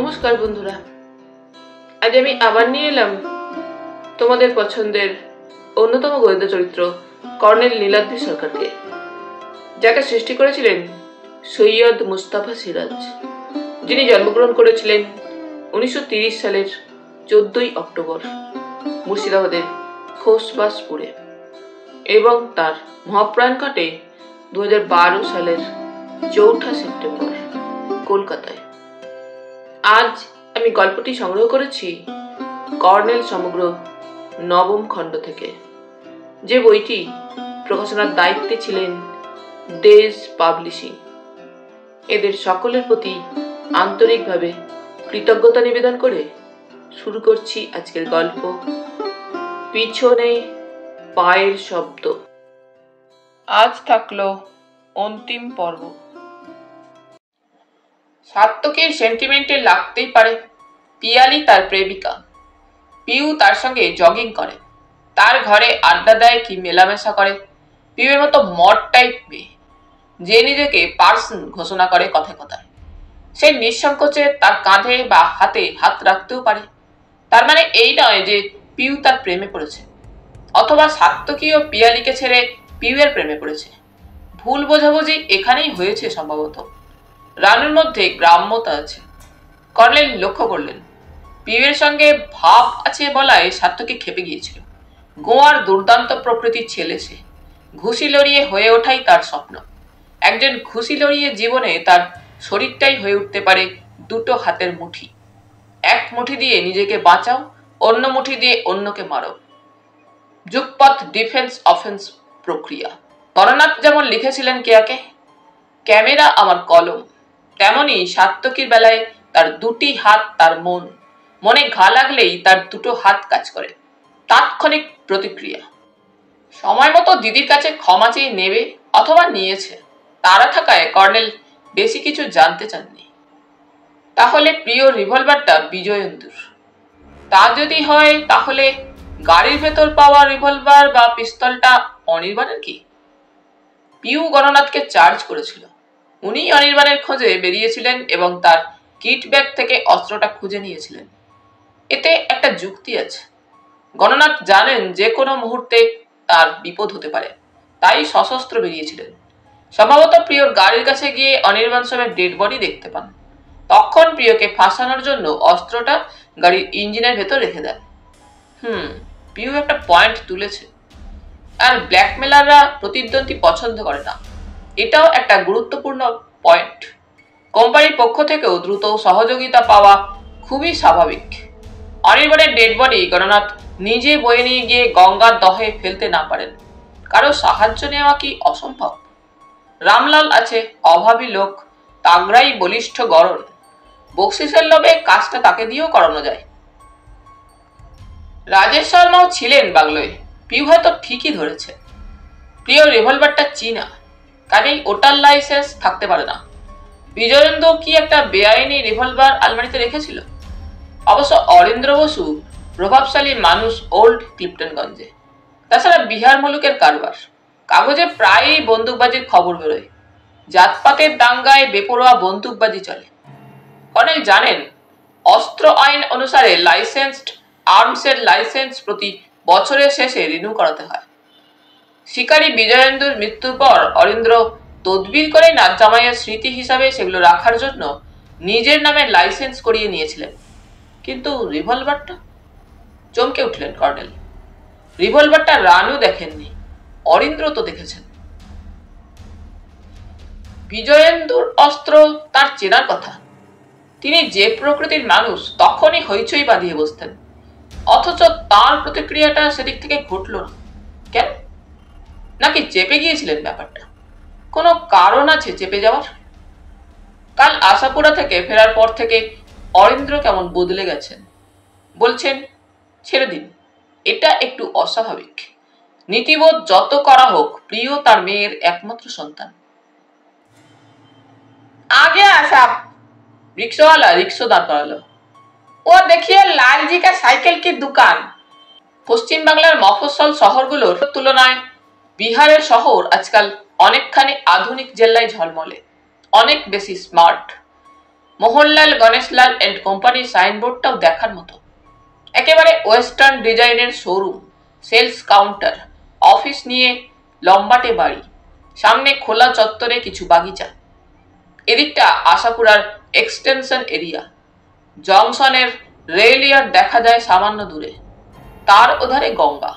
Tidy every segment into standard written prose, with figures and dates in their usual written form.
নমস্কার বন্ধুরা, আজ আমি আবার নিয়ে এলাম তোমাদের পছন্দের অন্যতম গোয়েন্দা চরিত্র কর্নেল নীলাদ্রি সরকারকে, যাকে সৃষ্টি করেছিলেন সৈয়দ মুস্তাফা সিরাজ, যিনি জন্মগ্রহণ করেছিলেন 1930 সালের 14ই অক্টোবর মুর্শিদাবাদের খোসবাসপুরে এবং তার মহাপ্রাণ ঘটে 2012 সালের 4 সেপ্টেম্বর কলকাতায়। আজ আমি গল্পটি সংগ্রহ করেছি কর্নেল সমগ্র নবম খণ্ড থেকে, যে বইটি প্রকাশনার দায়িত্বে ছিলেন ডেজ পাবলিশিং। এদের সকলের প্রতি আন্তরিকভাবে কৃতজ্ঞতা নিবেদন করে শুরু করছি আজকের গল্প, পিছনে পায়ের শব্দ। আজ থাকলো অন্তিম পর্ব। সাত্তকীর সেন্টিমেন্টে লাগতেই পারে। পিয়ালি তার প্রেমিকা, পিউ তার সঙ্গে জগিং করে, তার ঘরে আড্ডা দেয় কি মেলামেশা করে। পিউয়ের মতো মড টাইপ মেয়ে, যে নিজেকে পার্সন ঘোষণা করে কথায় কথায়। সে নিঃসংকোচে তার কাঁধে বা হাতে হাত রাখতেও পারে। তার মানে এই নয় যে পিউ তার প্রেমে পড়েছে, অথবা সাত্তকী ও পিয়ালিকে ছেড়ে পিউয়ের প্রেমে পড়েছে। ভুল বোঝাবুঝি এখানেই হয়েছে সম্ভবত। রানুর মধ্যে গ্রাম্যতা আছে, কর্নেল লক্ষ্য করলেন। পিউয়ের সঙ্গে ভাব আছে বলায় সাত্তকী খেপে গিয়েছিল। গোয়ার দুর্দান্ত প্রকৃতির ছেলে সে, ঘুষি লড়িয়ে হয়ে ওঠাই তার স্বপ্ন। একজন ঘুষি লড়িয়ে জীবনে তার শরীরটাই হয়ে উঠতে পারে দুটো হাতের মুঠি। এক মুঠি দিয়ে নিজেকে বাঁচাও, অন্য মুঠি দিয়ে অন্যকে মারো। যুগপৎ ডিফেন্স অফেন্স প্রক্রিয়া। গণনাথ যেমন লিখেছিলেন কেয়াকে, ক্যামেরা আমার কলম, তেমনি সাত্তকীর বেলায় তার দুটি হাত তার মন। মনে ঘা লাগলেই তার দুটো হাত কাজ করে। তাৎক্ষণিক প্রতিক্রিয়া। সময় মতো দিদির কাছে ক্ষমা চেয়ে নেবে অথবা নিয়েছে, তারা থাকায় কর্নেল বেশি কিছু জানতে চাননি। তাহলে প্রিয় রিভলভারটা বিজয়েন্দুর। তা যদি হয় তাহলে গাড়ির ভেতর পাওয়া রিভলভার বা পিস্তলটা অনির্বাণের কি? পিউ গণনাথকে চার্জ করেছিল। উনি অনির্বাণের খোঁজে বেরিয়েছিলেন এবং তার কিট ব্যাগ থেকে অস্ত্রটা খুঁজে নিয়েছিলেন। এতে একটা যুক্তি আছে। গণনাথ জানেন যে কোনো মুহূর্তে তার বিপদ হতে পারে, তাই সশস্ত্র বেরিয়েছিলেন। সম্ভবত প্রিয়র গাড়ির কাছে গিয়ে অনির্বাণ সবের ডেড বডি দেখতে পান। তখন প্রিয়কে ফাঁসানোর জন্য অস্ত্রটা গাড়ির ইঞ্জিনের ভেতর রেখে দেন। পিউ একটা পয়েন্ট তুলেছে। আর ব্ল্যাকমেলাররা প্রতিদ্বন্দ্বী পছন্দ করে না, এটাও একটা গুরুত্বপূর্ণ পয়েন্ট। কোম্পানির পক্ষ থেকেও দ্রুত সহযোগিতা পাওয়া খুবই স্বাভাবিক। অনির্বাণের ডেড বডি গণনাথ নিজে বয়ে নিয়ে গিয়ে গঙ্গার দহে ফেলতে না পারেন, কারো সাহায্য নেওয়া কি অসম্ভব? রামলাল আছে, অভাবী লোক, তাগড়াই বলিষ্ঠ গড়ন। বকশিসের লোভে কাজটা তাকে দিয়েও করানো যায়। রাজেশ শর্মাও ছিলেন বাংলোয়। পিউ হয়তো ঠিকই ধরেছে, প্রিয় রিভলভারটা চীনা, কাজেই ওটার লাইসেন্স থাকতে পারে না। বিজয়েন্দ্র কি একটা বেআইনি রিভলভার আলমারিতে রেখেছিল? অবশ্য অরিন্দ্র বসু প্রভাবশালী মানুষ ওল্ড ক্লিপ্টনগঞ্জে। তাছাড়া বিহার মুলুকের কারবার। কাগজে প্রায়ই বন্দুকবাজির খবর বেরোয়। জাতপাতের দাঙ্গায় বেপরোয়া বন্দুকবাজি চলে। কর্নেল জানেন, অস্ত্র আইন অনুসারে লাইসেন্সড আর্মসের লাইসেন্স প্রতি বছরের শেষে রিনিউ করাতে হয়। শিকারী বিজয়েন্দুর মৃত্যুর পর অরিন্দ্র তদবির করে নাতজামাইয়ের স্মৃতি হিসাবে সেগুলো রাখার জন্য নিজের নামে লাইসেন্স করিয়ে নিয়েছিলেন। কিন্তু রিভলভারটা? চমকে উঠলেন কর্নেল। রিভলভারটা রানু দেখেননি, অরিন্দ্র তো দেখেছেন। বিজয়েন্দুর অস্ত্র তার চেনার কথা। তিনি যে প্রকৃতির মানুষ তখনই হইচই বাঁধিয়ে বসতেন, অথচ তার প্রতিক্রিয়াটা সেদিক থেকে ঘটল না। কেন? নাকি চেপে গিয়েছিলেন ব্যাপারটা? কোনো কারণ আছে চেপে যাওয়ার? কাল আশাপুরা থেকে ফেরার পর থেকে অরিন্দ্র কেমন বদলে গেছেন। বলছেন, ছেড়ে দিন, এটা একটু অস্বাভাবিক। নীতিবোধ যত করা হোক, প্রিয় তার মেয়ের একমাত্র সন্তান। আগে আসা रिक्शावाला रिक्शा दाঁড় করালো। ও দেখিয়ে লালজি কা সাইকেল কি দোকান। পশ্চিম বাংলার মফস্বল শহরগুলোর তুলনায় বিহারের শহর আজকাল অনেকখানি আধুনিক জেলায় ঝলমলে, অনেক বেশি স্মার্ট। মোহনলাল গণেশলাল এন্ড কোম্পানির সাইনবোর্ডটাও দেখার মতো। একেবারে ওয়েস্টার্ন ডিজাইনের শোরুম, সেলস কাউন্টার, অফিস নিয়ে লম্বাটে বাড়ি, সামনে খোলা চত্বরে কিছু বাগিচা। এদিকটা আশাপুরার এক্সটেনশন এরিয়া। জংশনের রেল ইয়ার্ড দেখা যায় সামান্য দূরে, তার ওধারে গঙ্গা।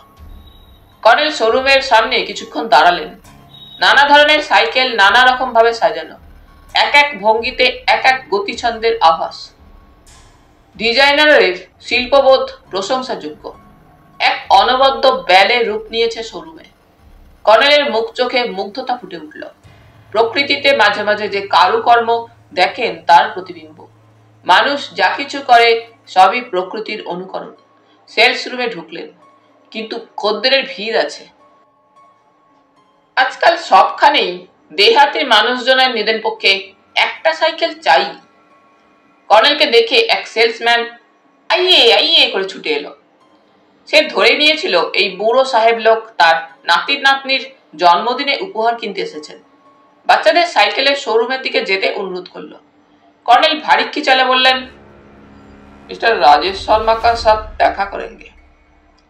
কর্নেল শোরুমের সামনে কিছুক্ষণ দাঁড়ালেন। নানা ধরনের সাইকেল নানা রকম ভাবে সাজানো, এক এক ভঙ্গিতে এক এক গতিছন্দের আভাস। ডিজাইনারের শিল্পবোধ প্রশংসাযোগ্য। এক অনবদ্য ব্যালে রূপ নিয়েছে শোরুমে। কর্নেলের মুখ চোখে মুগ্ধতা ফুটে উঠল। প্রকৃতিতে মাঝে মাঝে যে কারুকর্ম দেখেন তার প্রতিবিম্ব। মানুষ যা কিছু করে সবই প্রকৃতির অনুকরণ। সেলস রুমে ঢুকলেন, কিন্তু খদ্দেরের ভিড় আছে। আজকাল সবখানেই দেহাতি মানুষজনের নিদেন পক্ষে একটা সাইকেল চাই। কর্নেলকে দেখে এক সেলসম্যান আইয়ে আইয়ে করে ছুটে এলো। সে ধরে নিয়েছিল এই বুড়ো সাহেব লোক তার নাতির নাতনির জন্মদিনে উপহার কিনতে এসেছেন। বাচ্চাদের সাইকেলের শোরুমের দিকে যেতে অনুরোধ করলো। কর্নেল ভারিক্কি চালে বললেন, মিস্টার রাজেশ শর্মা কা সাথ দেখা করেंगे।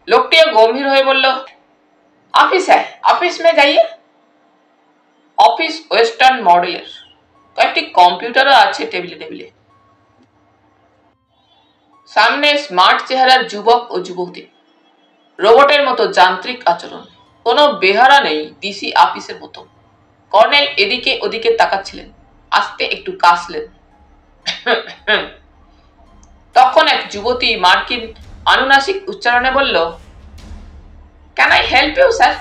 লোকটিও গম্ভীর হয়ে বলল, অফিস হ্যাঁ, অফিস মে যাইয়ে। অফিস ওয়েস্টার্ন মডেলের, কয়েকটি কম্পিউটারও আছে টেবিলে টেবিলে। সামনে স্মার্ট চেহারার যুবক ও যুবতী, রোবটের মতো যান্ত্রিক আচরণ। কোনো বেহারা নেই ডিসি অফিসের মতো। কর্নেল এদিকে ওদিকে তাকাচ্ছিলেন, আস্তে একটু কাশলেন। তখন এক যুবতী মার্কিন আনুনাসিক উচ্চারণে বলল, can I help you sir?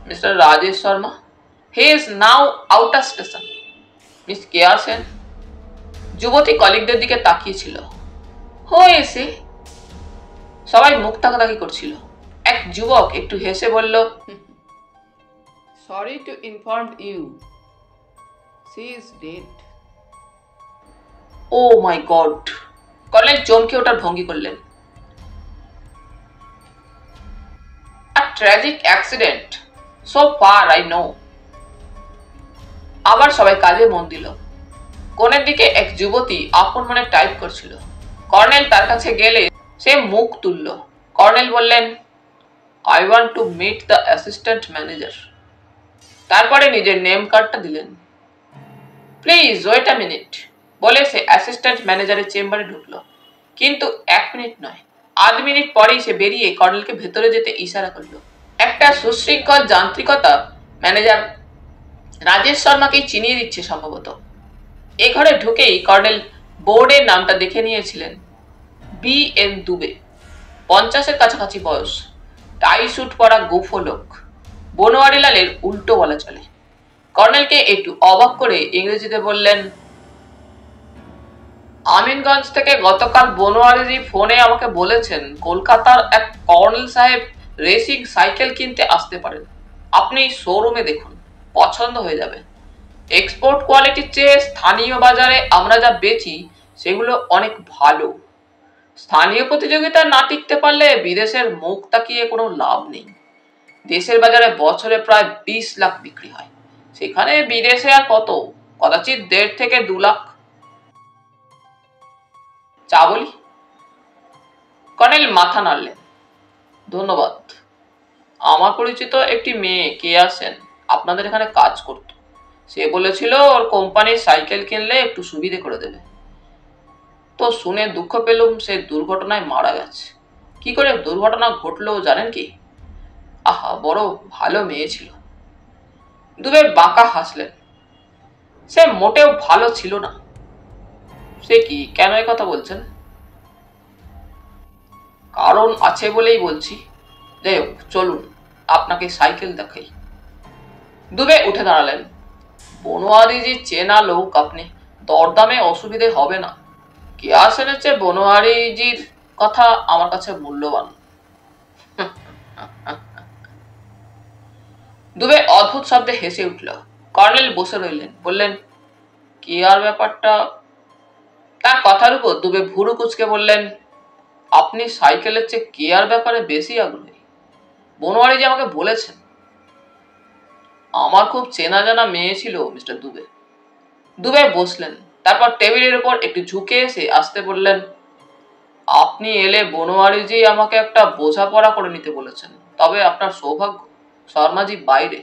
Mister Rajesh Sharma, he is now outer station. Miss Keya Sen. যুবতী কলিগদের দিকে তাকিয়েছিল। হয়েছে। সবাই মুখ তাকাতাকি করছিল। এক যুবক একটু হেসে বলল, sorry to inform you, she is dead. Oh my god! Colonel চমকে ওঠার ভঙ্গি করলেন। A tragic accident, so far I know. আবার সবাই কাজে মন দিল। কোণের দিকে এক যুবতী আপন মনে টাইপ করছিল। কর্নেল তার কাছে গেলে সে মুখ তুলল। কর্নেল বললেন, I want to meet the assistant manager. তারপরে নিজের নেম কার্ডটা দিলেন। প্লিজ ওয়েট আ মিনিট বলে সে অ্যাসিস্ট্যান্ট ম্যানেজারের চেম্বারে ঢুকলো। কিন্তু 1 মিনিট নয়, আধ মিনিট পরেই সে বেরিয়ে কর্নেলকে ভেতরে যেতে ইশারা করলো। একটা সুশৃঙ্খল যান্ত্রিকতা ম্যানেজার রাজেশ শর্মাকেই চিনিয়ে দিচ্ছে সম্ভবত। এ ঘরে ঢুকেই কর্নেল বোর্ডের নামটা দেখে নিয়েছিলেন, বি এন দুবে। 50-এর কাছাকাছি বয়স, টাই স্যুট পরা গোফো লোক, বনোয়ারিলালের উল্টো বলা চলে। কর্নেলকে একটু অবাক করে ইংরেজিতে বললেন, আমিনগঞ্জ থেকে গতকাল বনোয়ারিজি ফোনে আমাকে বলেছেন কলকাতার এক কর্নেল সাহেব রেসিং সাইকেল কিনতে আসতে পারেন। আপনি শোরুমে দেখুন, পছন্দ হয়ে যাবে। এক্সপোর্ট কোয়ালিটির চেয়ে স্থানীয় বাজারে আমরা যা বেচি সেগুলো অনেক ভালো। স্থানীয় প্রতিযোগিতা না টিকতে পারলে বিদেশের মুখ তাকিয়ে কোনো লাভ নেই। দেশের বাজারে বছরে প্রায় 20 লাখ বিক্রি হয়, সেখানে বিদেশে আর কত, কদাচিৎ 1.5 থেকে 2 লাখ। চা বলি? কর্নেল মাথা নাড়লেন। ধন্যবাদ। আমার পরিচিত একটি মেয়ে কেয়া সেন আপনাদের এখানে কাজ করত। সে বলেছিল ওর কোম্পানির সাইকেল কিনলে একটু সুবিধে করে দেবে। তো শুনে দুঃখ পেলুম সে দুর্ঘটনায় মারা গেছে। কি করে দুর্ঘটনা ঘটলো জানেন কি? আহা, বড় ভালো মেয়ে ছিল। দুবে বাঁকা হাসলেন। সে মোটেও ভালো ছিল না। সে কি, কেন এই কথা বলছেন? কারণ আছে বলেই বলছি। যাই হোক, চলুন আপনাকে সাইকেল দেখাই। দুবে উঠে দাঁড়ালেন। বনোয়ারিজি চেনা লোক আপনি, দরদামে অসুবিধে হবে না। কেয়া সেনের চেয়ে বনোয়ারিজির কথা আমার কাছে মূল্যবান। দুবে অদ্ভুত শব্দে হেসে উঠল। কর্নেল বসে রইলেন, বললেন, কেয়ার ব্যাপারটা। তার কথার উপর দুবে ভুরু কুচকে বললেন, আপনি সাইকেলের চেয়ে কেয়ার ব্যাপারে বেশি আগ্রহী। বনোয়ারিজি আমাকে বলেছেন। আমার খুব চেনা জানা মেয়ে ছিল মিস্টার দুবে। দুবে বসলেন। তারপর টেবিলের উপর একটু ঝুঁকে এসে আসতে বললেন, আপনি এলে বনোয়ারিজি আমাকে একটা বোঝাপড়া করে নিতে বলেছেন। তবে আপনার সৌভাগ্য শর্মাজি বাইরে,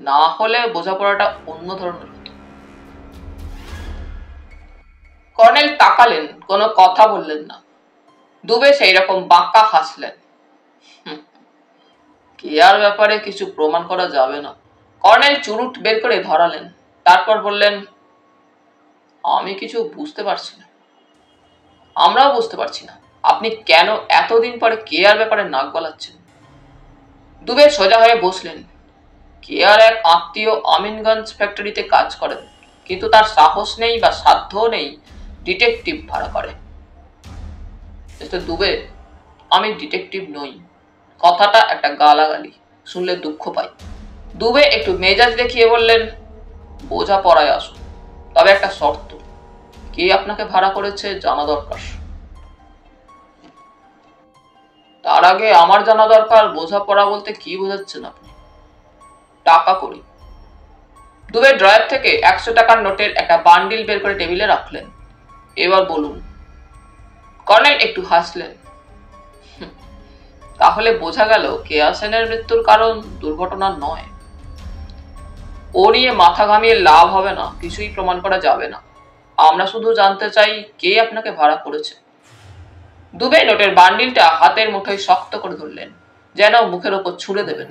না হলে বোঝাপড়াটা অন্য ধরনের হতো। কর্নেল তাকালেন, কোনো কথা বললেন না। দুবে সেই রকম বাঁকা হাসলেন। কেয়ার ব্যাপারে কিছু প্রমাণ করা যাবে না। কর্নেল চুরুট বের করে ধরালেন, তারপর বললেন, আমি কিছু বুঝতে পারছি না। আমরাও বুঝতে পারছি না আপনি কেন এতদিন পরে কেয়ার ব্যাপারে নাক গলাচ্ছেন। দুবে সোজা হয়ে বসলেন। কেয়ার এক আত্মীয় আমিনগঞ্জ ফ্যাক্টরিতে কাজ করেন, কিন্তু তার সাহস নেই বা সাধ্যও নেই ডিটেকটিভ ভাড়া করে। মিস্টার দুবে, আমি ডিটেকটিভ নই। কথাটা একটা গালাগালি, শুনলে দুঃখ পাই। দুবে একটু মেজাজ দেখিয়ে বললেন, বোঝাপড়ায় আসুন, তবে একটা শর্ত, কে আপনাকে ভাড়া করেছে জানা দরকার। তার আগে আমার জানা দরকার বোঝাপড়া বলতে কি বোঝাচ্ছেন আপনি। টাকা করি। দুবে ড্রয়ার থেকে 100 টাকার নোটের একটা বান্ডিল বের করে টেবিলে রাখলেন। এবার বলুন। কর্নেল একটু হাসলেন। তাহলে বোঝা গেল কেয়া সেনের মৃত্যুর কারণ দুর্ঘটনা নয়। ও নিয়ে মাথা ঘামিয়ে লাভ হবে না, কিছুই প্রমাণ করা যাবে না। আমরা শুধু জানতে চাই কে আপনাকে ভাড়া করেছে। দুবে নোটের বান্ডিলটা হাতের মুঠোয় শক্ত করে ধরলেন, যেন মুখের ওপর ছুঁড়ে দেবেন।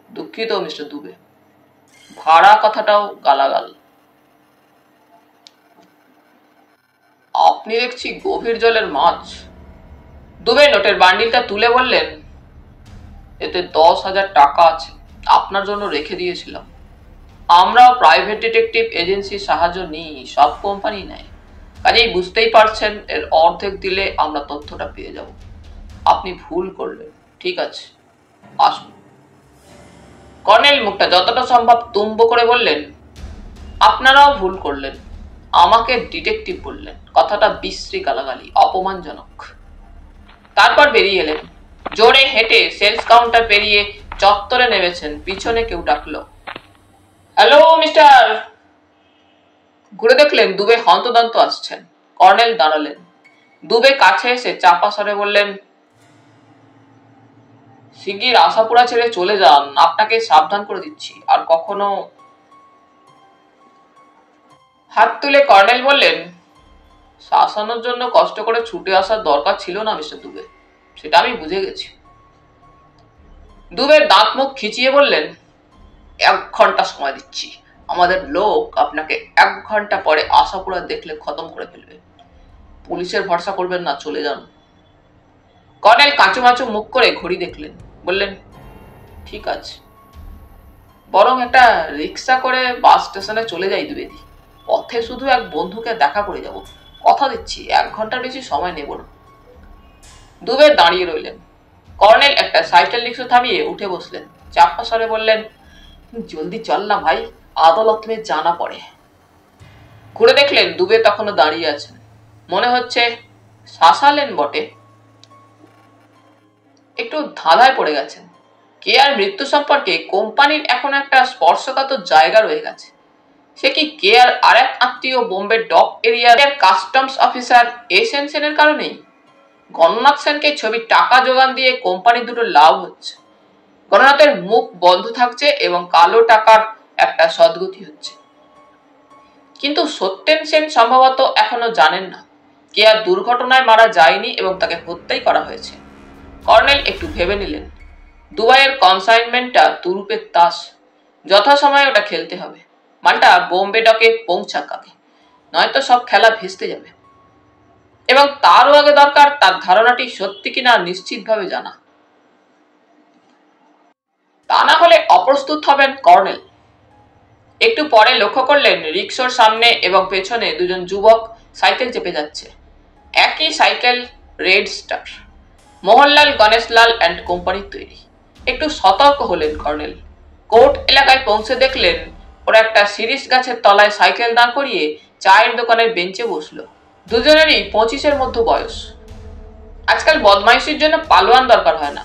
দুঃখিত মিস্টার দুবে, ভাড়া কথাটাও গালাগাল। আপনি দেখছি গভীর জলের মাছ। দুবে নোটের বান্ডিলটা তুলে বললেন, এতে 10,000 টাকা আছে, আপনার জন্য রেখে দিয়েছিলাম। আমরা প্রাইভেট ডিটেকটিভ এজেন্সির সাহায্য নিই, সব কোম্পানি নেয়। কাজেই বুঝতেই পারছেন এর অর্ধেক দিলে আমরা তথ্যটা পেয়ে যাব। আপনি ভুল করলেন। ঠিক আছে, আসুন। কর্নেল মুখটা যতটা সম্ভব তুম্ব করে বললেন, আপনারাও ভুল করলেন। আমাকে ডিটেকটিভ বললেন, কথাটা বিশ্রী গালাগালি, অপমানজনক। তারপর বেরিয়ে এলেন। জোরে হেঁটে সেলস কাউন্টার পেরিয়ে চত্বরে নেমেছেন। পিছনে কেউ ডাকলো, হ্যালো মিস্টার। ঘুরে দেখলেন দুবে হন্তদন্ত আসছেন। কর্নেল দাঁড়ালেন। দুবে কাছে এসে চাপা স্বরে বললেন, শিগগির আশাপুরা ছেড়ে চলে যান, আপনাকে সাবধান করে দিচ্ছি। আর কখনো। হাত তুলে কর্নেল বললেন, শাসানোর জন্য কষ্ট করে ছুটে আসার দরকার ছিল না মিস্টার দুবে, সেটা আমি বুঝে গেছি। দুবে দাঁত মুখ খিচিয়ে বললেন, 1 ঘন্টা সময় দিচ্ছি। আমাদের লোক আপনাকে 1 ঘন্টা পরে আশাপুরা দেখলে খতম করে ফেলবে। পুলিশের ভরসা করবেন না, চলে যান। কর্নেল কাঁচুমাচু মুখ করে ঘড়ি দেখলেন, বললেন, ঠিক আছে, বরং একটা রিক্সা করে বাস স্টেশনে চলে যাই দুবেদি। পথে শুধু এক বন্ধুকে দেখা করে যাব। কথা দিচ্ছি 1 ঘন্টার বেশি সময় নেব না। দুবে দাঁড়িয়ে রইলেন। কর্নেল একটা সাইকেল রিক্সা থামিয়ে উঠে বসলেন। চাপা স্বরে বললেন, জলদি চল না ভাই, আদালত মে জানা পড়ে। ঘুরে দেখলেন দুবে তখনও দাঁড়িয়ে আছেন। মনে হচ্ছে শাসালেন বটে, একটু ধাঁধায় পড়ে গেছেন। কেয়ার মৃত্যু সম্পর্কে কোম্পানির এখন একটা স্পর্শকাতর জায়গা রয়ে গেছে। সে কি কেয়ার আর এক আত্মীয় বোম্বে ডক এরিয়ার কাস্টমস অফিসার এস.এন. সেনের কারণেই? গণনাথ সেনকে ছবি টাকা যোগান দিয়ে কোম্পানি দুটো লাভ হচ্ছে। গণনাথের মুখ বন্ধ থাকছে এবং কালো টাকার একটা সদ্গতি হচ্ছে। কিন্তু সত্যেন সেন সম্ভবত এখনো জানেন না কেয়ার দুর্ঘটনায় মারা যায়নি এবং তাকে হত্যাই করা হয়েছে। কর্নেল একটু ভেবে নিলেন। দুবাইয়ের কনসাইনমেন্টটা তুরুপের তাস, যথাসময়ে ওটা খেলতে হবে। মালটা বোম্বে ডকে পৌঁছাক আগে, নয়তো সব খেলা ভেস্তে যাবে। এবং তারও আগে দরকার তার ধারণাটি সত্যি কিনা নিশ্চিতভাবে জানা। তা না হলে অপ্রস্তুত হবেন কর্নেল। একটু পরে লক্ষ্য করলেন রিক্সার সামনে এবং পেছনে দুজন যুবক সাইকেল চেপে যাচ্ছে। একই cycle, red star, Mohanlal Ganeshlal and কোম্পানির তৈরি। একটু সতর্ক হলেন কর্নেল। কোর্ট এলাকায় পৌঁছে দেখলেন ওরা একটা শিরিষ গাছের তলায় সাইকেল দাঁড় করিয়ে চায়ের দোকানের বেঞ্চে বসলো। দুজনেরই 25-এর মধ্যে বয়স। আজকাল বদমাইশির জন্য পালোয়ান দরকার হয় না,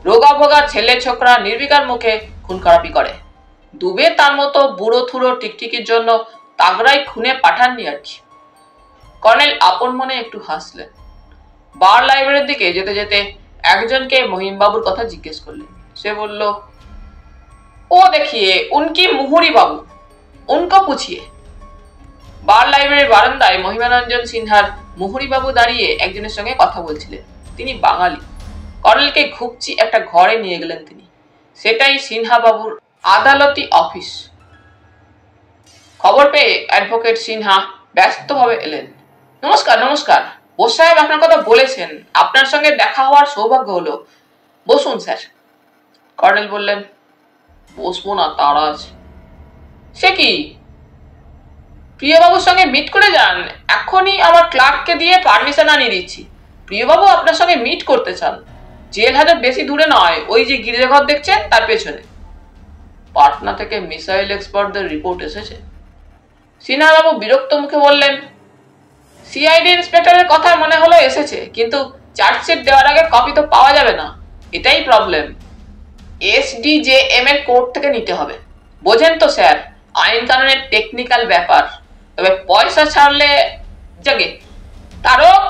রোগা ভোগা ছেলে ছোকরা নির্বিকার মুখে খুন খারাপি করে। দুবে তার মতো বুড়ো থুড়ো টিকটিকির জন্য তাগড়াই খুনে পাঠাননি আর কি। কর্নেল আপন মনে একটু হাসলেন। বার লাইব্রেরির দিকে যেতে যেতে একজনকে মহিমবাবুর কথা জিজ্ঞেস করলেন। সে বলল, ও দেখিয়ে উনকি মুহুরি বাবু, উনকো পুছিয়ে। বার লাইব্রেরির বারান্দায় মহিমানঞ্জন সিনহার মুহুরি বাবু দাঁড়িয়ে একজনের সঙ্গে কথা বলছিলেন। তিনি বাঙালি। কর্নেলকে ঘুপচি একটা ঘরে নিয়ে গেলেন তিনি। সেটাই সিনহা বাবুর আদালতি অফিস। খবর পেয়ে অ্যাডভোকেট সিনহা ব্যস্তভাবে এলেন। নমস্কার নমস্কার, বোস সাহেব আপনার কথা বলেছেন, আপনার সঙ্গে দেখা হওয়ার সৌভাগ্য হলো। বসুন স্যার। কর্নেল বললেন, বসবো না, তাড়া আছে। সে কি? প্রিয়বাবুর সঙ্গে মিট করে যান, এখনই আমার ক্লার্ককে দিয়ে পারমিশন আনিয়ে দিচ্ছি। প্রিয়বাবু আপনার সঙ্গে মিট করতে চান। জেল হাজার বেশি দূরে নয়, ওই যে গির্জাঘর দেখছেন তার পেছনে। পাটনা থেকে মিসাইল এক্সপার্টদের রিপোর্ট এসেছে। সিনহাবাবু বিরক্ত মুখে বললেন, সিআইডি ইন্সপেক্টরের কথা মনে হলো এসেছে, কিন্তু চার্জশিট দেওয়ার আগে কপি তো পাওয়া যাবে না, এটাই প্রবলেম। এসডিজেএম এর কোর্ট থেকে নিতে হবে। বোঝেন তো স্যার, আইন কানুনের টেকনিক্যাল ব্যাপার। তবে পয়সা ছাড়লে জাগে। তারক,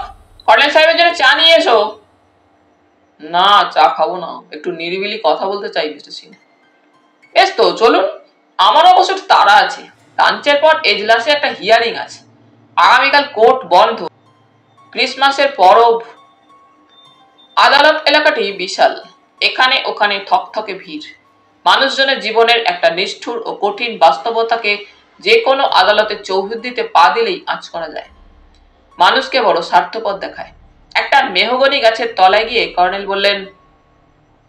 কর্নেল সাহেবের জন্য চা নিয়ে এসো। না, চা খাবো না, একটু নিরিবিলি কথা বলতে চাই মিস্টার সিং। বেশ তো, চলুন। আমার অবশ্য তাড়া আছে। লাঞ্চের পর এজলাসে একটা হিয়ারিং আছে। আগামীকাল কোর্ট বন্ধ, ক্রিসমাসের পরব। আদালত এলাকাটি বিশাল। এখানে ওখানে থকথকে ভিড়। মানুষজনের জীবনের একটা নিষ্ঠুর ও কঠিন বাস্তবতাকে যে কোনো আদালতের চৌহদ্দিতে পা দিলেই আঁচ করা যায়। মানুষকে বড় স্বার্থপর দেখায়। একটা মেহগনি গাছের তলায় গিয়ে কর্নেল বললেন,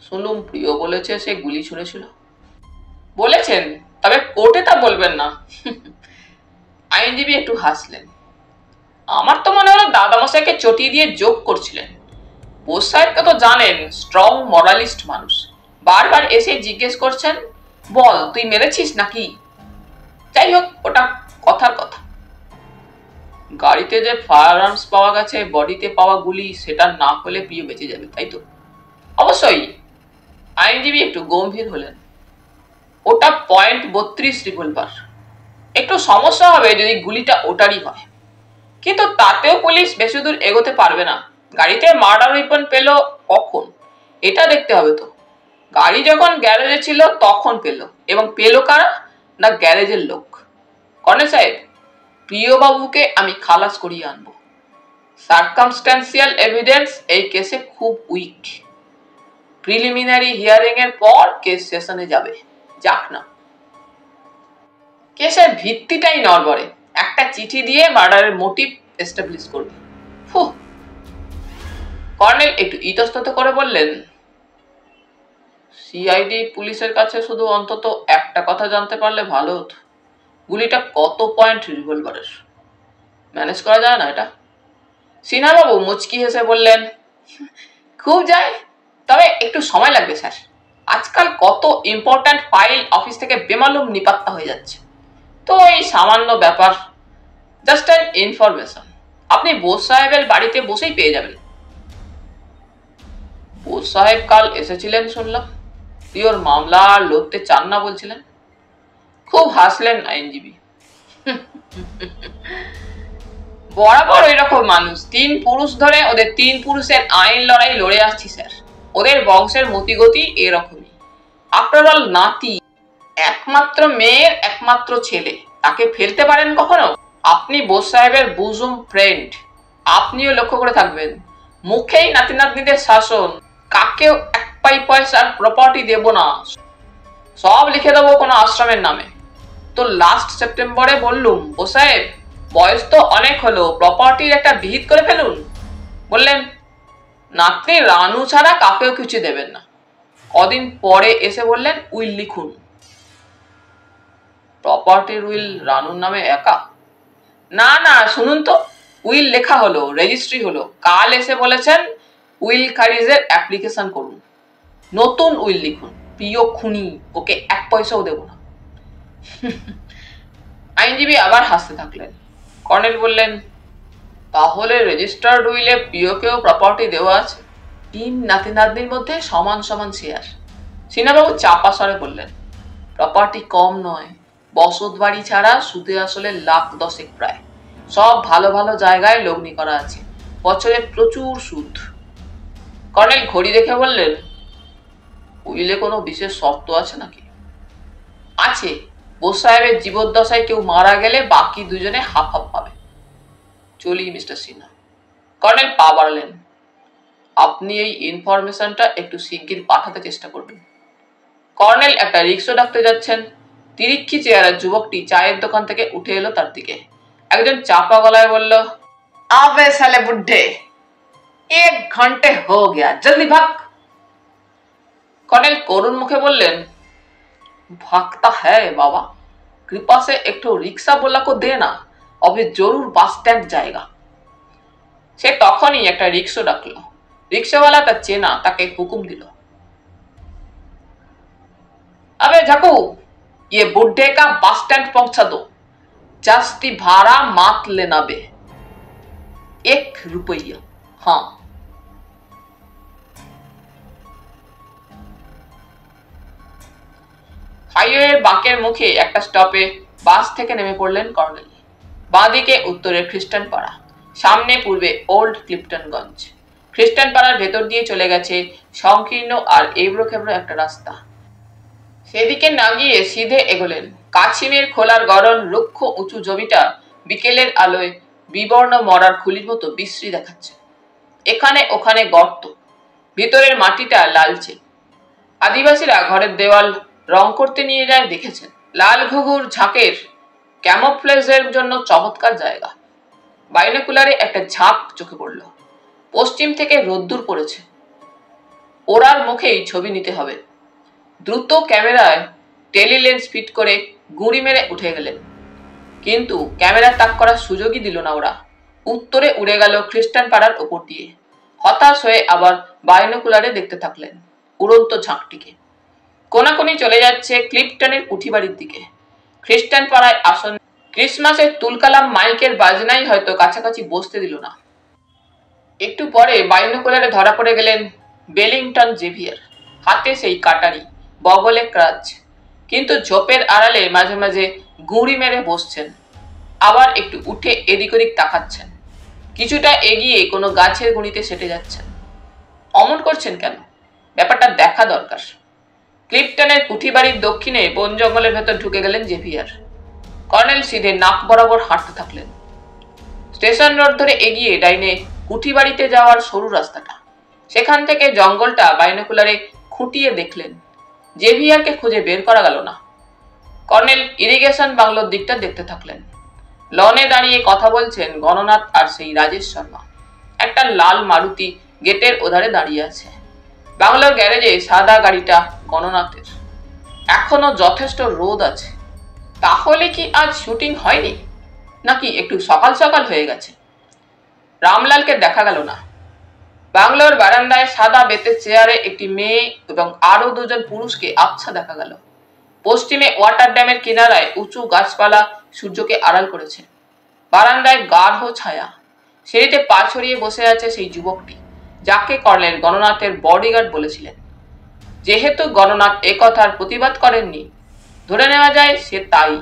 শুনলুম প্রিয় বলেছে সে গুলি ছুঁড়েছিল। বলেছেন, তবে কোর্টে তা বলবেন না। আইনজীবী একটু হাসলেন। আমার তো মনে হলো দাদামশাইকে চটিয়ে দিয়ে যোগ করছিলেন। বোস সাহেবকে তো জানেন, স্ট্রং মরালিস্ট মানুষ। বারবার এসে জিজ্ঞেস করছেন, বল তুই মেরেছিস নাকি। যাই হোক, ওটা কথার কথা। গাড়িতে যে ফায়ার আর্মস পাওয়া গেছে, বডিতে পাওয়া গুলি, সেটা না হলে প্রিয় বেঁচে যাবে, তাই তো? অবশ্যই। আইনজীবী একটু গম্ভীর হলেন। ওটা .32 রিভলভার। একটু সমস্যা হবে যদি গুলিটা ওটারই হয়, কিন্তু তাতেও পুলিশ বেশি দূর এগোতে পারবে না। গাড়িতে মার্ডার ওয়েপন পেল কখন, এটা দেখতে হবে তো। গাড়ি যখন গ্যারেজে ছিল তখন পেল, এবং পেল কারা? না, গ্যারেজের লোক। কর্নেল সাহেব, প্রিয়বাবুকে আমি খালাস করিয়ে আনবো। সার্কামস্ট্যান্সিয়াল এভিডেন্স এই কেসে খুব উইক। প্রিলিমিনারি হিয়ারিং এর পর কেস সেশনে যাবে। যাক না, কেসের ভিত্তিটাই নড়বড়ে। একটা চিঠি দিয়ে মার্ডারের মোটিভ এস্টাবলিশ করবে। কর্নেল একটু ইতস্তত করে বললেন, সিআইডি পুলিশের কাছে শুধু অন্তত একটা কথা জানতে পারলে ভালো হতো। গুলিটা কত পয়েন্ট রিভলভারের? ম্যানেজ করা যায় না এটা? সিনহাবাবু মুচকি হেসে বললেন, খুব যায়, তবে একটু সময় লাগবে স্যার। আজকাল কত ইম্পর্ট্যান্ট ফাইল অফিস থেকে বেমালুম নিপাত্তা হয়ে যাচ্ছে। তো এই সামান্য ব্যাপার, জাস্ট অ্যান ইনফরমেশন। আপনি বোস সাহেবের বাড়িতে বসেই পেয়ে যাবেন। বোস সাহেব কাল এসেছিলেন শুনলাম। প্রিয়র মামলা লড়তে চান না বলছিলেন। খুব হাসলেন আইনজীবী। বরাবর ওই রকম মানুষ। 3 পুরুষ ধরে ওদের 3 পুরুষের আইন লড়াই লড়ে আসছি স্যার। ওদের বংশের মতিগতি এরকমই। আফটার অল নাতি, একমাত্র মেয়ের একমাত্র ছেলে, তাকে ফেলতে পারেন কখনো? আপনি বোস সাহেবের বুজুম ফ্রেন্ড, আপনিও লক্ষ্য করে থাকবেন। মুখেই নাতি নাতনিদের শাসন। কাকেও 1 পয়সার প্রপার্টি দেব না, সব লিখে দেবো কোনো আশ্রমের নামে। তো লাস্ট সেপ্টেম্বরে বললুম, বোস সাহেব বয়স তো অনেক হলো, প্রপার্টির একটা বিহিত করে ফেলুন। বললেন, নাতনি রানু ছাড়া কাকেও কিছু দেবেন না। কদিন পরে এসে বললেন, উইল লিখুন। প্রপার্টির উইল রানুর নামে একা? না না, শুনুন তো। উইল লেখা হলো, রেজিস্ট্রি হলো। কাল এসে বলেছেন উইল খারিজের অ্যাপ্লিকেশন করুন। নতুন উইল লিখুন। প্রিয় খুনি, ওকে 1 পয়সাও দেব না। আইনজীবী আবার হাসতে থাকলেন। কর্নেল বললেন, তাহলে রেজিস্টার্ড উইলে প্রিয়কেও প্রপার্টি দেওয়া আছে? 3 নাতি নাতনির মধ্যে সমান সমান শেয়ার। সিনহাবাবু চাপা স্বরে বললেন, প্রপার্টি কম নয়, বসত বাড়ি ছাড়া সুদে আসলে লাখ দশেক প্রায়। সব ভালো ভালো জায়গায় লগ্নি করা আছে, বছরে প্রচুর সুদ। কর্নেল ঘড়ি দেখে বললেন, উইলে কোনো বিশেষ শর্ত আছে নাকি? আছে, বোস সাহেবের জীবদ্দশায় কেউ মারা গেলে বাকি দুজনে হাফ হাফ পাবে। চলি মিস্টার সিনহা। কর্নেল পা বাড়ালেন। আপনি এই ইনফরমেশনটা একটু শিগগির পাঠাতে চেষ্টা করবেন। কর্নেল একটা রিক্সা ডাকতে যাচ্ছেন, তিরিক্ষি চেয়ারের যুবকটি চায়ের দোকান থেকে উঠে এলো তার দিকে। একজন চাপা গলায় বলল, আবে সালে বুদ্ধে, 1 ঘন্টে হো গয়া, জলদি ভাগ। কর্নেল করুণ মুখে বললেন, भागता है बाबा, कृपा से एक ठो रिक्शा बोला को देना, अभी जरूर बस स्टैंड जाएगा। সে তখনই একটা রিক্সা ডাকলো। রিক্সাওয়ালা তার চেনা, তাকে হুকুম দিল, अबे झकू, ये बुड्ढे का बस स्टैंड पहुंचा दो, जास्ती भाड़ा मत लेना बे, 1 रुपया। हाँ। হাইওয়ের বাঁকের মুখে একটা স্টপে বাস থেকে নেমে পড়লেন কর্নেল। বাঁদিকে উত্তরের খ্রিস্টান পাড়া, সামনে পূর্বে ওল্ড ক্লিপটনগঞ্জ। খ্রিস্টান পাড়ার ভেতর দিয়ে চলে গেছে সংকীর্ণ আর এবড়ো খেবড়ো একটা রাস্তা। সেদিকে না গিয়ে সিধে এগোলেন। কাছিমের খোলার গরম রুক্ষ উঁচু জমিটা বিকেলের আলোয় বিবর্ণ মরার খুলির মতো বিশ্রী দেখাচ্ছে। এখানে ওখানে গর্ত, ভিতরের মাটিটা লালচে। আদিবাসীরা ঘরের দেওয়াল রং করতে নিয়ে যায় দেখেছেন। লাল ঘুঘুর ঝাঁকের ক্যামোফ্লেজের জন্য চমৎকার জায়গা। বাইনোকুলারে একটা ঝাঁক চোখে পড়ল। পশ্চিম থেকে রোদ্দুর পড়েছে। ওরার মুখেই ছবি নিতে হবে। দ্রুত ক্যামেরায় টেলিলেন্স ফিট করে গুঁড়ি মেরে উঠে গেলেন, কিন্তু ক্যামেরা তাক করার সুযোগই দিল না ওরা। উত্তরে উড়ে গেল খ্রিস্টান পাড়ার ওপর দিয়ে। হতাশ হয়ে আবার বাইনোকুলারে দেখতে থাকলেন উড়ন্ত ঝাঁকটিকে। কোনাকুনি চলে যাচ্ছে ক্লিপটনের কুঠিবাড়ির দিকে। খ্রিস্টান পাড়ায় আসন ক্রিসমাসের তুলকালাম মাইকের বাজনাই হয়তো কাছাকাছি বসতে দিল না। একটু পরে বাইনোকুলারে ধরা পড়ে গেলেন বেলিংটন জেভিয়ার, হাতে সেই কাটারি, বগলে ক্রাচ, কিন্তু ঝোপের আড়ালে মাঝে মাঝে গুঁড়ি মেরে বসছেন, আবার একটু উঠে এদিক ওদিক তাকাচ্ছেন, কিছুটা এগিয়ে কোনো গাছের গুঁড়িতে সেটে যাচ্ছেন। অমন করছেন কেন? ব্যাপারটা দেখা দরকার। ক্লিপটনের কুঠিবাড়ির দক্ষিণে বন জঙ্গলের ভেতর ঢুকে গেলেন জেভিয়ার। কর্নেল সিধে নাক বরাবর হাঁটতে থাকলেন। স্টেশন রোড ধরে এগিয়ে ডাইনে কুঠিবাড়িতে যাওয়ার সরু রাস্তাটা, সেখান থেকে জঙ্গলটা বাইনোকুলারে খুঁটিয়ে দেখলেন। জেভিয়ারকে খুঁজে বের করা গেল না। কর্নেল ইরিগেশন বাংলোর দিকটা দেখতে থাকলেন। লনে দাঁড়িয়ে কথা বলছেন গণনাথ আর সেই রাজেশ শর্মা। একটা লাল মারুতি গেটের ওধারে দাঁড়িয়ে আছে। বাংলোর গ্যারেজে সাদা গাড়িটা গণনাথের। এখনো যথেষ্ট রোদ আছে। তাহলে কি আজ শুটিং হয়নি, নাকি একটু সকাল সকাল হয়ে গেছে? রামলালকে দেখা গেল না। বাংলোর বারান্দায় সাদা বেতের চেয়ারে একটি মেয়ে এবং আরো 2 জন পুরুষকে আবছা দেখা গেল। পশ্চিমে ওয়াটার ড্যামের কিনারায় উঁচু গাছপালা সূর্যকে আড়াল করেছে। বারান্দায় গাঢ় ছায়া। সিঁড়িতে পা ছড়িয়ে বসে আছে সেই যুবকটি, যাকে কর্নেল গণনাথের বডিগার্ড বলেছিলেন। যেহেতু গণনাথ একথার প্রতিবাদ করেননি, ধরে নেওয়া যায় সে তাই।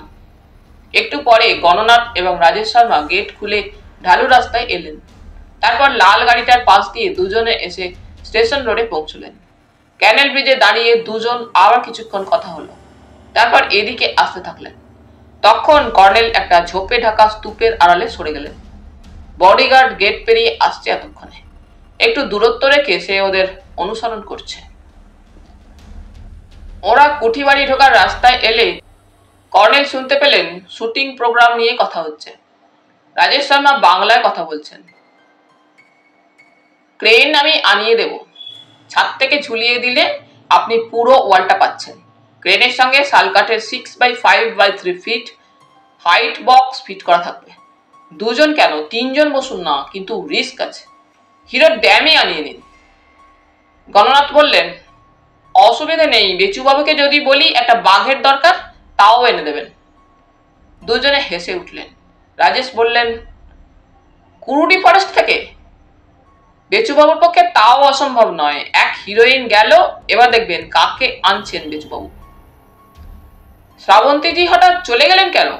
একটু পরে গণনাথ এবং রাজেশ শর্মা গেট খুলে ঢালু রাস্তায় এলেন। তারপর লাল গাড়িটার পাশ দিয়ে দুজনে এসে স্টেশন রোডে পৌঁছলেন। ক্যানেল ব্রিজে দাঁড়িয়ে দুজন আবার কিছুক্ষণ কথা হলো। তারপর এদিকে আসতে থাকলেন। তখন কর্নেল একটা ঝোপে ঢাকা স্তূপের আড়ালে সরে গেলেন। বডিগার্ড গেট পেরিয়ে আসছে এতক্ষণে। একটু দূরত্ব রেখে সে ওদের অনুসরণ করছে। ওরা কুঠিবাড়ি ঢোকার রাস্তায় এলে কর্নেল শুনতে পেলেন শুটিং প্রোগ্রাম নিয়ে কথা হচ্ছে। রাজেশ শর্মা বাংলায় কথা বলছেন। ক্রেন আমি আনিয়ে দেব, ছাদ থেকে ঝুলিয়ে দিলে আপনি পুরো ওয়ালটা পাচ্ছেন। ক্রেনের সঙ্গে শালকাঠের 6x5x3 feet height box fit করা থাকবে। 2 জন কেন, 3 জন বসুন না, কিন্তু রিস্ক আছে। হিরোর ড্যামই আনিয়ে নিন। গণনাথ বললেন, অসুবিধা নেই, বেচুবাবুকে যদি বলি একটা বাঘের দরকার, তাও এনে দেবেন। দুজনে হেসে উঠলেন। রাজেশ বললেন, কুরুডি ফরেস্ট থেকে? বেচুবাবুর পক্ষে তাও অসম্ভব নয়। এক হিরোইন গেল, এবার দেখবেন কাকে আনছেন বেচুবাবু। শ্রাবন্তীজি হঠাৎ চলে গেলেন কেন?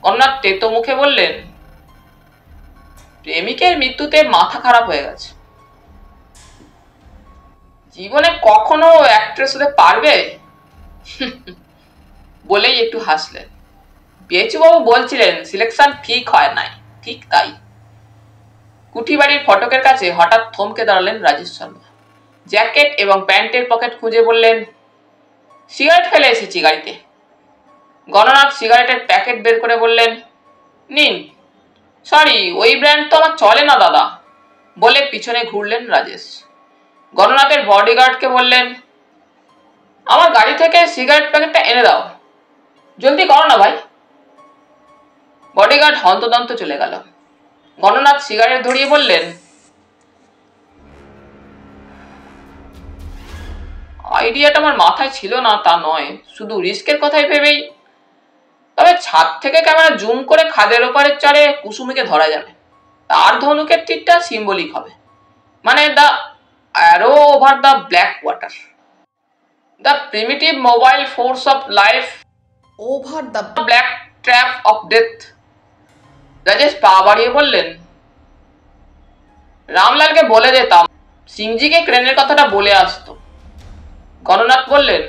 কন্যা তেতো মুখে বললেন, প্রেমিকের মৃত্যুতে মাথা খারাপ হয়ে গেছে। জীবনে কখনো অ্যাক্ট্রেস হতে পারবে? বলেই একটু হাসলেন। পেঁচুবাবু বলছিলেন সিলেকশন ঠিক হয় নাই। ঠিক তাই। কুঠিবাড়ির ফটকের কাছে হঠাৎ থমকে দাঁড়ালেন রাজেশ শর্মা। জ্যাকেট এবং প্যান্টের পকেট খুঁজে বললেন, সিগারেট ফেলে এসেছি গাড়িতে। গণনাথ সিগারেটের প্যাকেট বের করে বললেন, নিন। সরি, ওই ব্র্যান্ড তো আমার চলে না দাদা, বলে পিছনে ঘুরলেন রাজেশ। গণনাথের বডিগার্ডকে বললেন, আমার গাড়ি থেকে সিগারেট প্যাকেটটা এনে দাও, জলদি করো না ভাই। বডিগার্ড হন্তদন্ত চলে গেল। গণনাথ সিগারেট ধরিয়ে বললেন, আইডিয়াটা আমার মাথায় ছিল না তা নয়, শুধু রিস্কের কথাই ভেবেই। তবে ছাদ থেকে ক্যামেরা জুম করে খাদের ওপারের চরে কুসুমিকে ধরা যাবে। তার ধনুকের তীরটা সিম্বলিক হবে, মানে the arrow over the black water, the primitive mobile force of life over the black trap of death. Rajesh পা বাড়িয়ে বললেন, রামলালকে বলে যেতাম সিংজিকে ক্রেনের কথাটা বলে আসতো। গণনাথ বললেন,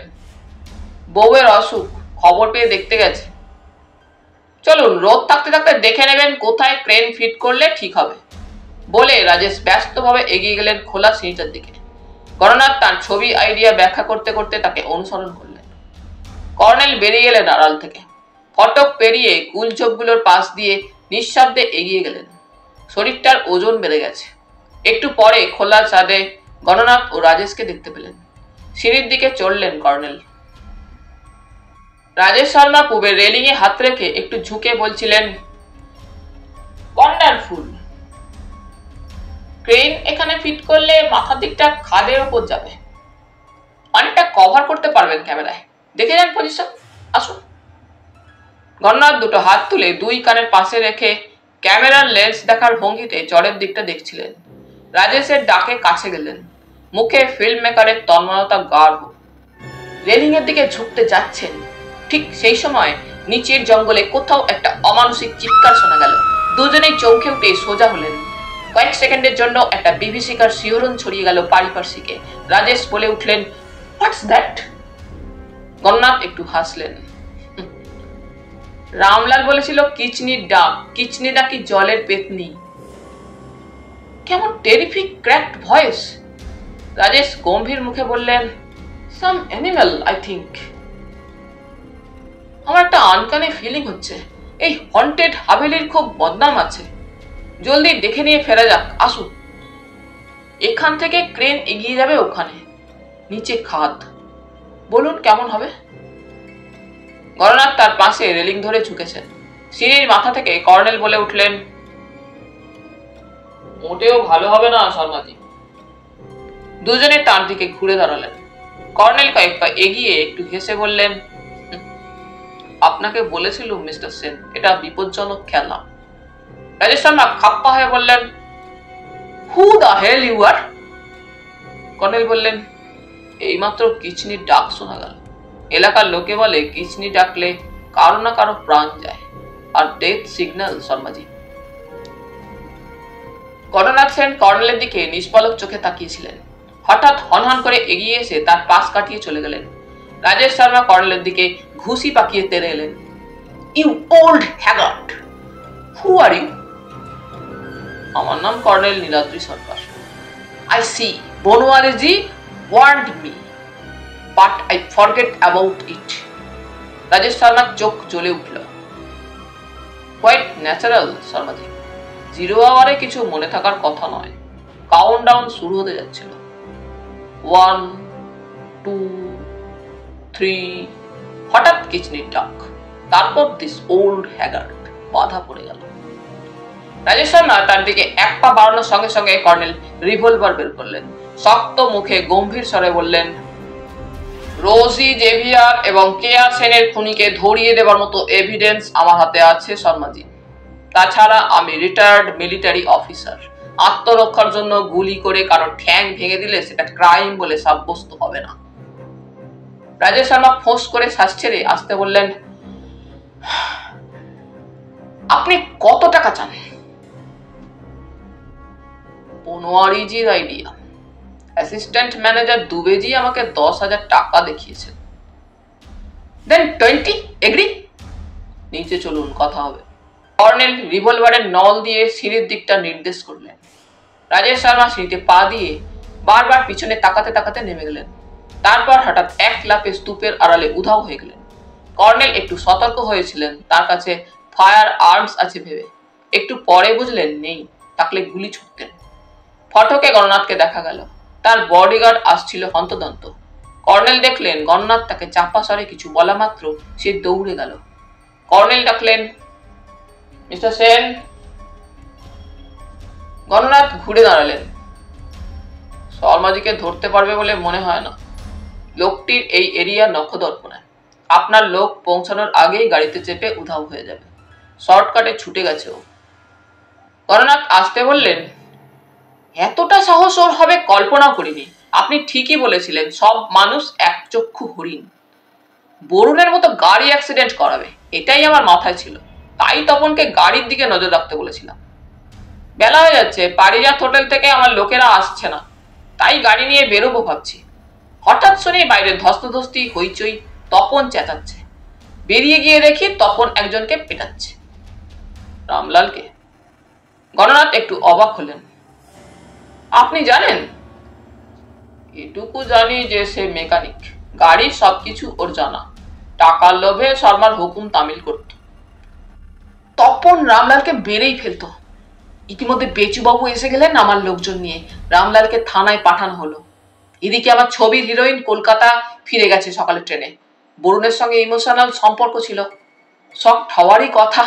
বউয়ের অসুখ, খবর পেয়ে দেখতে গেছে। চলুন, রোদ থাকতে থাকতে দেখে নেবেন কোথায় ক্রেন ফিট করলে ঠিক হবে, বলে রাজেশ ব্যস্তভাবে এগিয়ে গেলেন খোলা সিঁড়িটার দিকে। গণনাথ তার ছবি আইডিয়া ব্যাখ্যা করতে করতে তাকে অনুসরণ করলেন। কর্নেল বেরিয়ে গেলেন আড়াল থেকে। ফটক পেরিয়ে গুলঝোপগুলোর পাশ দিয়ে নিঃশব্দে এগিয়ে গেলেন। শরীরটার ওজন বেড়ে গেছে। একটু পরে খোলা ছাদে গণনাথ ও রাজেশকে দেখতে পেলেন। সিঁড়ির দিকে চললেন কর্নেল। রাজেশ শর্মা পূবের রেলিং এ হাত রেখে একটু ঝুঁকে বলছিলেন, ওয়ান্ডারফুল। ক্রেন এখানে ফিট করলে মাথার দিকটা খাদের ওপর যাবে, অনেকটা কভার করতে পারবেন ক্যামেরায়। দেখে যান পজিশন, আসুন। গণনাথ দুটো হাত তুলে দুই কানের পাশে রেখে ক্যামেরার লেন্স দেখার ভঙ্গিতে চরের দিকটা দেখছিলেন। রাজেশের ডাকে কাছে গেলেন। মুখে ফিল্ম মেকারের তন্ময়তা গাঢ়। রেলিং এর দিকে ঝুঁকতে যাচ্ছেন, ঠিক সেই সময় নিচের জঙ্গলে কোথাও একটা অমানসিক চিৎকার শোনা গেল। দুজনেই চমকে উঠে সোজা হলেন। কয়েক সেকেন্ডের জন্য একটা বিভীষিকার শিহরণ ছড়িয়ে গেল পারিপার্শ্বিকে। রাজেশ বলে উঠলেন, হোয়াটস দ্যাট? গণনাথ একটু হাসলেন। রামলাল বলেছিল কিচনির ডাক, কিচনি ডাকি জলের পেতনি। কেমন টেরিফিক ক্র্যাকড ভয়েস। রাজেশ গম্ভীর মুখে বললেন, সাম অ্যানিমাল আই থিঙ্ক। আমার একটা আনকানি ফিলিং হচ্ছে এই হন্টেড হাভেলির খুব বদনাম আছে। জলদি দেখে নিয়ে ফেরা যাক, আসুন। এখান থেকে ক্রেন এগিয়ে যাবে ওখানে, নিচে খাদ। বলুন কেমন হবে? গণনাথ তার পাশে রেলিং ধরে ঝুঁকেছেন। সিঁড়ির মাথা থেকে কর্নেল বলে উঠলেন, মোটেও ভালো হবে না শর্মাজি। দুজনে তার দিকে ঘুরে দাঁড়ালেন। কর্নেল কয়েক পা এগিয়ে একটু হেসে বললেন, আপনাকে বলেছিল মিস্টার সেন, এটা বিপজ্জনক খেলা। রাজেশ শর্মা খাপ্পা হয়ে বললেন, who the hell you are? Colonel বললেন, এইমাত্র কিচনির ডাক শোনা গেল। এলাকার লোকে বলে কিচনি ডাকলে কারো না কারো প্রাণ যায়, আর ডেথ সিগন্যাল শর্মাজি। গণনাথ সেন কর্নেলের দিকে নিষ্পলক চোখে তাকিয়েছিলেন। হঠাৎ হনহন করে এগিয়ে এসে তার পাশ কাটিয়ে চলে গেলেন। রাজেশ শর্মা কর্নেলের দিকে ঘুষি পাকিয়ে তেড়ে এলেন। You old haggard, who are you? আমার নাম colonel Niladri Sarkar. I see, Banwariji warned me, but I forget about it. Rajesh শর্মার চোখ জ্বলে উঠল। কোয়াইট ন্যাচারাল শর্মাজি, 0 আওয়ারে কিছু মনে থাকার কথা নয়। কাউন্টডাউন শুরু হতে যাচ্ছিল। 1, 2, 3। হঠাৎ কিচনির ডাক, তারপর দিস ওল্ড হ্যাগার্ট। বাধা পড়ে গেল। রাজেশ শর্মা তার দিকে এক পা বাড়ানোর সঙ্গে সঙ্গে কর্নেল রিভলভার বের করলেন। শক্ত মুখে গম্ভীর স্বরে বললেন, রোজি জেভিয়ার এবং কেয়া সেনের খুনিকে ধরিয়ে দেবার মতো এভিডেন্স আমার হাতে আছে শর্মাজি। তাছাড়া আমি রিটায়ার্ড মিলিটারি অফিসার। আত্মরক্ষার জন্য গুলি করে কারো ঠ্যাং ভেঙে দিলে সেটা ক্রাইম বলে সাব্যস্ত হবে না। রাজেশ শর্মা ফোঁস করে শ্বাস ছেড়ে আসতে বললেন, আপনি কত টাকা চান? 15জির আইডিয়া। অ্যাসিস্ট্যান্ট ম্যানেজার দুবেজি আমাকে 10,000 টাকা দেখিয়েছেন। দেন 20 এগ্রি? নিচে চলুন, কথা হবে। কর্নেল রিভলভারের নল দিয়ে সিঁড়ির দিকটা নির্দেশ করলেন। রাজেশ শর্মা সিঁড়িতে পা দিয়ে বারবার পিছনে তাকাতে তাকাতে নেমে গেলেন। তারপর হঠাৎ এক লাফে স্তূপের আড়ালে উধাও হয়ে গেলেন। কর্নেল একটু সতর্ক হয়েছিলেন তার কাছে ফায়ার আর্মস আছে ভেবে। একটু পরে বুঝলেন নেই, থাকলে গুলি ছুটতেন। ফটকে গণনাথকে দেখা গেল। তার বডিগার্ড আসছিল হন্তদন্ত। কর্নেল দেখলেন গণনাথ তাকে চাপা স্বরে কিছু বলা মাত্র সে দৌড়ে গেল। কর্নেল ডাকলেন, মিস্টার সেন। গণনাথ ঘুরে দাঁড়ালেন। শর্মাজিকে ধরতে পারবে বলে মনে হয় না। লোকটির এই এরিয়া নখদর্পণে। আপনার লোক পৌঁছানোর আগেই গাড়িতে চেপে উধাও হয়ে যাবে। শর্টকাটে ছুটে গেছে ও। গণনাথ আসতে বললেন, এতটা সাহস ওর হবে কল্পনা করিনি। আপনি ঠিকই বলেছিলেন, সব মানুষ একচক্ষু হরিণ। বরুণের মতো গাড়ি অ্যাক্সিডেন্ট করাবে, এটাই আমার মাথায় ছিল। তাই তপনকে গাড়ির দিকে নজর রাখতে বলেছিলাম। বেলা হয়ে যাচ্ছে, পারিজাত হোটেল থেকে আমার লোকেরা আসছে না, তাই গাড়ি নিয়ে বেরোবো ভাবছি। হঠাৎ শুনি বাইরে ধস্তাধস্তি হইচই, তপন চেঁচাচ্ছে। বেরিয়ে গিয়ে দেখি তপন একজনকে পেটাচ্ছে। রামলালকে। গণনাথ একটু অবাক হলেন। আপনি জানেন? এটুকু জানি যে সে মেকানিক, গাড়ির সবকিছু ওর জানা। টাকার লোভে শর্মার হুকুম তামিল করত। তপন রামলালকে বেড়েই ফেলতো। ইতিমধ্যে বেচুবাবু এসে গেলেন আমার লোকজন নিয়ে। রামলালকে থানায় পাঠানো হলো। এদিকে আমার ছবির হিরোইন কলকাতা ফিরে গেছে সকালের ট্রেনে। বরুণের সঙ্গে ইমোশনাল সম্পর্ক ছিল, সব হওয়ারই কথা।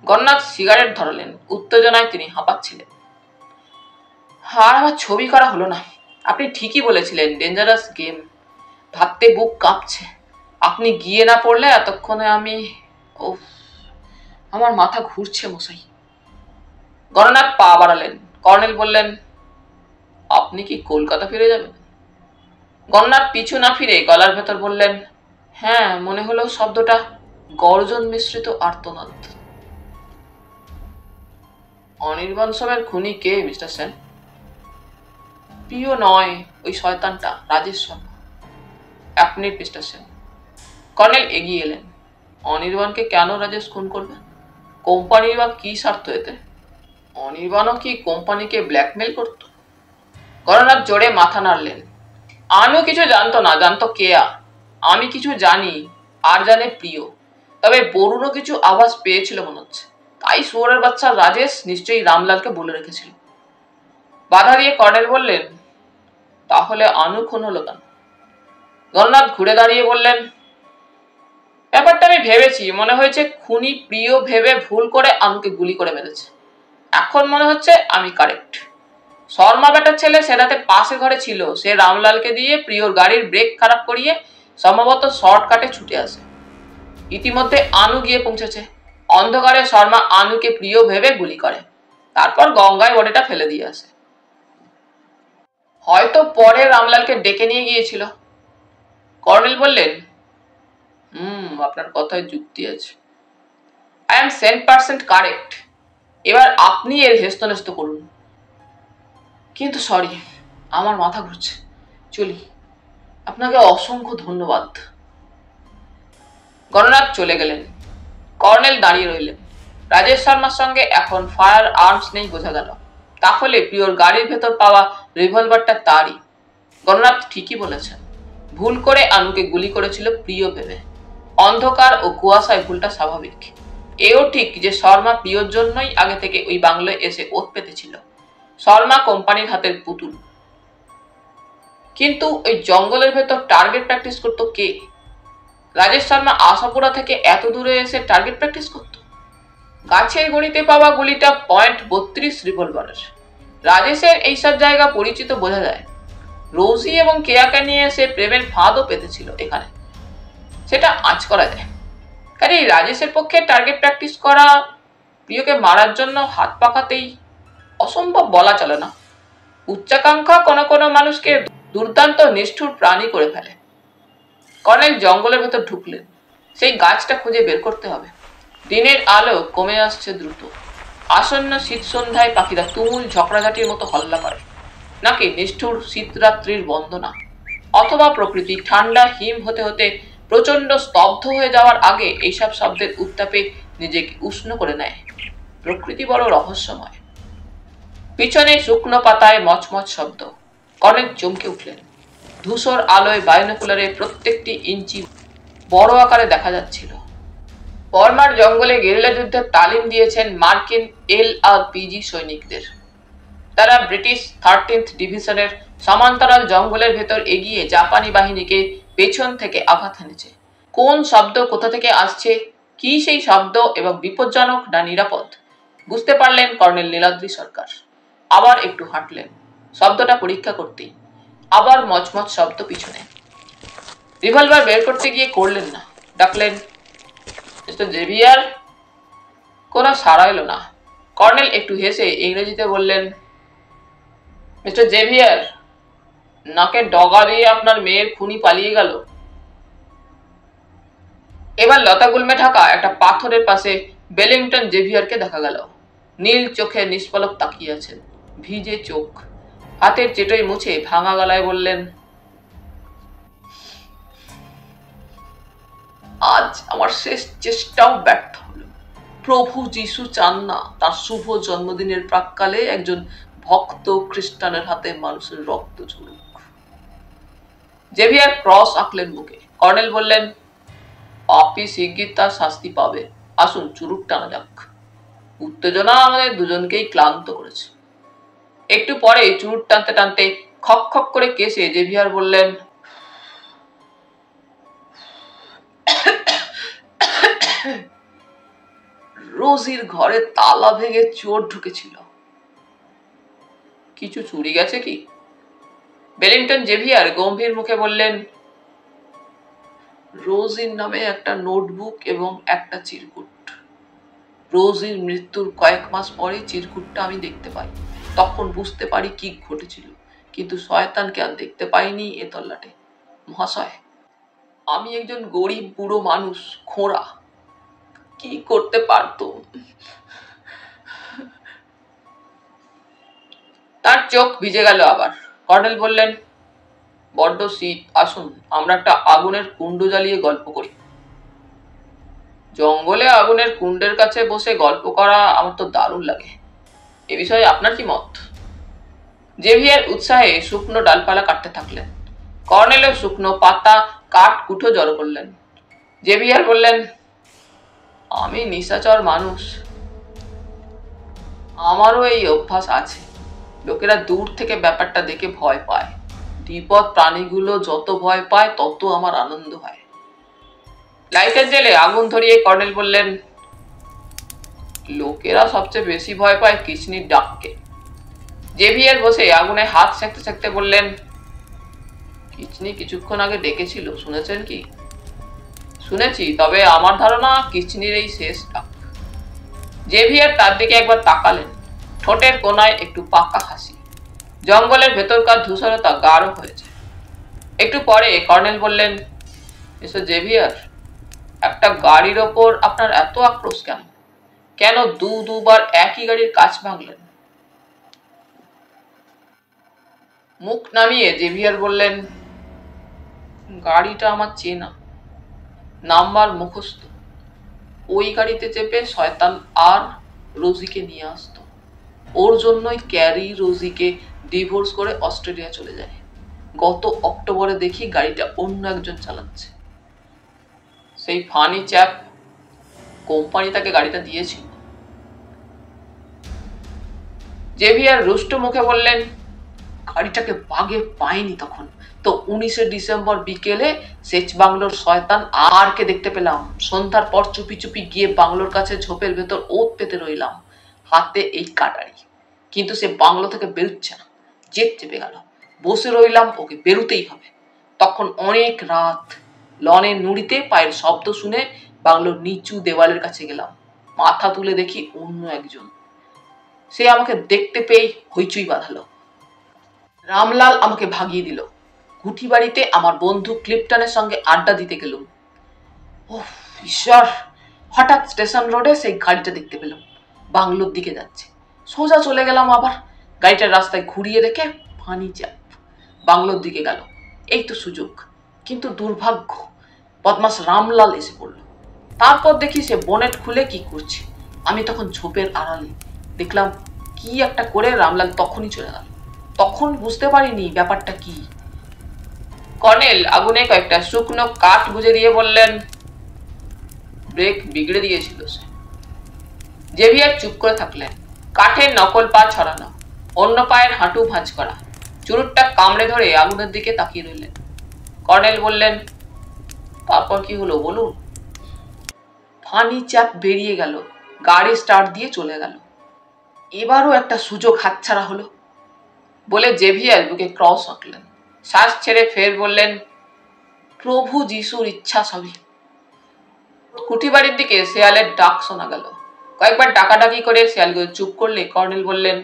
গণনাথ সিগারেট ধরালেন। উত্তেজনায় তিনি হাঁপাচ্ছিলেন। আর আমার ছবি করা হলো না। আপনি ঠিকই বলেছিলেন, ডেঞ্জারাস গেম। ভাবতে বুক কাঁপছে। আপনি গিয়ে না পড়লে এতক্ষণে আমি আমার মাথা ঘুরছে মশাই। গণনাথ পা বাড়ালেন। কর্নেল বললেন, আপনি কি কলকাতা ফিরে যাবেন? গণনাথ পিছু না ফিরে গলার ভেতর বললেন, হ্যাঁ, মনে হলো শব্দটা গর্জন মিশ্রিত আর্তনাদ। অনির্বাণ সবের খুনি কে মিস্টার সেন? প্রিয় নয়, ওই শয়তানটা রাজেশ শর্মা। এক মিনিট মিস্টার সেন। কর্নেল এগিয়ে এলেন। অনির্বাণকে কেন রাজেশ খুন করবে? কোম্পানির বা কি স্বার্থ এতে? অনির্বাণও কি কোম্পানিকে ব্ল্যাকমেল করত? গণনাথ জোরে মাথা নাড়লেন। আমিও কিছু জানতো না, জানতো কেয়া। আমি কিছু জানি, আর জানে প্রিয়। তবে বরুণও কিছু আভাস পেয়েছিল মনে হচ্ছে। তাই শুয়োরের বাচ্চা রাজেশ নিশ্চয়ই রামলালকে বলে রেখেছিল। বাধা দিয়ে কর্নেল বললেন, তাহলে আনু খুন হলো কেন? গণনাথ ঘুরে দাঁড়িয়ে বললেন, ব্যাপারটা আমি ভেবেছি। মনে হয়েছে খুনি প্রিয় ভেবে ভুল করে আনুকে গুলি করে মেরেছে। এখন মনে হচ্ছে আমি কারেক্ট। শর্মা বেটার ছেলে সে রাতে পাশে ঘরে ছিল। সে রামলালকে দিয়ে প্রিয়র গাড়ির ব্রেক খারাপ করিয়ে সম্ভবত শর্টকাটে ছুটে আসে। ইতিমধ্যে আনু গিয়ে পৌঁছেছে। অন্ধকারে শর্মা আনুকে প্রিয় ভেবে গুলি করে, তারপর গঙ্গায় বডিটা ফেলে দিয়ে আসে। হয়তো পরে রামলালকে ডেকে নিয়ে গিয়েছিল। কর্নেল বললেন, আপনার কথায় যুক্তি আছে। I am 100% correct. এবার আপনি এর হেস্তনেস্ত করুন। কিন্তু সরি, আমার মাথা ঘুরছে। চলি। আপনাকে অসংখ্য ধন্যবাদ। গণনাথ চলে গেলেন। কর্নেল দাঁড়িয়ে রইলেন। রাজেশ শর্মার সঙ্গে এখন ফায়ার আর্মস নেই বোঝা গেল। তাহলে প্রিয়র গাড়ির ভেতর পাওয়া রিভলভারটা তারই। গণনাথ ঠিকই বলেছেন। ভুল করে আনুকে গুলি করেছিল প্রিয় ভেবে। অন্ধকার ও কুয়াশায় ভুলটা স্বাভাবিক। এও ঠিক যে শর্মা প্রিয়র জন্যই আগে থেকে ওই বাংলায় এসে ওত পেতেছিল। শর্মা কোম্পানির হাতের পুতুল। কিন্তু ওই জঙ্গলের ভেতর টার্গেট প্র্যাকটিস করতো কে? রাজেশ শর্মা আশাপুরা থেকে এত দূরে এসে টার্গেট প্র্যাকটিস করত? গাছের গড়িতে পাওয়া গুলিটা .32 রিভলভারের। রাজেশের এইসব জায়গা পরিচিত বোঝা যায়। রোজি এবং কেয়াকে নিয়ে এসে প্রেমের ফাঁদও পেতেছিল এখানে, সেটা আঁচ করা যায়। কাজে রাজেশের পক্ষে টার্গেট প্র্যাকটিস করা প্রিয়কে মারার জন্য হাত পাকাতেই অসম্ভব বলা চলে না। উচ্চাকাঙ্ক্ষা কোনো কোনো মানুষকে দুর্দান্ত নিষ্ঠুর প্রাণী করে ফেলে। কর্নেল জঙ্গলের ভেতর ঢুকলেন। সেই গাছটা খুঁজে বের করতে হবে। দিনের আলো কমে আসছে দ্রুত। আসন্ন শীত সন্ধ্যায় পাখিরা তুমুল ঝগড়াঝাটির মতো হল্লা করে, নাকি নিষ্ঠুর শীতরাত্রির বন্দনা, অথবা প্রকৃতি ঠান্ডা হিম হতে হতে প্রচন্ড স্তব্ধ হয়ে যাওয়ার আগে এইসব শব্দের উত্তাপে নিজেকে উষ্ণ করে নেয়। প্রকৃতি বড় রহস্যময়। পিছনে শুকনো পাতায় মচমচ শব্দ। কর্নেল চমকে উঠলেন। ধূসর আলোয় বাইনোকুলারে প্রত্যেকটি ইঞ্চি বড় আকারে দেখা যাচ্ছিল। বর্মার জঙ্গলে গেরিলা যুদ্ধের তালিম দিয়েছেন মার্কিন LRPG সৈনিকদের। তারা ব্রিটিশ 13th ডিভিশনের সমান্তরাল জঙ্গলের ভেতর এগিয়ে জাপানি বাহিনীকে পেছন থেকে আঘাত এনেছে। কোন শব্দ কোথা থেকে আসছে, কি সেই শব্দ এবং বিপজ্জনক না নিরাপদ, বুঝতে পারলেন কর্নেল নীলাদ্রি সরকার। আবার একটু হাঁটলেন শব্দটা পরীক্ষা করতেই। আবার মচমচ শব্দ পিছনে। রিভলভার বের করতে গিয়ে করলেন না। ডাকলেন, মিস্টার জেভিয়ার। কোনো সাড়া এলো না। কর্নেল একটু হেসে ইংরেজিতে বললেন, মিস্টার জেভিয়ার, নাকে ডগা দিয়ে আপনার মেয়ের খুনি পালিয়ে গেল। এবার লতা গুল্মে ঢাকা একটা পাথরের পাশে বেলিংটন জেভিয়ারকে দেখা গেল। নীল চোখে নিষ্পলক তাকিয়ে আছেন, ভিজে চোখ। হাতের চেটোই মুছে ভাঙা গলায় বললেন, আজ আমার শেষ চেষ্টাও ব্যর্থ হলো। প্রভু যিশু চান না তার শুভ জন্মদিনের প্রাক্কালে একজন ভক্ত খ্রিস্টানের হাতে মানুষের রক্ত ঝরুক। জেভিয়ার ক্রস আঁকলেন বুকে। কর্নেল বললেন, পাপী শিগগির তার শাস্তি পাবে। আসুন চুরুট টানা যাক। উত্তেজনা আমাদের দুজনকেই ক্লান্ত করেছে। একটু পরে চুরুট টানতে টানতে খক খক করে কেসে জেভিয়ার বললেন, রোজির ঘরে তালা ভেঙে চোর ঢুকেছিল। কিছু চুরি গেছে কি? বেলিংটন জেভিয়ার গম্ভীর মুখে বললেন, রোজির নামে একটা নোটবুক এবং একটা চিরকুট। রোজির মৃত্যুর কয়েক মাস পরে চিরকুটটা আমি দেখতে পাই। তখন বুঝতে পারি কি ঘটেছিল, কিন্তু শয়তানকে আর দেখতে পাইনি এ তল্লাটে। মহাশয়, আমি একজন গরিব বুড়ো মানুষ, খোঁড়া। কি করতে পারতো? তার চোখ ভিজে গেল আবার। কর্নেল বললেন, বড্ড শীত, আসুন আমরা একটা আগুনের কুণ্ড জ্বালিয়ে গল্প করি। জঙ্গলে আগুনের কুণ্ডের কাছে বসে গল্প করা আমার তো দারুণ লাগে। এ বিষয়ে আপনার কি মত? জেভিয়ার উৎসাহে শুকনো ডালপালা কাটতে থাকলেন। কর্নেলও শুকনো পাতা কাঠ কুঠো জড়ো করলেন। জেভিয়ার বললেন, আমি নিশাচর মানুষ, আমারও এই অভ্যাস আছে। লোকেরা দূর থেকে ব্যাপারটা দেখে ভয় পায়। বিপদ প্রাণীগুলো যত ভয় পায় তত আমার আনন্দ হয়। লাইটার জেলে আগুন ধরিয়ে কর্নেল বললেন, লোকেরা সবচেয়ে বেশি ভয় পায় কিচনির ডাককে। জেভিয়ার বসে আগুনে হাত সেঁকতে সেঁকতে বললেন, কিচনি কিছুক্ষণ আগে ডেকেছিল, শুনেছেন কি? শুনেছি, তবে আমার ধারণা কিচনির এই শেষ ডাক। জেভিয়ার তার দিকে একবার তাকালেন। ঠোঁটের কোনায় একটু পাকা হাসি। জঙ্গলের ভেতরকার ধূসরতা গাঢ় হয়েছে। একটু পরে কর্নেল বললেন, মিস্টার জেভিয়ার, একটা গাড়ির ওপর আপনার এত আক্রোশ কেন? কেন দুবার একই গাড়ির কাঁচ ভাঙলেন? মুখ নামিয়ে জেভিয়ার বললেন, গাড়িটা আমার চেনা, নাম্বার মুখস্থ। ওই গাড়িতে চেপে শয়তান আর রোজিকে নিয়ে আসতো। ওর জন্যই ক্যারি রোজিকে ডিভোর্স করে অস্ট্রেলিয়া চলে যায়। গত অক্টোবরে দেখি গাড়িটা অন্য একজন চালাচ্ছে। সেই ফানি চ্যাপ কোম্পানি তাকে গাড়িটা দিয়েছিল। জেভিয়ার রুষ্ট মুখে বললেন, গাড়িটাকে বাগে পাইনি তখন তো। 19শে ডিসেম্বর বিকেলে সেচ বাংলোর শয়তান আর কে দেখতে পেলাম। সন্ধ্যার পর চুপি চুপি গিয়ে বাংলোর কাছে ঝোপের ভেতর ওত পেতে রইলাম, হাতে এই কাটারি। কিন্তু সে বাংলো থেকে বেরোচ্ছে না। জেদ চেপে গেল। বসে রইলাম, ওকে বেরোতেই হবে। তখন অনেক রাত। লনের নুড়িতে পায়ের শব্দ শুনে বাংলোর নিচু দেওয়ালের কাছে গেলাম। মাথা তুলে দেখি অন্য একজন। সে আমাকে দেখতে পেয়ে হইচই বাঁধালো। রামলাল আমাকে ভাগিয়ে দিল। গুটি বাড়িতে আমার বন্ধু ক্লিপটনের সঙ্গে আড্ডা দিতে গেলুম। ও ঈশ্বর, হঠাৎ স্টেশন রোডে সেই গাড়িটা দেখতে পেলাম, বাংলোর দিকে যাচ্ছে। সোজা চলে গেলাম, আবার গাড়িটার রাস্তায় ঘুরিয়ে রেখে ফানি চাপ বাংলোর দিকে গেল। এই তো সুযোগ, কিন্তু দুর্ভাগ্য, বদমাস রামলাল এসে পড়ল। তারপর দেখি সে বোনেট খুলে কি করছে। আমি তখন ঝোপের আড়ালে দেখলাম কি একটা করে রামলাল তখনই চলে গেল। তখন বুঝতে পারিনি ব্যাপারটা কি। কর্নেল আগুনে কয়েকটা শুকনো কাঠ গুঁজে দিয়ে বললেন, ব্রেক বিগড়ে দিয়েছিল সে। জেভিয়ার চুপ করে থাকলেন। কাঠের নকল পা ছড়ানো, অন্য পায়ের হাঁটু ভাঁজ করা, চুরুটটা কামড়ে ধরে আগুনের দিকে তাকিয়ে রইলেন। কর্নেল বললেন, তারপর কি হলো বলুন। ফানি চ্যাপ বেরিয়ে গেল, গাড়ি স্টার্ট দিয়ে চলে গেল। এবারও একটা সুযোগ হাতছাড়া হলো বলে জেভিয়ার বুকে ক্রস আঁকলেন। শ্বাস ছেড়ে ফের বললেন, প্রভু যিশুর ইচ্ছা সবই। কুঠিবাড়ির দিকে শেয়ালের ডাক শোনা গেল। কয়েকবার ডাকাডাকি করে শেয়ালগুলো চুপ করলে কর্নেল বললেন,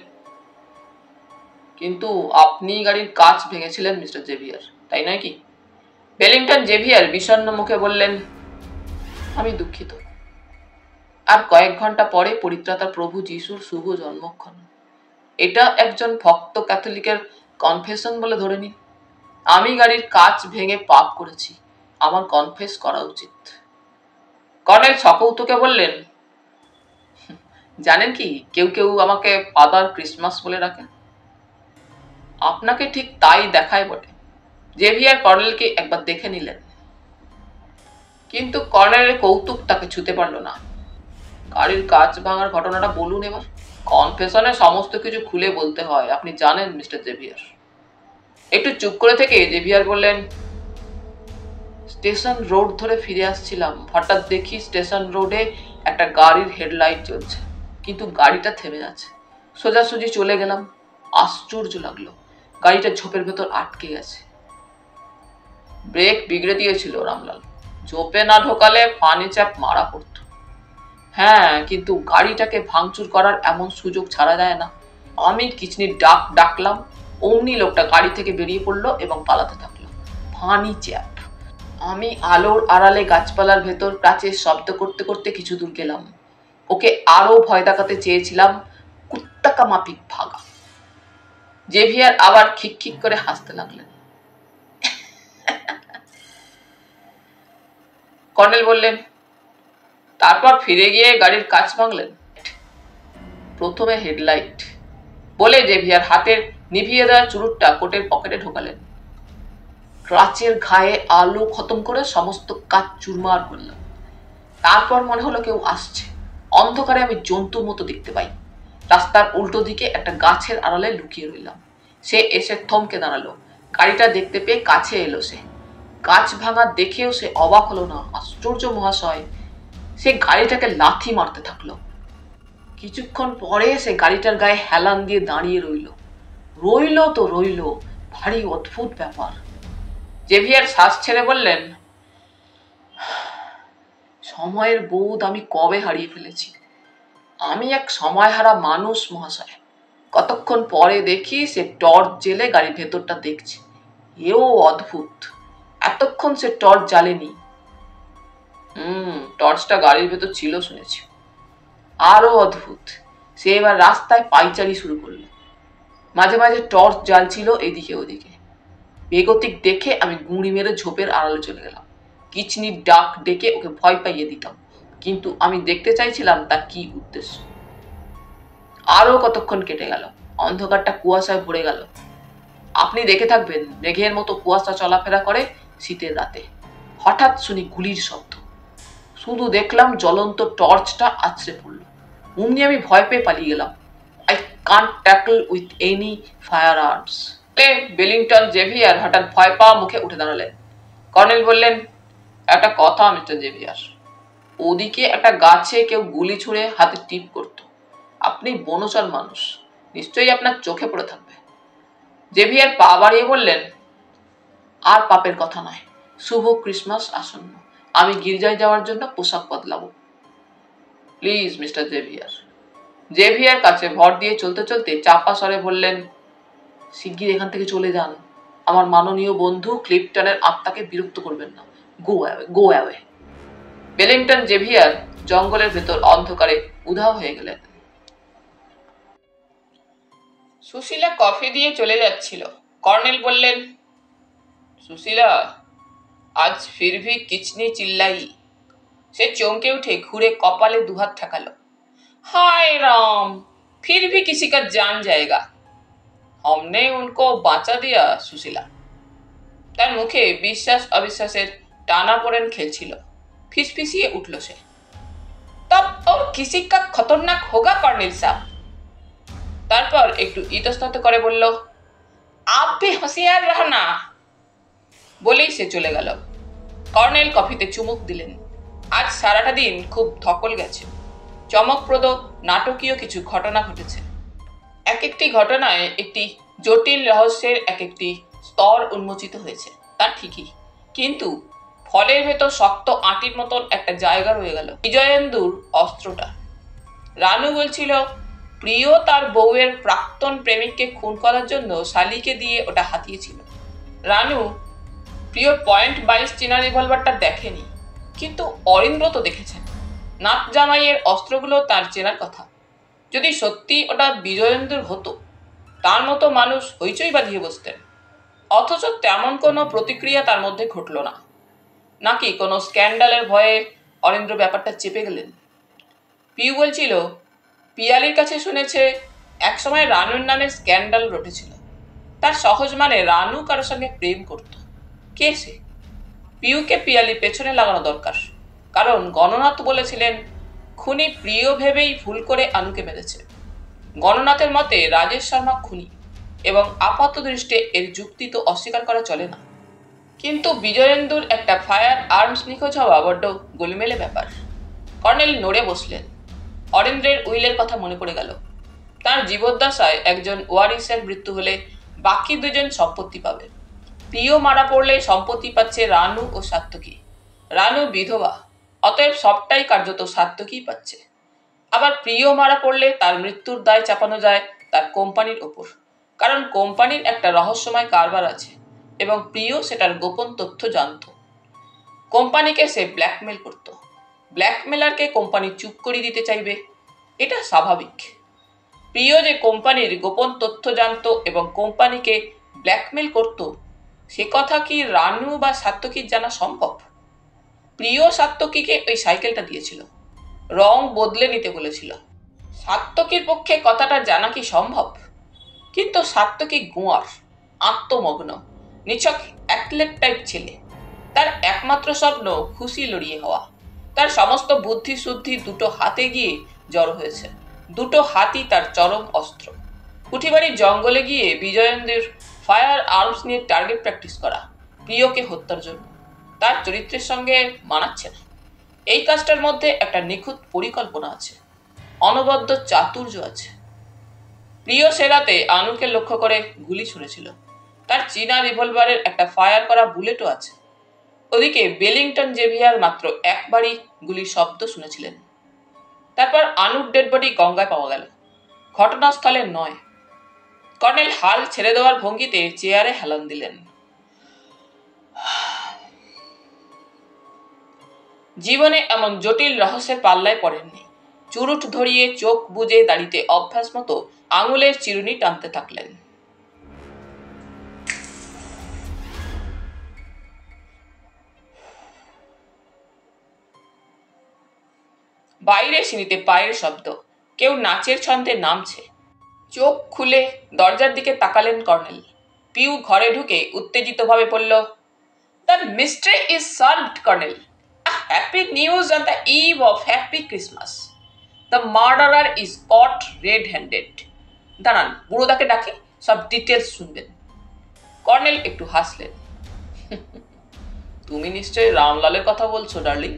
কিন্তু আপনি গাড়ির কাঁচ ভেঙেছিলেন মিস্টার জেভিয়ার, তাই নয় কি? বেলিংটন জেভিয়ার বিষণ্ণ মুখে বললেন, আমি দুঃখিত। আর কয়েক ঘন্টা পরে পরিত্রাতা প্রভু যিশুর শুভ জন্মক্ষণ। এটা একজন ভক্ত ক্যাথলিকের কনফেশন বলে ধরে নিন। আমি গাড়ির কাঁচ ভেঙে পাপ করেছি, আমার কনফেস করা উচিত। কর্নেল সকৌতুকে বললেন, জানেন কি, কেউ কেউ আমাকে ফাদার ক্রিসমাস বলে রাখেন। আপনাকে ঠিক তাই দেখায় বটে। জেভিয়ার কর্নেলকে একবার দেখে নিলেন, কিন্তু কর্নেলের কৌতুক তাকে ছুতে পারল না। গাড়ির কাঁচ ভাঙার ঘটনাটা বলুন এবার। কনফেশনে সমস্ত কিছু খুলে বলতে হয়, আপনি জানেন মিস্টার জেভিয়ার। একটু চুপ করে থেকে জেভিয়ার বললেন, স্টেশন রোড ধরে ফিরে আসছিলাম, হঠাৎ দেখি স্টেশন রোডে একটা গাড়ির হেডলাইট জ্বলছে, কিন্তু গাড়িটা থেমে যাচ্ছে। সোজাসুজি চলে গেলাম। আশ্চর্য লাগলো, গাড়িটা ঝোপের ভেতর আটকে গেছে। ব্রেক বিগড়ে দিয়েছিল রামলাল, ঝোপে না ঢোকালে ফানি চ্যাপ মারা পড়ত। হ্যাঁ, কিন্তু গাড়িটাকে ভাঙচুর করার এমন সুযোগ ছাড়া যায় না। আমি কিচনির ডাকলাম, অমনি লোকটা গাড়ি থেকে বেরিয়ে পড়লো এবং পালাতে থাকলো। Funny chap. আমি আলোর আড়ালে গাছপালার ভেতর প্রাচীর শব্দ করতে করতে কিছু দূর গেলাম। ওকে আরো ভয় দেখাতে চেয়েছিলাম, কুত্তাকা মাফিক ভাগা। জেভিয়ার আবার খিকখিক করে হাসতে লাগলেন। কর্নেল বললেন, তারপর ফিরে গিয়ে গাড়ির কাঁচ ভাঙলেন? প্রথমে হেডলাইট বলে জেভিয়ার হাতের নিভিয়ে দেওয়া চুরুটটা কোটের পকেটে ঢোকালেন। ক্রাচের ঘায়ে আলো খতম করে সমস্ত কাঁচ চুরমার করলাম। তারপর মনে হলো কেউ আসছে। অন্ধকারে আমি জন্তুর মতো দেখতে পাই। রাস্তার উল্টো দিকে একটা গাছের আড়ালে লুকিয়ে রইলাম। সে এসে থমকে দাঁড়ালো। গাড়িটা দেখতে পেয়ে কাছে এলো সে। গাছ ভাঙা দেখেও সে অবাক হলো না। আশ্চর্য মহাশয়, সে গাড়িটাকে লাথি মারতে থাকলো। কিছুক্ষণ পরে সে গাড়িটার গায়ে হেলান দিয়ে দাঁড়িয়ে রইল। ভারী অদ্ভুত ব্যাপার। জেভিয়ার শ্বাস ছেড়ে বললেন, সময়ের বোধ আমি কবে হারিয়ে ফেলেছি। আমি এক সময়হারা মানুষ মহাশয়। কতক্ষণ পরে দেখি সে টর্চ জেলে গাড়ির ভেতরটা দেখছে। এও অদ্ভুত, এতক্ষণ সে টর্চ জ্বালেনি। টর্চটা গাড়ির ভেতর ছিল শুনেছি। আরো অদ্ভুত, সে এবার রাস্তায় পাইচারি শুরু করলো। মাঝে মাঝে টর্চ জ্বালছিল এদিকে ওদিকে। বেগতিক দেখে আমি গুঁড়ি মেরে ঝোপের আড়ালে চলে গেলাম। কিচনির ডাক ডেকে ওকে ভয় পাইয়ে দিতাম, কিন্তু আমি দেখতে চাইছিলাম তার কি উদ্দেশ্য। আরো কতক্ষণ কেটে গেল। অন্ধকারটা কুয়াশায় ভরে গেল। আপনি দেখে থাকবেন, মেঘের মতো কুয়াশা চলাফেরা করে শীতের রাতে। হঠাৎ শুনি গুলির শব্দ। শুধু দেখলাম জ্বলন্ত টর্চটা আছড়ে পড়ল। অমনি আমি ভয় পেয়ে পালিয়ে গেলাম। I can't tackle with any firearms. Bellington Xavier হঠাৎ ভয় পাওয়া মুখে উঠে দাঁড়ালেন। কর্নেল বললেন, একটা কথা মিস্টার জেভিয়ার, ওদিকে একটা গাছে কেউ গুলি ছুঁড়ে হাতে টিপ করত। আপনি বনচর মানুষ, নিশ্চয়ই আপনার চোখে পড়ে থাকবে। জেভিয়ার পা বাড়িয়ে বললেন, আর পাপের কথা নয়, শুভ ক্রিসমাস আসন্ন, আমি গির্জায় যাওয়ার জন্য পোশাক বদলাবো। Please mister Xavier. জেভিয়ার কাছে ভর দিয়ে চলতে চলতে চাপা স্বরে বললেন, শিগগির এখান থেকে চলে যান, আমার মাননীয় বন্ধু ক্লিফটনের আত্মাকে বিরক্ত করবেন না। Go away, go away. Bellington Xavier জঙ্গলের ভেতর অন্ধকারে উধাও হয়ে গেলেন। সুশীলা কফি দিয়ে চলে যাচ্ছিল। কর্নেল বললেন, সুশীলা, আজ ফির ভি কিচনি চিল্লাই। সে চমকে উঠে ঘুরে কপালে দুহাত ঠেকালো। हाय राम, फिर भी किसी का जान जाएगा। हमने उनको बाँचा दिया सुशीला। তার মুখে বিশ্বাস অবিশ্বাসের টানাপোড়েন খেলছিল। ফিসফিসিয়ে উঠল সে। तब और किसी का खतरनाक होगा कर्नल साहब। তারপর একটু ইতস্তত করে বলল, आप भी होशियार रहना। বলেই সে চলে গেল। কর্নেল কফিতে চুমুক দিলেন। আজ সারাটা দিন খুব ধকল গেছে। চমকপ্রদ নাটকীয় কিছু ঘটনা ঘটেছে। এক একটি ঘটনায় একটি জটিল রহস্যের এক একটি স্তর উন্মোচিত হয়েছে, তা ঠিকই, কিন্তু ফলের ভেতর শক্ত আটির মতন একটা জায়গা রয়ে গেল বিজয়েন্দুর অস্ত্রটা। রানু বলছিল প্রিয় তার বউয়ের প্রাক্তন প্রেমিককে খুন করার জন্য শালিকে দিয়ে ওটা হাতিয়েছিল। রানু প্রিয়র .22 চেনা রিভলভারটা দেখেনি, কিন্তু অরিন্দ্র তো দেখেছেন। নাত জামাইয়ের অস্ত্রগুলো তার চেনার কথা। যদি সত্যি ওটা বিজয়েন্দুর হতো, তার মতো মানুষ হইচই বাঁধিয়ে বসতেন। অথচ তেমন কোনো প্রতিক্রিয়া তার মধ্যে ঘটল না। নাকি কোনো স্ক্যান্ডালের ভয়ে অরিন্দ্র ব্যাপারটা চেপে গেলেন। পিউ বলছিল পিয়ালির কাছে শুনেছে একসময় রানুর নামে স্ক্যান্ডাল রটেছিল। তার সহজ মানে রানু কারোর সঙ্গে প্রেম করত। কে সে? পিউকে পিয়ালির পেছনে লাগানো দরকার, কারণ গণনাথ বলেছিলেন খুনি প্রিয় ভেবেই ভুল করে আনুকে মেরেছে। গণনাথের মতে রাজেশ শর্মা খুনি, এবং আপাত দৃষ্টে এর যুক্তি তো অস্বীকার করা চলে না। কিন্তু বিজয়েন্দুর একটা ফায়ার আর্মস নিখোঁজ হওয়া বড্ড গোলমেলে ব্যাপার। কর্নেল নড়ে বসলেন। অরিন্দ্রের উইলের কথা মনে পড়ে গেল। তার জীবদ্দশায় একজন ওয়ারিসের মৃত্যু হলে বাকি দুজন সম্পত্তি পাবে। প্রিয় মারা পড়লে সম্পত্তি পাচ্ছে রানু ও সাত্তকী। রানু বিধবা, অতএব সবটাই কার্যত সাত্তকীই পাচ্ছে। আবার প্রিয় মারা পড়লে তার মৃত্যুর দায় চাপানো যায় তার কোম্পানির ওপর, কারণ কোম্পানির একটা রহস্যময় কারবার আছে এবং প্রিয় সেটার গোপন তথ্য জানত। কোম্পানিকে সে ব্ল্যাকমেল করত। ব্ল্যাকমেলারকে কোম্পানি চুপ করিয়ে দিতে চাইবে, এটা স্বাভাবিক। প্রিয় যে কোম্পানির গোপন তথ্য জানত এবং কোম্পানিকে ব্ল্যাকমেল করত, সে কথা কি রানু বা সাত্তকীর জানা সম্ভব? প্রিয় সাত্তকীকে ওই সাইকেলটা দিয়েছিল, রং বদলে নিতে বলেছিল। সাত্তকীর পক্ষে কথাটা জানা কি সম্ভব? কিন্তু সাত্তকী গোয়ার, আত্মমগ্ন, নিছক অ্যাথলেট টাইপ ছেলে। তার একমাত্র স্বপ্ন খুশি লড়িয়ে হওয়া। তার সমস্ত বুদ্ধি শুদ্ধি দুটো হাতে গিয়ে জড়ো হয়েছে। দুটো হাতই তার চরম অস্ত্র। কুঠিবাড়ির জঙ্গলে গিয়ে বিজয়েন্দ্রের ফায়ার আর্মস নিয়ে টার্গেট প্র্যাকটিস করা প্রিয়কে হত্যার জন্য তার চরিত্রের সঙ্গে মানাচ্ছে না। এই কাজটার মধ্যে একটা নিখুঁত পরিকল্পনা আছে, অনবদ্য চাতুর্য আছে। প্রিয় সেরাতে আনুকে লক্ষ্য করে গুলি ছুঁড়েছিল। তার চীনা রিভলভারের একটা ফায়ার করা বুলেটও আছে। ওদিকে বেলিংটন জেভিয়ার মাত্র একবারই গুলির শব্দ শুনেছিলেন। তারপর আনুর ডেড বডি গঙ্গায় পাওয়া গেল, ঘটনাস্থলে নয়। কর্নেল হাল ছেড়ে দেওয়ার ভঙ্গিতে চেয়ারে হেলান দিলেন। জীবনে এমন জটিল রহস্যের পাল্লায় পড়েননি। চুরুট ধরিয়ে চোখ বুজে দাঁড়িতে অভ্যাস মতো আঙুলের চিরুনি টানতে থাকলেন। বাইরে সিঁড়িতে পায়ের শব্দ, কেউ নাচের ছন্দে নামছে। চোখ খুলে দরজার দিকে তাকালেন কর্নেল। পিউ ঘরে ঢুকে উত্তেজিতভাবে বলল, the mystery is solved colonel. Happy news on the eve of happy Christmas. The murderer is caught red handed. দাঁড়ান, বুড়োদাকে ডাকে, সব ডিটেলস শুনবেন। কর্নেল একটু হাসলেন। তুমি নিশ্চয়ই রামলালের কথা বলছো ডার্লিং।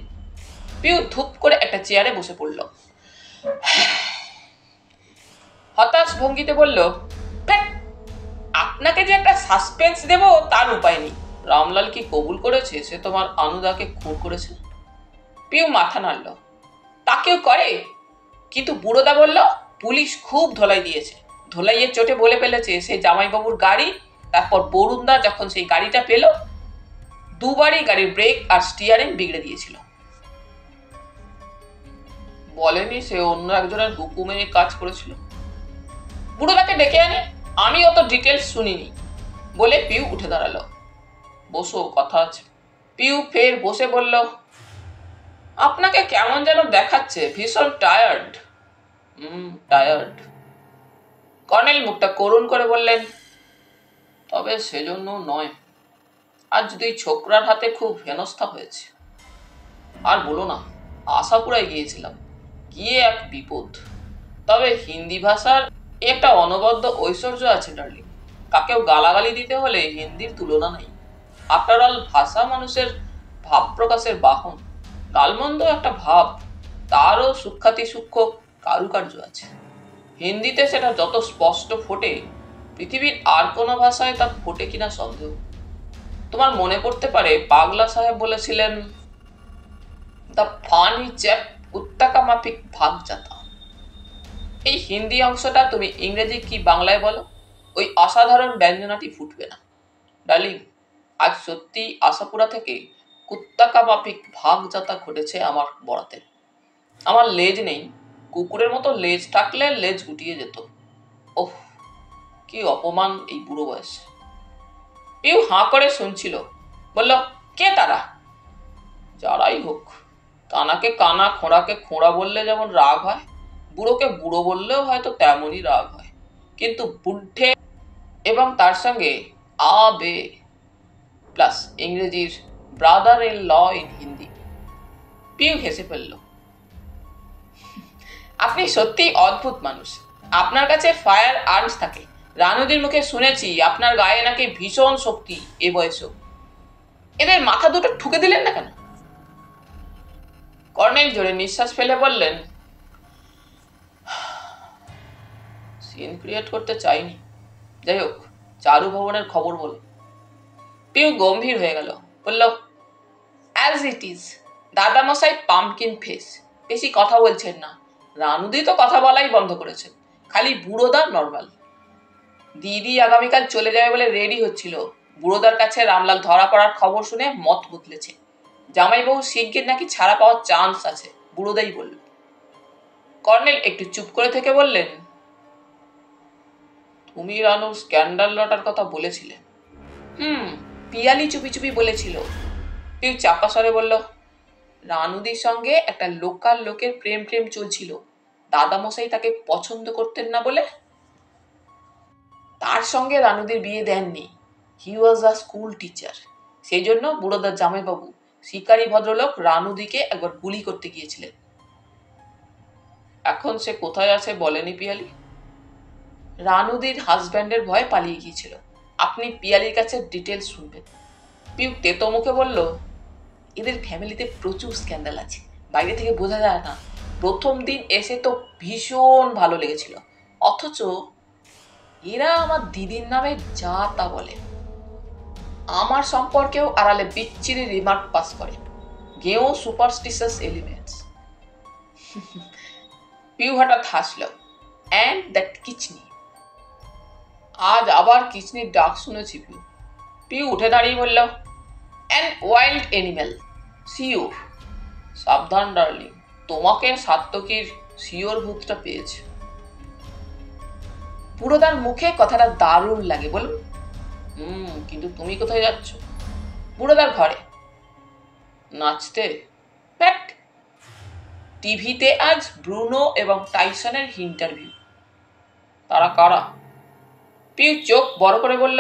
পিউ ধূপ করে একটা চেয়ারে বসে পড়ল। হতাশ ভঙ্গিতে বলল, আপনাকে যে একটা সাসপেন্স দেব তার উপায় নেই। রামলাল কি কবুল করেছে সে তোমার আনুদাকে খুন করেছে? পিউ মাথা নাড়ল। তাকেও করে, কিন্তু বুড়োদা বলল পুলিশ খুব ধোলাই দিয়েছে। ধোলাইয়ের চোটে বলে ফেলেছে সে জামাইবাবুর গাড়ি তারপর বরুণদা যখন সেই গাড়িটা পেল, দুবারই গাড়ির ব্রেক আর স্টিয়ারিং বিগড়ে দিয়েছিল। বলেনি সে অন্য একজনের হুকুমে কাজ করেছিল? বুড়োদাকে ডেকে আনে, আমি অত ডিটেলস শুনিনি বলে পিউ উঠে দাঁড়ালো। বসো, কথা আছে। পিউ ফের বসে বলল, আপনাকে কেমন যেন দেখাচ্ছে, ভীষণ টায়ার্ড। টায়ার্ড। কর্নেল মুখটা করুণ করে বললেন, তবে সেজন্য নয়, আজ দুই ছোকরার হাতে খুব হেনস্থা হয়েছে। আর বলো না, আশাপুরায় গিয়েছিলাম, গিয়ে এক বিপদ। তবে হিন্দি ভাষার একটা অনবদ্য ঐশ্বর্য আছে ডার্লিং। কাকেও গালাগালি দিতে হলে হিন্দির তুলনা নেই। আফটার অল ভাষা মানুষের ভাব প্রকাশের বাহন। গালমন্দ একটা ভাব, তারও সূক্ষাতি সূক্ষ্ম কারুকার্য আছে। হিন্দিতে সেটা যত স্পষ্ট ফোটে, পৃথিবীর আর কোনো ভাষায় তা ফোটে কিনা সন্দেহ। তোমার মনে পড়তে পারে পাগলা সাহেব বলেছিলেন, দ্য ফানি চ্যাপ কুত্তাকা মাফিক ভাগ যাতা। এই হিন্দি অংশটা তুমি ইংরেজি কি বাংলায় বলো, ওই অসাধারণ ব্যঞ্জনাটি ফুটবে না। ডার্লিং, আজ সত্যি আশাপুরা থেকে কুত্তাকা মাফিক ভাগ যাতা ঘটেছে আমার বরাতে। আমার লেজ নেই, কুকুরের মতো লেজ থাকলে লেজ গুটিয়ে যেত। ওহ, কি অপমান এই বুড়ো বয়সে। পিউ হাঁ করে শুনছিল। বলল, কে তারা? যারাই হোক, কানাকে কানা, খোঁড়াকে খোঁড়া বললে যেমন রাগ হয়, বুড়োকে বুড়ো বললেও হয়তো তেমনই রাগ হয়। কিন্তু বুদ্ধে এবং তার সঙ্গে আ বে প্লাস ইংরেজির brother in law in Hindi. Piu হেসে ফেলল। আপনি সত্যি অদ্ভুত মানুষ। আপনার কাছে ফায়ার আর্মস থাকে। রানুদির মুখে শুনেছি আপনার গায়ে নাকি ভীষণ শক্তি এ বয়সেও। এদের মাথা দুটো ঠুকে দিলেন না কেন? কর্নেল জোরে নিঃশ্বাস ফেলে বললেন, সিন ক্রিয়েট করতে চাইনি। যাই হোক, চারু ভবনের খবর বলো। পিউ গম্ভীর হয়ে গেল। বলল, অ্যাজ ইট ইজ। দাদামশাই পাম্পকিন ফেস, বেশি কথা বলছেন না। রানুদি তো কথা বলাই বন্ধ করেছেন, খালি বুড়োদা নর্মাল। দিদি আগামীকাল চলে যাবে বলে রেডি হচ্ছিল। বুড়োদার কাছে রামলাল ধরা পড়ার খবর শুনে মত বদলেছে। জামাইবাবু শিগগির নাকি ছাড়া পাওয়ার চান্স আছে, বুড়োদাই বলল। কর্নেল একটু চুপ করে থেকে বললেন, তুমি রানুর স্ক্যান্ডাল লটার কথা বলেছিলে? পিয়ালি চুপি চুপি বলেছিল। পিউ চাপা স্বরে বলল, রানুদির সঙ্গে একটা লোকাল লোকের প্রেম প্রেম চলছিল। দাদামশাই তাকে পছন্দ করতেন না বলে তার সঙ্গে রানুদির বিয়ে দেননি। হি ওয়াজ আ স্কুল টিচার। সেই জন্য বুড়োদার জামাইবাবু, শিকারী ভদ্রলোক, রানুদিকে একবার গুলি করতে গিয়েছিলেন। এখন সে কোথায় আছে বলেনি পিয়ালি? রানুদির হাজব্যান্ডের ভয়ে পালিয়ে গিয়েছিল। আপনি পিয়ালির কাছে ডিটেলস শুনবেন। পিউ তেতো মুখে বলল, এদের ফ্যামিলিতে প্রচুর স্ক্যান্ডাল আছে, বাইরে থেকে বোঝা যায় না। প্রথম দিন এসে তো ভীষণ ভালো লেগেছিল, অথচ এরা আমার দিদির নামে যা তা বলে। আমার সম্পর্কেও আড়ালে বিচ্ছিরি রিমার্ক পাস করে। গেও সুপারস্টিশিয়াস এলিমেন্টস। পিউ হঠাৎ হাসল। অ্যান্ড দ্যাট কিচনি। আজ আবার কিচনির ডাক শুনেছি পিউ। পিউ উঠে দাঁড়িয়ে বলল, অ্যান ওয়াইল্ড অ্যানিম্যাল, শিওর। সাবধান ডার্লিং, তোমাকে সাত্তকীর শিওর ভূতটা পেয়েছে। বুড়োদার মুখে কথাটা দারুণ লাগে। বলুন, কিন্তু তুমি কোথায় যাচ্ছ? বুড়োদার ঘরে। নাচতে? ফ্যাক্ট। টিভিতে আজ ব্রুনো এবং টাইসনের ইন্টারভিউ। তারা কারা? পিউ চোখ বড় করে বলল,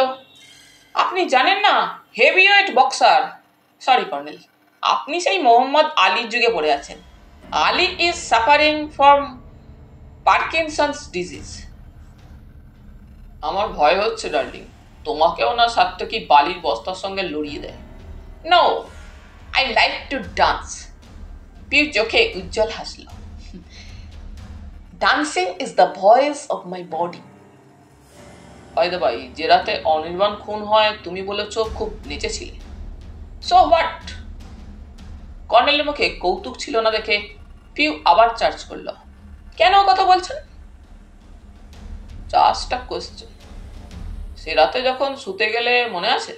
আপনি জানেন না? Heavyweight boxer. সরি কর্নেল, আপনি সেই মোহাম্মদ আলীর যুগে পড়ে আছেন। Ali is suffering from Parkinson's disease. আমার ভয় হচ্ছে ডার্লিং, তোমাকেও না সাত্তকী বালির বস্তার সঙ্গে লড়িয়ে দেয়। No, I like to dance. Piu চোখে উজ্জ্বল হাসল। Dancing is the voice of my body. By the by, যে রাতে অনির্বাণ খুন হয় তুমি বলেছ খুব নেচেছিলে। So what? কর্নেলের মুখে কৌতুক ছিল না দেখে পিউ আবার চার্জ করল। কেন কথা বলছেন? জাস্ট আ কোয়েশ্চেন। সে রাতে যখন শুতে গেলে মনে আছে?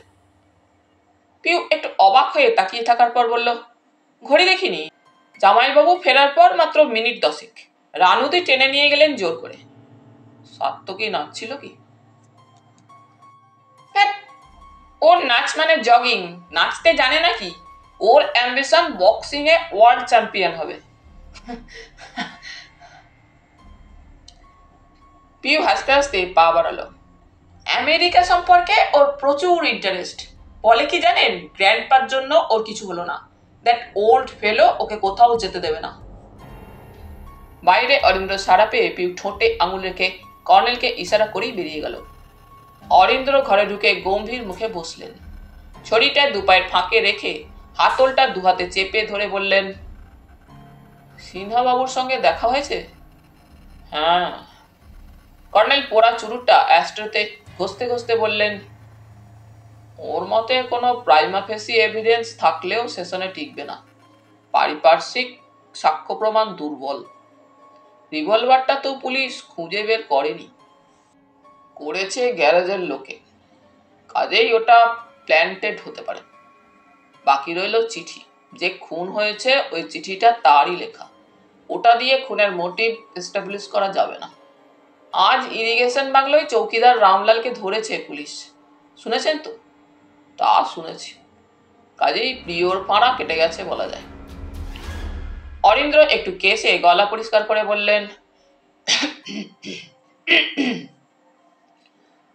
পিউ একটু অবাক হয়ে তাকিয়ে থাকার পর বলল, ঘড়ি দেখিনি। জামাইবাবু ফেরার পর মাত্র মিনিট 10। রানুদি টেনে নিয়ে গেলেন জোর করে। সাত্তকী নাচছিল কি? হ্যাঁ, ওর নাচ মানে জগিং, নাচতে জানে নাকি? ওর অ্যাম্বিশন বক্সিং এ ওয়ার্ল্ড চ্যাম্পিয়ন হবে। পিউ হাসতে হাসতে পা বাড়ালো। আমেরিকা সম্পর্কে ওর প্রচুর ইন্টারেস্ট। বলে কি জানেন, গ্র্যান্ডপার জন্য ওর কিছু হলো না। দ্যাট ওল্ড ফেলো ওকে কোথাও যেতে দেবে না। বাইরে অরিন্দ্র সাড়া পেয়ে পিউ ঠোঁটে আঙুল রেখে কর্নেলকে ইশারা করেই বেরিয়ে গেল। অরিন্দ্র ঘরে ঢুকে গম্ভীর মুখে বসলেন। ছড়িটা দুপায়ের ফাঁকে রেখে হাতলটা দুহাতে চেপে ধরে বললেন, সিনহা বাবুর সঙ্গে দেখা হয়েছে? হ্যাঁ। কর্নেল পোড়া চুরুটটা অ্যাস্ট্রোতে ঘষতে ঘষতে বললেন, ওর মতে কোনো প্রাইমা ফেসি এভিডেন্স থাকলেও সেশনে টিকবে না। পারিপার্শ্বিক সাক্ষ্য প্রমাণ দুর্বল। রিভলভারটা তো পুলিশ খুঁজে বের করেনি, করেছে গ্যারেজের লোকে। কাজেই ওটা প্ল্যান্টেড হতে পারে। বাকি রইল চিঠি। যে খুন হয়েছে ওই চিঠিটা তারই লেখা। ওটা দিয়ে খুনের মোটিভ এস্টাবলিশ করা যাবে না। আজ ইরিগেশন বাংলোয় চৌকিদার রামলালকে ধরেছে পুলিশ, শুনেছেন তো? তা শুনেছি। কাজেই প্রিয়র ফাঁড়া কেটে গেছে বলা যায়। অরিন্দ্র একটু কেসে গলা পরিষ্কার করে বললেন,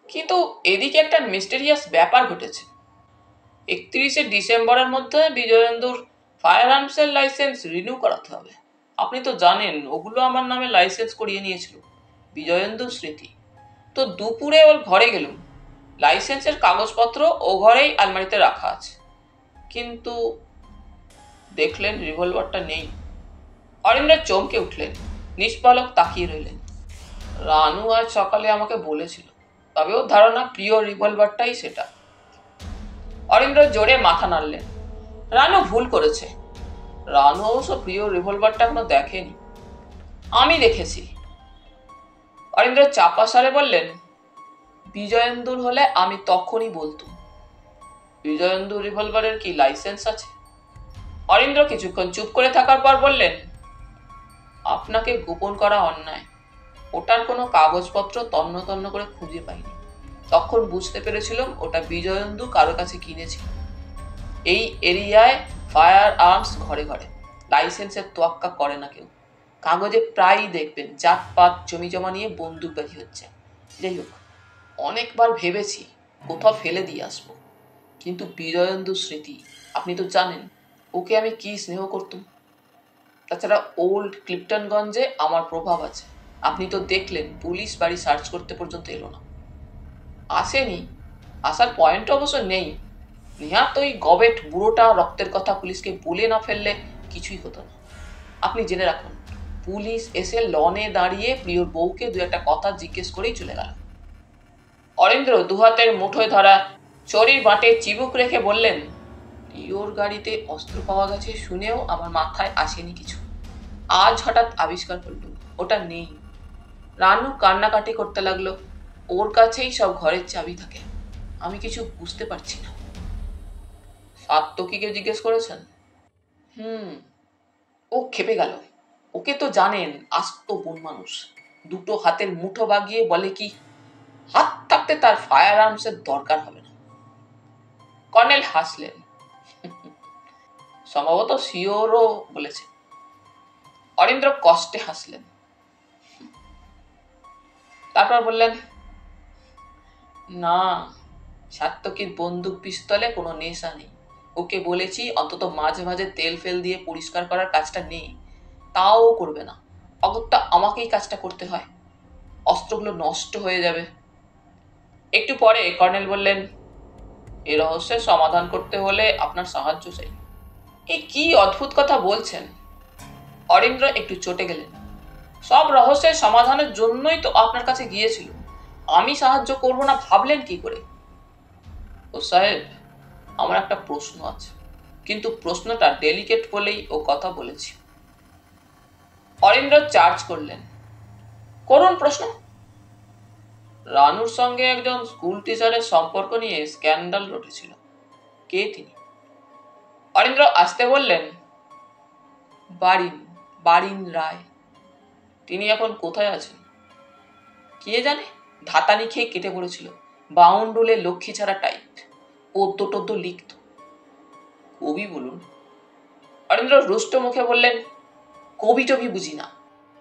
কিন্তু এদিকে একটা মিস্টেরিয়াস ব্যাপার ঘটেছে। 31শে ডিসেম্বরের মধ্যে বিজয়েন্দুর ফায়ার আর্মসের লাইসেন্স রিনিউ করাতে হবে। আপনি তো জানেন ওগুলো আমার নামে লাইসেন্স করিয়ে নিয়েছিল বিজয়েন্দু স্মৃতি। তো দুপুরে ওর ঘরে গেলুম। লাইসেন্সের কাগজপত্র ও ঘরেই আলমারিতে রাখা আছে, কিন্তু দেখলেন রিভলভারটা নেই। অরিন্দ্র চমকে উঠলেন, নিষ্পলক তাকিয়ে রইলেন। রানু আজ সকালে আমাকে বলেছিল, তবে ওর ধারণা প্রিয় রিভলভারটাই সেটা। অরিন্দ্র জোরে মাথা নাড়লেন। রানু ভুল করেছে। রানু অবশ্য প্রিয় রিভলভারটা এখনো দেখেনি। আমি দেখেছি। অরিন্দ্র চাপা স্বরে বললেন, বিজয়েন্দুর হলে আমি তখনই বলতুম। বিজয়েন্দু রিভলভারের কি লাইসেন্স আছে? অরিন্দ্র কিছুক্ষণ চুপ করে থাকার পর বললেন, আপনাকে গোপন করা অন্যায়। ওটার কোনো কাগজপত্র তন্ন তন্ন করে খুঁজে পাইনি। তখন বুঝতে পেরেছিলাম ওটা বিজয়েন্দু কারো কাছে কিনেছিল। এই এরিয়ায় ফায়ার আর্মস ঘরে ঘরে, লাইসেন্সের তোয়াক্কা করে না কেউ। কাগজে প্রায়ই দেখবেন জাতপাত জমি জমা নিয়ে বন্দুকবাজি হচ্ছে। যাই হোক, অনেকবার ভেবেছি কোথাও ফেলে দিয়ে আসবো, কিন্তু বিজয়েন্দু স্মৃতি, আপনি তো জানেন ওকে আমি কি স্নেহ করতুম। তাছাড়া ওল্ড ক্লিপটনগঞ্জে আমার প্রভাব আছে। আপনি তো দেখলেন পুলিশ বাড়ি সার্চ করতে পর্যন্ত এলো না। আসেনি, আসার পয়েন্ট অবশ্য নেই। নিহাত ওই গবেট বুড়োটা রক্তের কথা পুলিশকে বলে না ফেললে কিছুই হতো না। আপনি জেনে রাখুন, পুলিশ এসে লনে দাঁড়িয়ে প্রিয়র বউকে দু একটা কথা জিজ্ঞেস করেই চলে গেল। অরিন্দ্র দুহাতের মুঠোয় ধরা চড়ির বাঁটে চিবুক রেখে বললেন, প্রিয়র গাড়িতে অস্ত্র পাওয়া গেছে শুনেও আমার মাথায় আসেনি কিছু। আজ হঠাৎ আবিষ্কার করলুম ওটা নেই। রানু কান্নাকাটি করতে লাগলো। ওর কাছেই সব ঘরের চাবি থাকে। আমি কিছু বুঝতে পারছি না। সাত্তকীকে জিজ্ঞেস করেছেন? ও খেপে গেল। ওকে তো জানেন, আস্ত বন মানুষ। দুটো হাতের মুঠো বাগিয়ে বলে কি, হাত থাকতে তার ফায়ার আর্মসের দরকার হবে না। কর্নেল হাসলেন। সম্ভবত শিওরও বলেছে। অরিন্দ্র কষ্টে হাসলেন। তারপর বললেন, না, সাত্তকীর বন্দুক পিস্তলে কোনো নেশা নেই। ওকে বলেছি অন্তত মাঝে মাঝে তেল ফেল দিয়ে পরিষ্কার করার কাজটা নেই, তাও করবে না। অগত্যা আমাকেই কাজটা করতে হয়। অস্ত্রগুলো নষ্ট হয়ে যাবে। একটু পরে কর্নেল বললেন, এ রহস্যের সমাধান করতে হলে আপনার সাহায্য চাই। এই কি অদ্ভুত কথা বলছেন? অরিন্দ্র একটু চটে গেলেন। সব রহস্যের সমাধানের জন্যই তো আপনার কাছে গিয়েছিল। আমি সাহায্য করব না ভাবলেন কি করে? ও সাহেব, আমার একটা প্রশ্ন আছে, কিন্তু প্রশ্নটা ডেলিকেট বলেই ও কথা বলেছি। অরিন্দ্র চার্জ করলেন। করুন প্রশ্ন। রানুর সঙ্গে একজন স্কুল টিচারের সম্পর্ক নিয়ে স্ক্যান্ডাল রটেছিল। কে তিনি? অরিন্দ্র আসতে বললেন, বারিন রায়। তিনি এখন কোথায় আছেন কে জানে। ধাতানি খেয়ে কেটে পড়েছিল। বাউন্ডুলে লক্ষ্মী ছাড়া টাইপ, পদ্য টদ্য লিখত। কবি বলুন। অরিন্দ্র রুষ্ট মুখে বললেন, কবি টবি বুঝি না,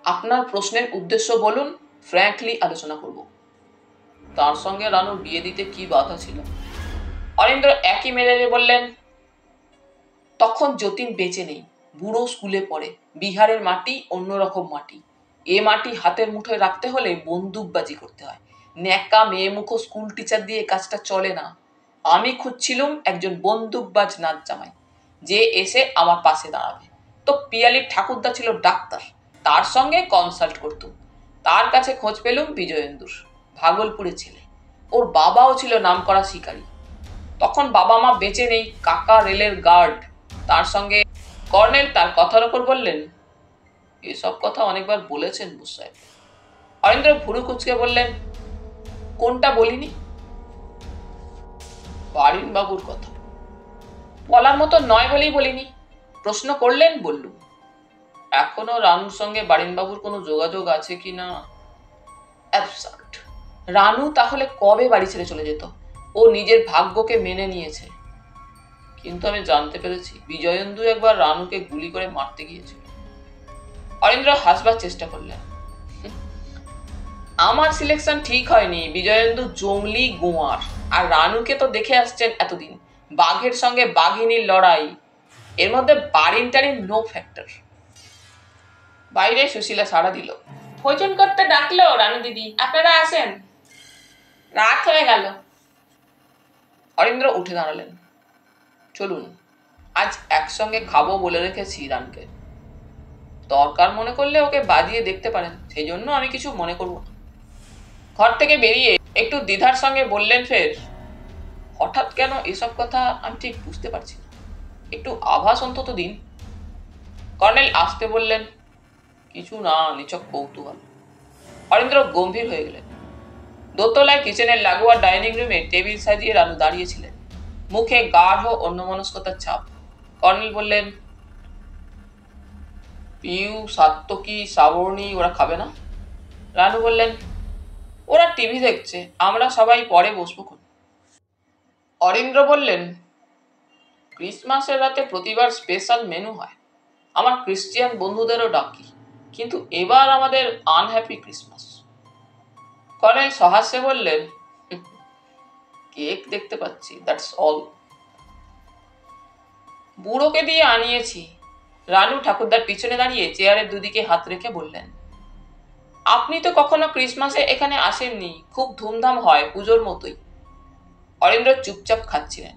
আপনার প্রশ্নের উদ্দেশ্য বলুন, ফ্র্যাঙ্কলি আলোচনা করব। তার সঙ্গে রানুর বিয়ে দিতে কি বাধা ছিল? অরিন্দ্র একই মেজাজে বললেন, তখন যতীন বেঁচে নেই, বুড়ো স্কুলে পড়ে। বিহারের মাটি অন্যরকম মাটি। এ মাটি হাতের মুঠোয় রাখতে হলে বন্দুকবাজি করতে হয়। ন্যাকা মেয়ে মুখো স্কুল টিচার দিয়ে কাজটা চলে না। আমি খুঁজছিলুম একজন বন্দুকবাজ নাচ জামাই, যে এসে আমার পাশে দাঁড়াবে। তো পিয়ালির ঠাকুরদা ছিল ডাক্তার, তার সঙ্গে কনসাল্ট করতুম। তার কাছে খোঁজ পেলুম বিজয়েন্দুর, ভাগলপুরের ছেলে। ওর বাবাও ছিল নামকরা শিকারী। তখন বাবা মা বেঁচে নেই, কাকা রেলের গার্ড। তার সঙ্গে কর্নেল তার কথার ওপর বললেন, এসব কথা অনেকবার বলেছেন বুস সাহেব। অরিন্দ্র ভুরু কুচকে বললেন, কোনটা বলিনি? বারিন বাবুর কথা বলার মতো নয় বলেই বলিনি। প্রশ্ন করলেন, বললুম। এখনো রানুর সঙ্গে বারিনবাবুর কোনো যোগাযোগ আছে কি না? অ্যাবসার্ড। রানু তাহলে কবে বাড়ি ছেড়ে চলে যেত? ও নিজের ভাগ্যকে মেনে নিয়েছে। কিন্তু আমি জানতে পেরেছি বিজয়েন্দু একবার রানুকে গুলি করে মারতে গিয়েছিল। অরিন্দ্র হাসবার চেষ্টা করলেন, আমার সিলেকশন ঠিক হয়নি। বিজয়েন্দু জঙ্গলি গোয়ার, আর রানুকে তো দেখে আসছেন এতদিন। বাঘের সঙ্গে বাঘিনীর লড়াই, এর মধ্যে বারিন টারিন নো ফ্যাক্টর। বাইরে সুশীলা সাড়া দিল, ভোজন করতে ডাকলো রানু দিদি, আপনারা আসেন, রাত হয়ে গেল। অরিন্দ্র উঠে দাঁড়ালেন, চলুন, আজ একসঙ্গে খাবো বলে রেখেছি রানকে। দরকার মনে করলে ওকে বাজিয়ে দেখতে পারেন, সেই জন্য আমি কিছু মনে করব না। ঘর থেকে বেরিয়ে একটু দ্বিধার সঙ্গে বললেন, ফের হঠাৎ কেন এসব কথা আমি ঠিক বুঝতে পারছি না, একটু আভাস অন্তত দিন। কর্নেল আসতে বললেন, কিছু না, নিছক কৌতূহল। অরিন্দ্র গম্ভীর হয়ে গেলেন। দোতলায় কিচেনের লাগোয়া ডাইনিং রুমে টেবিল সাজিয়ে রানু দাঁড়িয়েছিলেন, মুখে গাঢ় অন্যমনস্কতার ছাপ। কর্নেল বললেন, পিউ, সাত্তকী, শ্রাবণী ওরা খাবে না? রানু বললেন, ওরা টিভি দেখছে, আমরা সবাই পরে বসবো। অরিন্দ্র বললেন, ক্রিসমাসের রাতে প্রতিবার স্পেশাল মেনু হয়, আমার ক্রিশ্চিয়ান বন্ধুদেরও ডাকি, কিন্তু এবার আমাদের আনহ্যাপি ক্রিসমাস। কর্নেল সহাস্যে বললেন, কেক দেখতে পাচ্ছি, দ্যাটস অল। বুড়োকে দিয়ে আনিয়েছি। রানু ঠাকুরদার পিছনে দাঁড়িয়ে চেয়ারের দুদিকে হাত রেখে বললেন, আপনি তো কখনো ক্রিসমাসে এখানে আসেননি, খুব ধুমধাম হয়, পুজোর মতোই। অরিন্দ্র চুপচাপ খাচ্ছিলেন।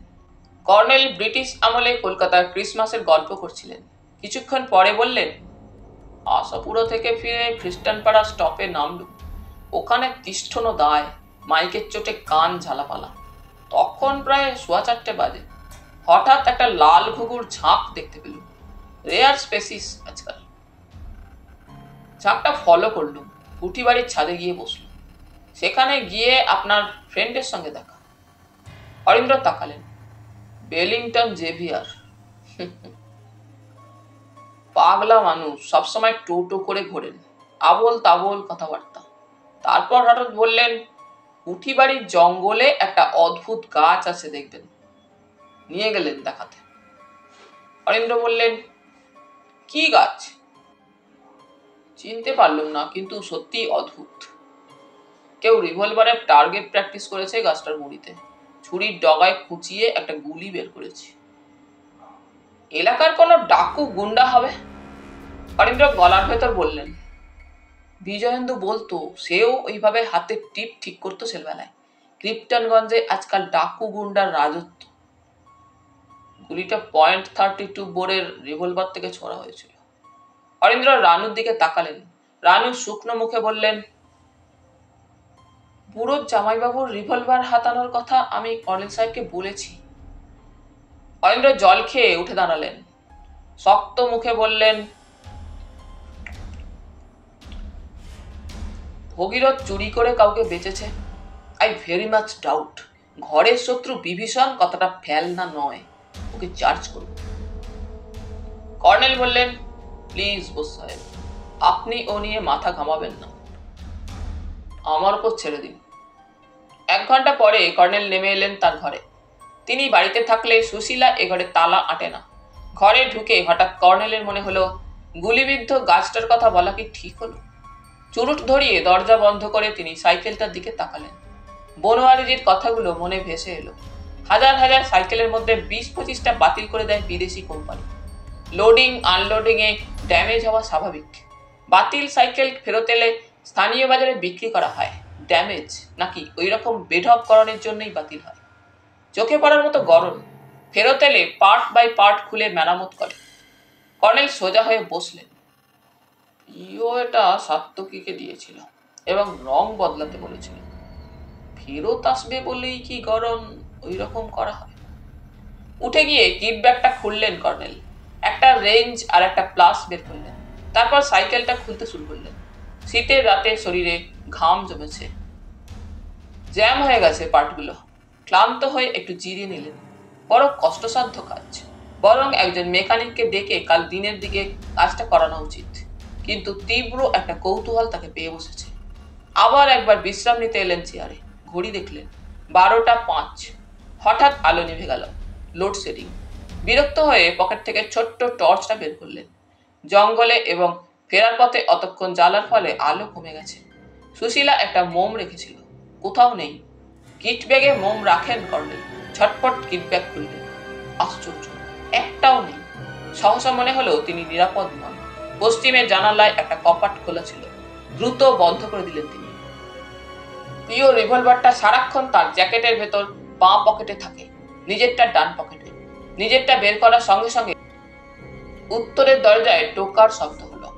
কর্নেল ব্রিটিশ আমলে কলকাতার ক্রিসমাসের গল্প করছিলেন। কিছুক্ষণ পরে বললেন, আশাপুরা থেকে ফিরে খ্রিস্টানপাড়া স্টপে নামলুম। ওখানে তিষ্ঠন দায়, মাইকের চোটে কান ঝালাপালা। তখন প্রায় 4:15 বাজে। হঠাৎ একটা লাল ঘুঘুর ঝাঁক দেখতে পেলুম, রেয়ার স্পেসিস আজকাল। ঝাঁকটা ফলো করলুম, কুঠি বাড়ির ছাদে গিয়ে বসলুম। সেখানে গিয়ে আপনার ফ্রেন্ডের সঙ্গে দেখা। অরিন্দ্র তাকালেন, বেলিংটন জেভিয়ার। পাগলা মানুষ, সবসময় টোটো করে ঘোরেন, আবোল তাবোল কথাবার্তা। তারপর হঠাৎ বললেন, কুঠি বাড়ির জঙ্গলে একটা অদ্ভুত গাছ আছে, দেখবেন। নিয়ে গেলেন দেখাতে। অরিন্দ্র বললেন, কি গাছ? চিনতে পারলুম না, কিন্তু সত্যি অদ্ভুত। কেউ রিভলভারের টার্গেট প্র্যাকটিস করেছে গাছটার মুড়িতে, ছুরির ডগায় খুঁচিয়ে একটা গুলি বের করেছে। এলাকার কোনো ডাকু গুন্ডা হবে। অরিন্দ্র গলার ভেতর বললেন, বিজয়েন্দু বলতো সেও ওইভাবে হাতের টিপ ঠিক করতো ছেলেবেলায়। ক্রিপ্টনগঞ্জে আজকাল ডাকু গুন্ডার রাজত্ব। গুলিটা .32 বোরের রিভলভার থেকে ছোড়া হয়েছিল। অরিন্দ্র রানুর দিকে তাকালেন। রানু শুকনো মুখে বললেন, বুড়োর জামাইবাবুর রিভলভার হাতানোর কথা আমি কর্নেল সাহেবকে বলেছি। অরিন্দ্র জল খেয়ে উঠে দাঁড়ালেন, শক্ত মুখে বললেন, ভগীরথ চুরি করে কাউকে বেচেছে, আই ভেরি মাচ ডাউট ঘরের শত্রু বিভীষণ কতটা ফেলনা নয়, ওকে চার্জ করব। কর্নেল বললেন, প্লিজ বোস সাহেব, আপনি ও নিয়ে মাথা ঘামাবেন না, আমার উপর ছেড়ে দিন। 1 ঘন্টা পরে কর্নেল নেমে এলেন তার ঘরে। তিনি বাড়িতে থাকলে সুশীলা এ ঘরে তালা আটে না। ঘরে ঢুকে হঠাৎ কর্নেলের মনে হলো, গুলিবিদ্ধ গাছটার কথা বলা কি ঠিক হলো? চুরুট ধরিয়ে দরজা বন্ধ করে তিনি সাইকেলটার দিকে তাকালেন। বনোয়ারিজির কথাগুলো মনে ভেসে এলো। হাজার হাজার সাইকেলের মধ্যে 20-25টা বাতিল করে দেয় বিদেশি কোম্পানি। লোডিং আনলোডিং এ ড্যামেজ হওয়া স্বাভাবিক। বাতিল সাইকেল ফেরত এলে স্থানীয় বাজারে বিক্রি করা হয়। ড্যামেজ নাকি ওই রকম বেঢপকরণের জন্যই বাতিল হয়? চোখে পড়ার মতো গরম। ফেরত এলে পার্ট বাই পার্ট খুলে মেরামত করে। কর্নেল সোজা হয়ে বসলেন। এটা সাত্তকীকে দিয়েছিল এবং রং বদলাতে বলেছিল। ফেরত আসবে বলেই কি গরম ওই রকম করা হয়? উঠে গিয়ে কিট ব্যাগটা খুললেন কর্নেল। একটা রেঞ্জ আর একটা প্লাস বের করলেন। তারপর সাইকেলটা খুলতে শুরু করলেন। শীতের রাতে শরীরে ঘাম জমেছে, জ্যাম হয়ে গেছে পার্টগুলো। ক্লান্ত হয়ে একটু জিরিয়ে নিলেন। বড় কষ্টসাধ্য কাজ, বরং একজন মেকানিককে ডেকে কাল দিনের দিকে কাজটা করানো উচিত। কিন্তু তীব্র একটা কৌতূহল তাকে পেয়ে বসেছে। আবার একবার বিশ্রাম নিতে এলেন চেয়ারে। ঘড়ি দেখলেন 12টা 5। হঠাৎ আলো নিভে গেল। লোডশেডিং। বিরক্ত হয়ে পকেট থেকে ছোট্ট টর্চটা বের করলেন। জঙ্গলে এবং ফেরার পথে অতক্ষণ জ্বালার ফলে আলো কমে গেছে। সুশীলা একটা মোম রেখেছিল, কোথাও নেই। কিট ব্যাগে মোম রাখেন কর্নেল। ছটফট কিট ব্যাগ খুললেন। আশ্চর্য, একটাও নেই। সহসা মনে হলো তিনি নিরাপদ নন। পশ্চিমের জানালায় একটা কপাট খোলা ছিল। দ্রুত বন্ধ করে দিলেন তিনি। প্রিয় রিভলভারটা সারাক্ষণ তার জ্যাকেটের ভেতর বাঁ পকেটে থাকে, নিজেরটা ডান পকেটে। নিজেরটা বের করার সঙ্গে সঙ্গে উত্তরের দরজায় টোকার শব্দ হলো।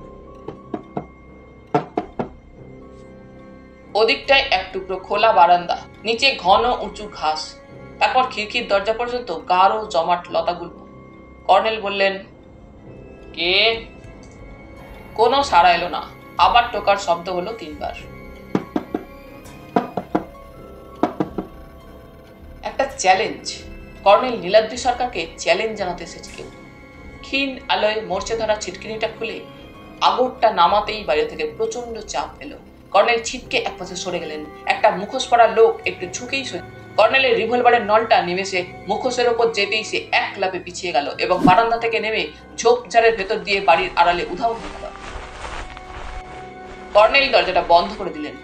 ওদিকটায় এক টুকরো খোলা বারান্দা, নিচে ঘন উঁচু ঘাস, তারপর খিড়কির দরজা পর্যন্ত গাঢ় জমাট লতাগুলো। কর্নেল বললেন, কে? কোনো সাড়া এলো না। আবার টোকার শব্দ হলো 3 বার। একটা চ্যালেঞ্জ। কর্নেল নীলাদ্রি সরকারকে চ্যালেঞ্জ জানাতে এসেছে কেউ। ক্ষীণ আলোয় মরচে ধরা ছিটকিনিটা খুলে আগরটা নামাতেই বাইরে থেকে প্রচন্ড চাপ এলো। কর্নেল ছিটকে এক পাশে সরে গেলেন। একটা মুখোশ পরা লোক একটু ঝুঁকেই কর্নেলের রিভলভারের নলটা নিমেষে মুখোশের ওপর যেতেই সে এক লাফে পিছিয়ে গেল এবং বারান্দা থেকে নেমে ঝোপঝাড়ের ভেতর দিয়ে বাড়ির আড়ালে উধাও হয়ে গেল। কর্নেল দরজাটা বন্ধ করে দিলেন।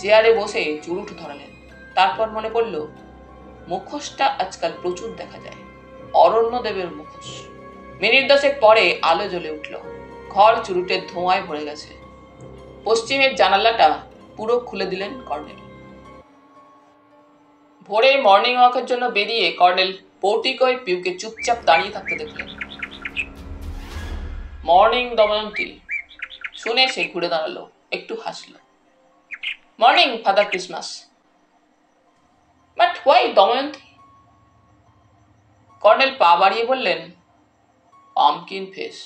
চেয়ারে বসে চুরুট ধরালেন। তারপর মনে পড়ল, মুখোশটা আজকাল প্রচুর দেখা যায়। অরণ্যদেবের মুখোশ। মিনিট 10 পরে আলো জ্বলে উঠল। ঘর চুরুটের ধোঁয়ায় ভরে গেছে। পশ্চিমের জানালাটা পুরো খুলে দিলেন কর্নেল। ভোরে মর্নিং ওয়াকের জন্য বেরিয়ে কর্নেল পোর্টিকোয় পিউকে চুপচাপ দাঁড়িয়ে থাকতে দেখলেন। মর্নিং দময়ন্তী। শুনে সে ঘুরে দাঁড়ালো, একটু হাসলো। Morning father Christmas. But why Damayanti? Colonel পা বাড়িয়ে বললেন, পামকিন ফেস।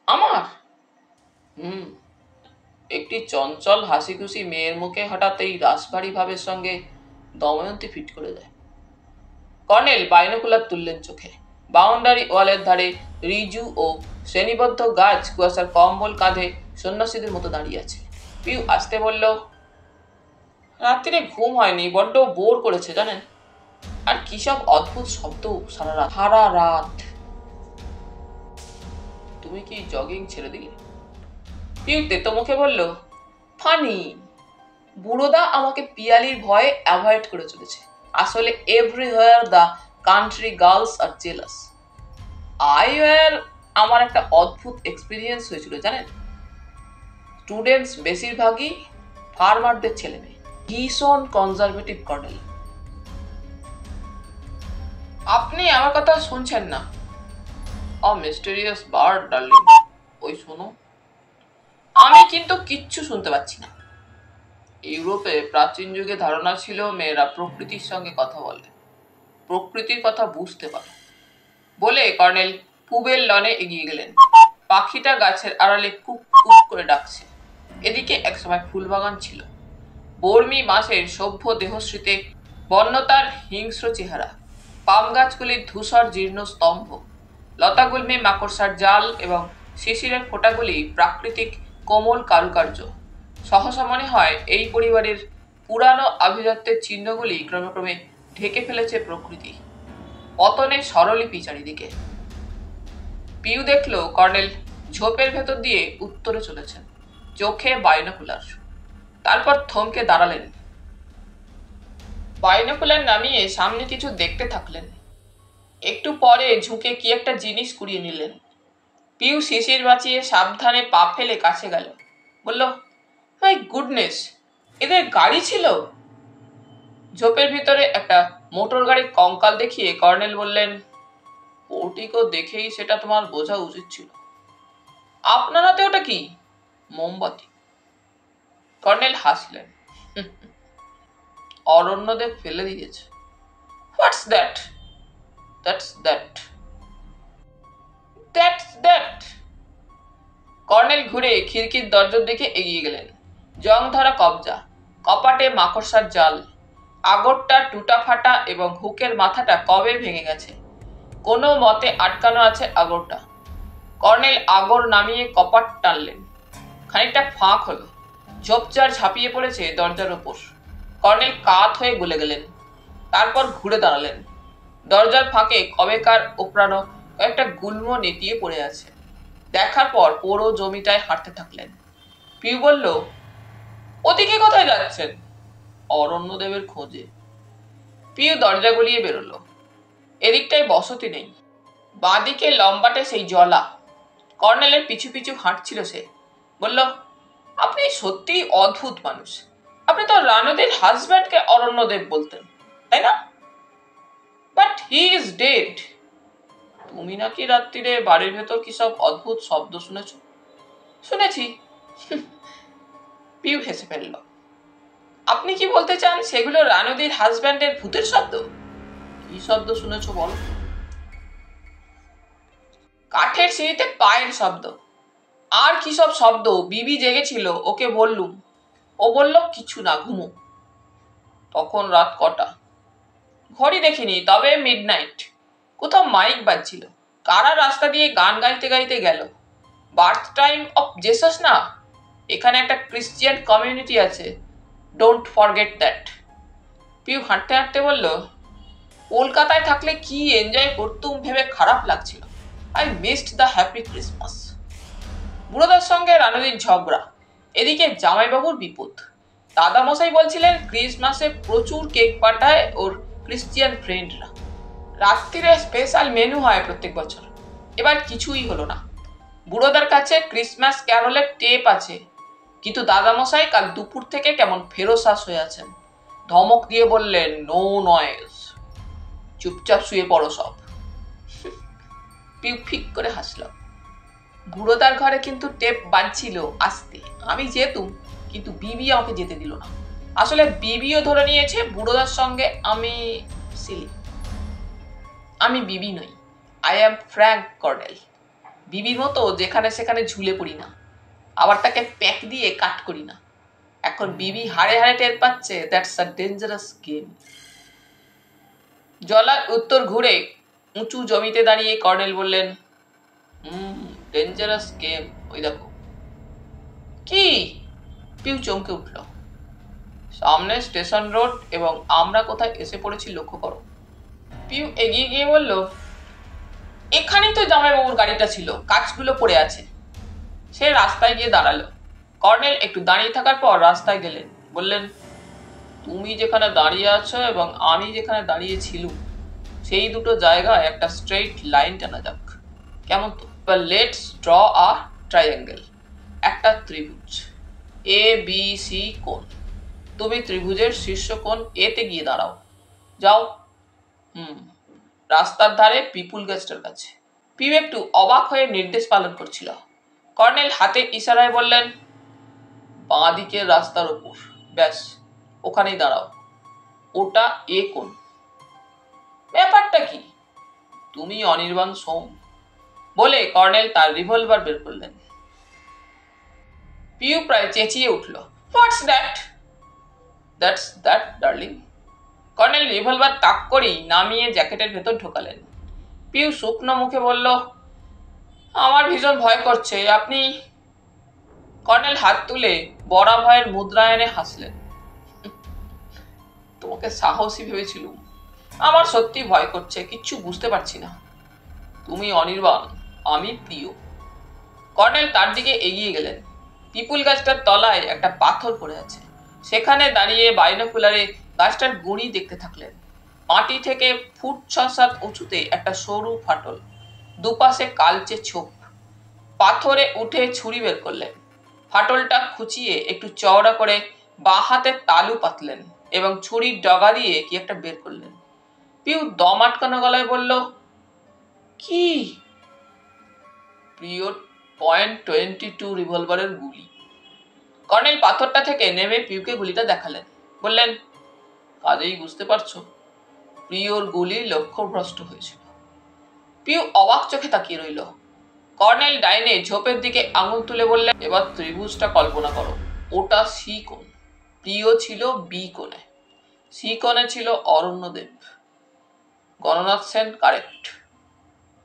আমার? একটি চঞ্চল হাসি খুশি মেয়ের মুখে হঠাৎ এই রাসভারী ভাবের সঙ্গে দময়ন্তী ফিট করে দেয়। কর্নেল বাইনোকুলার তুললেন চোখে। বাউন্ডারি ওয়ালের ধারে রিজু ও শ্রেণীবদ্ধ গাছ কুয়াশার কম্বল কাঁধে সন্ন্যাসীদের মতো দাঁড়িয়ে আছে। পিউ আসতে বলল, রাত্রিরে ঘুম হয়নি, বড্ড বোর করেছে জানেন। আর কি সব অদ্ভুত শব্দ সারা রাত। তুমি কি জগিং ছেড়ে দিলে? পিউ তেতো মুখে বলল, ফানি। বুড়োদা আমাকে পিয়ালির ভয়ে অ্যাভয়েড করে চলেছে। আসলে everywhere the country girls are jealous. আমার একটা অদ্ভুত এক্সপিরিয়েন্স হয়েছিল জানেন। স্টুডেন্টস বেশিরভাগই ফার্মারদের ছেলে মেয়ে, ভীষণ কনজারভেটিভ। কর্নেল, আপনি আমার কথা শুনছেন না। মিস্টেরিয়াস বার্ড ডার্লিং, ওই শোনো। আমি কিন্তু কিচ্ছু শুনতে পাচ্ছি না। ইউরোপে প্রাচীন যুগে ধারণা ছিল মেয়েরা প্রকৃতির সঙ্গে কথা বলে, প্রকৃতির কথা বুঝতে পারে। বলে কর্নেল পুবের লনে এগিয়ে গেলেন। পাখিটা গাছের আড়ালে কুক কুক করে ডাকছে। এদিকে একসময় ফুলবাগান ছিল। বর্মি বাঁশের সভ্য দেহশ্রীতে বন্যতার হিংস্র চেহারা, পাম গাছগুলির ধূসর জীর্ণ স্তম্ভ, লতাগুল্মে মাকড়সার জাল এবং শিশিরের ফোঁটাগুলি প্রাকৃতিক কোমল কারুকার্য। সহসা মনে হয় এই পরিবারের পুরানো আভিজাত্যের চিহ্নগুলি ক্রমে ক্রমে ঢেকে ফেলেছে প্রকৃতি। পতনে স্বরলিপি চারিদিকে। পিউ দেখল কর্নেল ঝোপের ভেতর দিয়ে উত্তরে চলেছেন, চোখে বাইনোকুলার। তারপর থমকে দাঁড়ালেন। বাইনোকুলার নামিয়ে সামনে কিছু দেখতে থাকলেন। একটু পরে ঝুঁকে কি একটা জিনিস কুড়িয়ে নিলেন। পিউ শিশির বাঁচিয়ে সাবধানে পা ফেলে কাছে গেল। বলল, মাই গুডনেস, এদের গাড়ি ছিল। ঝোপের ভিতরে একটা মোটর গাড়ির কঙ্কাল দেখিয়ে কর্নেল বললেন, পোর্টিকো দেখেই সেটা তোমার বোঝা উচিত ছিল। আপনার হাতে ওটা কি? মোমবাতি। কর্নেল হাসলেন। অরণ্যদেব ফেলে দিয়েছে। What's that? That's that. That's that. Colonel ঘুরে খিড়কির দরজার দিকে এগিয়ে গেলেন। জং ধরা কবজা, কপাটে মাকড়সার জাল, আগরটা টুটা ফাটা এবং হুকের মাথাটা কবে ভেঙে গেছে। কোনো মতে আটকানো আছে আগরটা। কর্নেল আগর নামিয়ে কপাট টানলেন। খানিকটা ফাঁক হলো। ঝোপঝাড় ঝাঁপিয়ে পড়েছে দরজার ওপর। কর্নেল কাত হয়ে গলে গেলেন। তারপর ঘুরে দাঁড়ালেন। দরজার ফাঁকে কবেকার ওপরানো কয়েকটা গুল্ম নেতিয়ে পড়ে আছে। দেখার পর পুরো জমিটায় হাঁটতে থাকলেন। পিউ বলল, ওদিকে কোথায় যাচ্ছেন? অরণ্যদেবের খোঁজে। পিউ দরজা গলিয়ে বেরোলো। এদিকটায় বসতি নেই। বাঁদিকে লম্বাটে সেই জলা। কর্নেলের পিছু পিছু হাঁটছিল সে। বলল, আপনি সত্যি অদ্ভুত মানুষ। আপনি তো রানুদের হাজব্যান্ডকে অরণ্যদেব বলতেন, তাই না? But he is dead. তুমি নাকি রাত্রিরে বাড়ির ভেতর কি সব অদ্ভুত শব্দ শুনেছ? শুনেছি। পিউ হেসে ফেলল। আপনি কি বলতে চান সেগুলো রানুদির হাজব্যান্ডের ভূতের শব্দ? কি শব্দ শুনেছ বলো? কাঠের সিঁড়িতে পায়ের শব্দ। আর কি সব শব্দ। বিবি জেগেছিল, ওকে বললুম। ও বলল, কিছু না, ঘুমো। তখন রাত কটা? ঘড়ি দেখিনি, তবে মিডনাইট। কোথাও মাইক বাজছিল। কারা রাস্তা দিয়ে গান গাইতে গাইতে গেল। বার্থ টাইম অফ জেসাস না? এখানে একটা ক্রিশ্চিয়ান কমিউনিটি আছে। Don't forget that. পিউ হাঁটতে হাঁটতে বলল, কলকাতায় থাকলে কি এনজয় করতুম ভেবে খারাপ লাগছিল। I missed the happy Christmas. বুড়োদার সঙ্গে রানুদির ঝগড়া, এদিকে জামাইবাবুর বিপদ। দাদামশাই বলছিলেন ক্রিসমাসে প্রচুর কেক পাঠায় ওর ক্রিশ্চিয়ান ফ্রেন্ডরা। রাত্রিরে স্পেশাল মেনু হয় প্রত্যেক বছর। এবার কিছুই হলো না। বুড়োদার কাছে ক্রিসমাস ক্যারলের টেপ আছে, কিন্তু দাদামশাই কাল দুপুর থেকে কেমন ফেরোসাস হয়ে আছেন। ধমক দিয়ে বললেন, নো নয়েজ, চুপচাপ শুয়ে পড়ো সব। পিউ ফিক করে হাসল। বুড়োদার ঘরে কিন্তু টেপ বাজছিল আসতে। আমি যেতুম, কিন্তু বিবি আমাকে যেতে দিল না। আসলে বিবিও ধরে নিয়েছে বুড়োদার সঙ্গে আমি সিলি। আমি বিবি নই। I am Frank colonel. বিবির মতো যেখানে সেখানে ঝুলে পড়ি না, আবার তাকে প্যাক দিয়ে কাট করি না। এখন বিবি হাড়ে হাড়ে টের পাচ্ছে, দ্যাটস আ ডেঞ্জারাস গেম। জলার উত্তর ঘুরে উঁচু জমিতে দাঁড়িয়ে কর্নেল বললেন, ডেঞ্জারাস গেম। ওই দেখো। কি? পিউ চমকে উঠল। সামনে স্টেশন রোড এবং আমরা কোথায় এসে পড়েছি লক্ষ্য করো। পিউ এগিয়ে গিয়ে বলল, এখানেই তো জামাইবাবুর গাড়িটা ছিল, কাঁচগুলো পড়ে আছে। সে রাস্তায় গিয়ে দাঁড়ালো। কর্নেল একটু দাঁড়িয়ে থাকার পর রাস্তায় গেলেন। বললেন, তুমি যেখানে দাঁড়িয়ে আছো এবং আমি যেখানে দাঁড়িয়ে ছিলুম, সেই দুটো জায়গায় একটা স্ট্রেইট লাইন টানা যাক। কেমন তো? Let's draw a triangle. একটা ত্রিভুজ, এ বি সি কোণ। তুমি ত্রিভুজের শীর্ষ কোণ এতে গিয়ে দাঁড়াও। যাও। রাস্তার ধারে পিপুল গাছটার কাছে। পিউ একটু অবাক হয়ে নির্দেশ পালন করছিল। কর্নেল হাতে ইশারায় বললেন, বাঁ দিকের রাস্তার উপর। ব্যাস, ওখানেই দাঁড়াও। ওটা এ কোণ। ব্যাপারটা কি? তুমি অনির্বাণ সোম। বলে কর্নেল তার রিভলভার বের করলেন। পিউ প্রায় চেঁচিয়ে উঠল, what's that? That's that darling. Colonel revolver তাক করেই নামিয়ে জ্যাকেটের ভেতর ঢোকালেন। পিউ শুকনো মুখে বলল, আমার ভীষণ ভয় করছে, আপনি। কর্নেল হাত তুলে বড়া ভয়ের মুদ্রায়নে হাসলেন। তোমাকে সাহসী ভেবেছিলুম। আমার সত্যি ভয় করছে, কিচ্ছু বুঝতে পারছি না। তুমি অনির্বাণ, আমি প্রিয়। কর্নেল তার দিকে এগিয়ে গেলেন। পিপুল গাছটার তলায় একটা পাথর পড়ে আছে। সেখানে দাঁড়িয়ে বাইনোকুলারে গাছটার গুঁড়ি দেখতে থাকলেন। মাটি থেকে ফুট ৬-৭ উঁচুতে একটা সরু ফাটল, দুপাশে কালচে ছোপ। পাথরে উঠে ছুরি বের করলেন। ফাটলটা খুঁচিয়ে একটু চওড়া করে বাঁ হাতের তালু পাতলেন এবং ছুরির ডগা দিয়ে কি একটা বের করলেন। পিউ দম আটকানো গলায় বলল, কি? প্রিয় .22 রিভলভারের গুলি। কর্নেল পাথরটা থেকে নেমে পিউকে গুলিটা দেখালেন। বললেন, কাজেই বুঝতে পারছো, প্রিয়র গুলি লক্ষ্যভ্রষ্ট হয়েছিল। পিউ অবাক চোখে তাকিয়ে রইল। কর্নেল ডাইনে ঝোপের দিকে আঙুল তুলে বললেন, এবার ত্রিভুজটা কল্পনা করো। ওটা সি কোণ, প্রিয় ছিল বি কোণে, সি কোণে ছিল অরণ্যদেব। গণনাথ সেন কারেক্ট।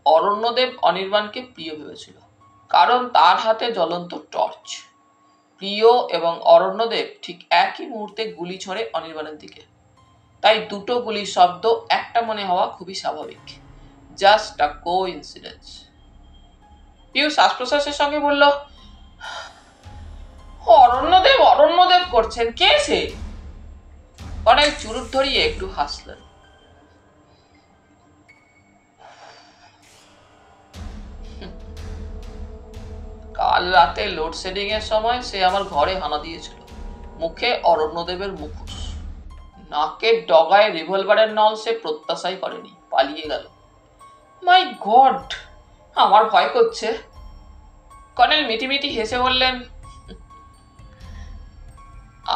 অরণ্যদেব অনির্বাণকে প্রিয় ভেবেছিল, কারণ তার হাতে জ্বলন্ত টর্চ। প্রিয় এবং অরণ্যদেব ঠিক একই মুহূর্তে গুলি ছোড়ে অনির্বাণের দিকে। তাই দুটো গুলির শব্দ একটা মনে হওয়া খুবই স্বাভাবিক। জাস্ট আ কোইন্সিডেন্স। পিউ শ্বাস প্রশ্বাসের সঙ্গে বলল, অরণ্যদেব অরণ্যদেব করছেন, কে সে? কর্নেল চুরুট ধরিয়ে একটু হাসলেন। কাল রাতে লোডশেডিং এর সময় সে আমার ঘরে হানা দিয়েছিল। মুখে অরণ্যদেবের মুখোশ, নাকের ডগায় রিভলভারের নল সে প্রত্যাশাই করেনি, পালিয়ে গেল। মাই গড, আমার ভয় করছে। কর্নেল মিটিমিটি হেসে বললেন,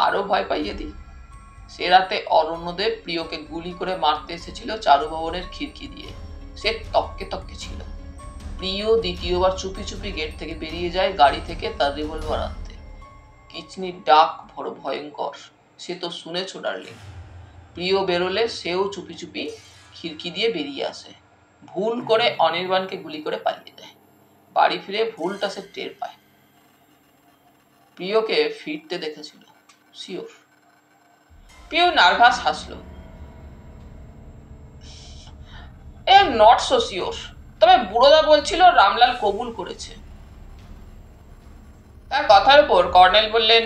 আরো ভয় পাইয়ে দিই। সে রাতে অরণ্যদেব প্রিয়কে গুলি করে মারতে এসেছিল চারু ভবনের খিড়কি দিয়ে। সে তককে তককে ছিল। প্রিয় দ্বিতীয়বার চুপি চুপি গেট থেকে বেরিয়ে যায় গাড়ি থেকে তার রিভলভার আনতে। কিচনির ডাক বড় ভয়ঙ্কর, সে তো শুনেছ ডার্লিং। প্রিয় বেরোলে সেও চুপি চুপি খিড়কি দিয়ে বেরিয়ে আসে। ভুল করে অনির্বাণকে গুলি করে পালিয়ে যায়। বাড়ি ফিরে ভুলটা সে টের পায়। প্রিয়কে ফিরতে দেখেছিল, শিওর। প্রিয় নার্ভাস হাসলো। I am not so sure. তবে বুড়োদা বলছিল রামলাল কবুল করেছে। তার কথার উপর কর্নেল বললেন,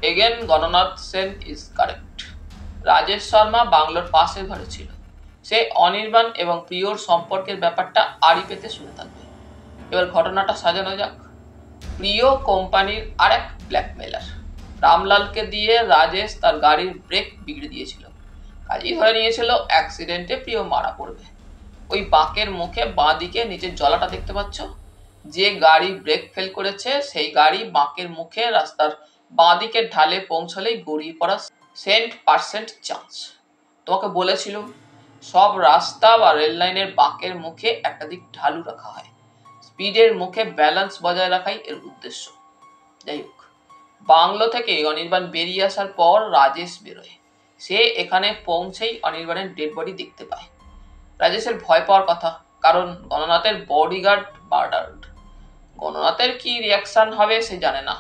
again Gananath Sen is correct. Rajesh Sharma বাংলোর পাশের ঘরে ছিল। সে অনির্বাণ এবং প্রিয়র সম্পর্কের ব্যাপারটা আড়ি পেতে শুনে থাকবে। এবার ঘটনাটা সাজানো যাক। প্রিয় কোম্পানির আরেক ব্ল্যাকমেলার। রামলালকে দিয়ে রাজেশ তার গাড়ির ব্রেক বিগড়ে দিয়েছিল। কাজেই ধরে নিয়েছিল অ্যাক্সিডেন্টে প্রিয় মারা পড়বে। ওই বাঁকের মুখে বাঁ দিকে নিচের জলাটা দেখতে পাচ্ছ? যে গাড়ি ব্রেক ফেল করেছে সেই গাড়ি বাঁকের মুখে রাস্তার বাঁ দিকের ঢালে পৌঁছলেই গড়িয়ে পড়া 100% চান্স। তোমাকে বলেছিল, সব রাস্তা বা রেল লাইনের বাঁকের মুখে একটা দিক ঢালু রাখা হয়। স্পিডের মুখে ব্যালেন্স বজায় রাখাই এর উদ্দেশ্য। যাই হোক, বাংলো থেকে অনির্বাণ বেরিয়ে আসার পর রাজেশ বেরোয়। সে এখানে পৌঁছেই অনির্বাণের ডেড বডি দেখতে পায়। রাজেশের ভয় পাওয়ার কথা, কারণ গণনাথের বডিগার্ড মার্ডার্ড। গণনাথের কি রিয়াকশন হবে সে জানে না।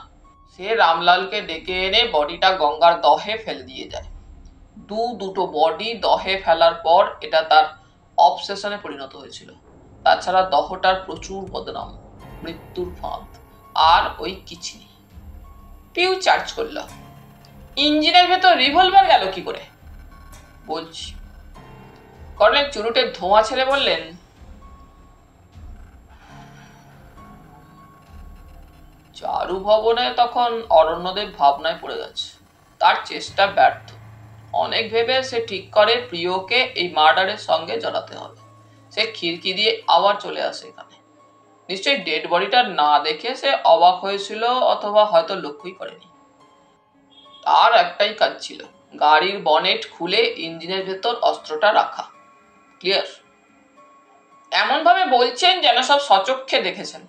সে রামলালকে ডেকে এনে বডিটা গঙ্গার দহে ফেলে দিয়ে যায়। দুটো বডি দহে ফেলার পর এটা তার অবসেশনে পরিণত হয়েছিল। তাছাড়া দহটার প্রচুর বদনাম, মৃত্যুর ফাঁদ, আর ওই কিচনি। পিউ চার্জ করল, ইঞ্জিনের ভেতর রিভলভার গেল কি করে? বলছি। কর্নেল চুরুটের ধোঁয়া ছেড়ে বললেন, চারু ভবনে তখন অরণ্যদেব ভাবনায় পড়ে গেছে। তার চেষ্টা ব্যর্থ। অনেক ভেবে সে ঠিক করে প্রিয়কে এই মার্ডারের সঙ্গে জড়াতে হবে। সে খিড়কি দিয়ে আবার চলে আসে এখানে। নিশ্চয়ই ডেড বডিটা না দেখে সে অবাক হয়েছিল, অথবা হয়তো লক্ষ্যই করেনি। তার একটাই কাজ ছিল, গাড়ির বনেট খুলে ইঞ্জিনের ভেতর অস্ত্রটা রাখা। ক্লিয়ার? এমন ভাবে বলছেন যেন সব সচক্ষে দেখেছেন।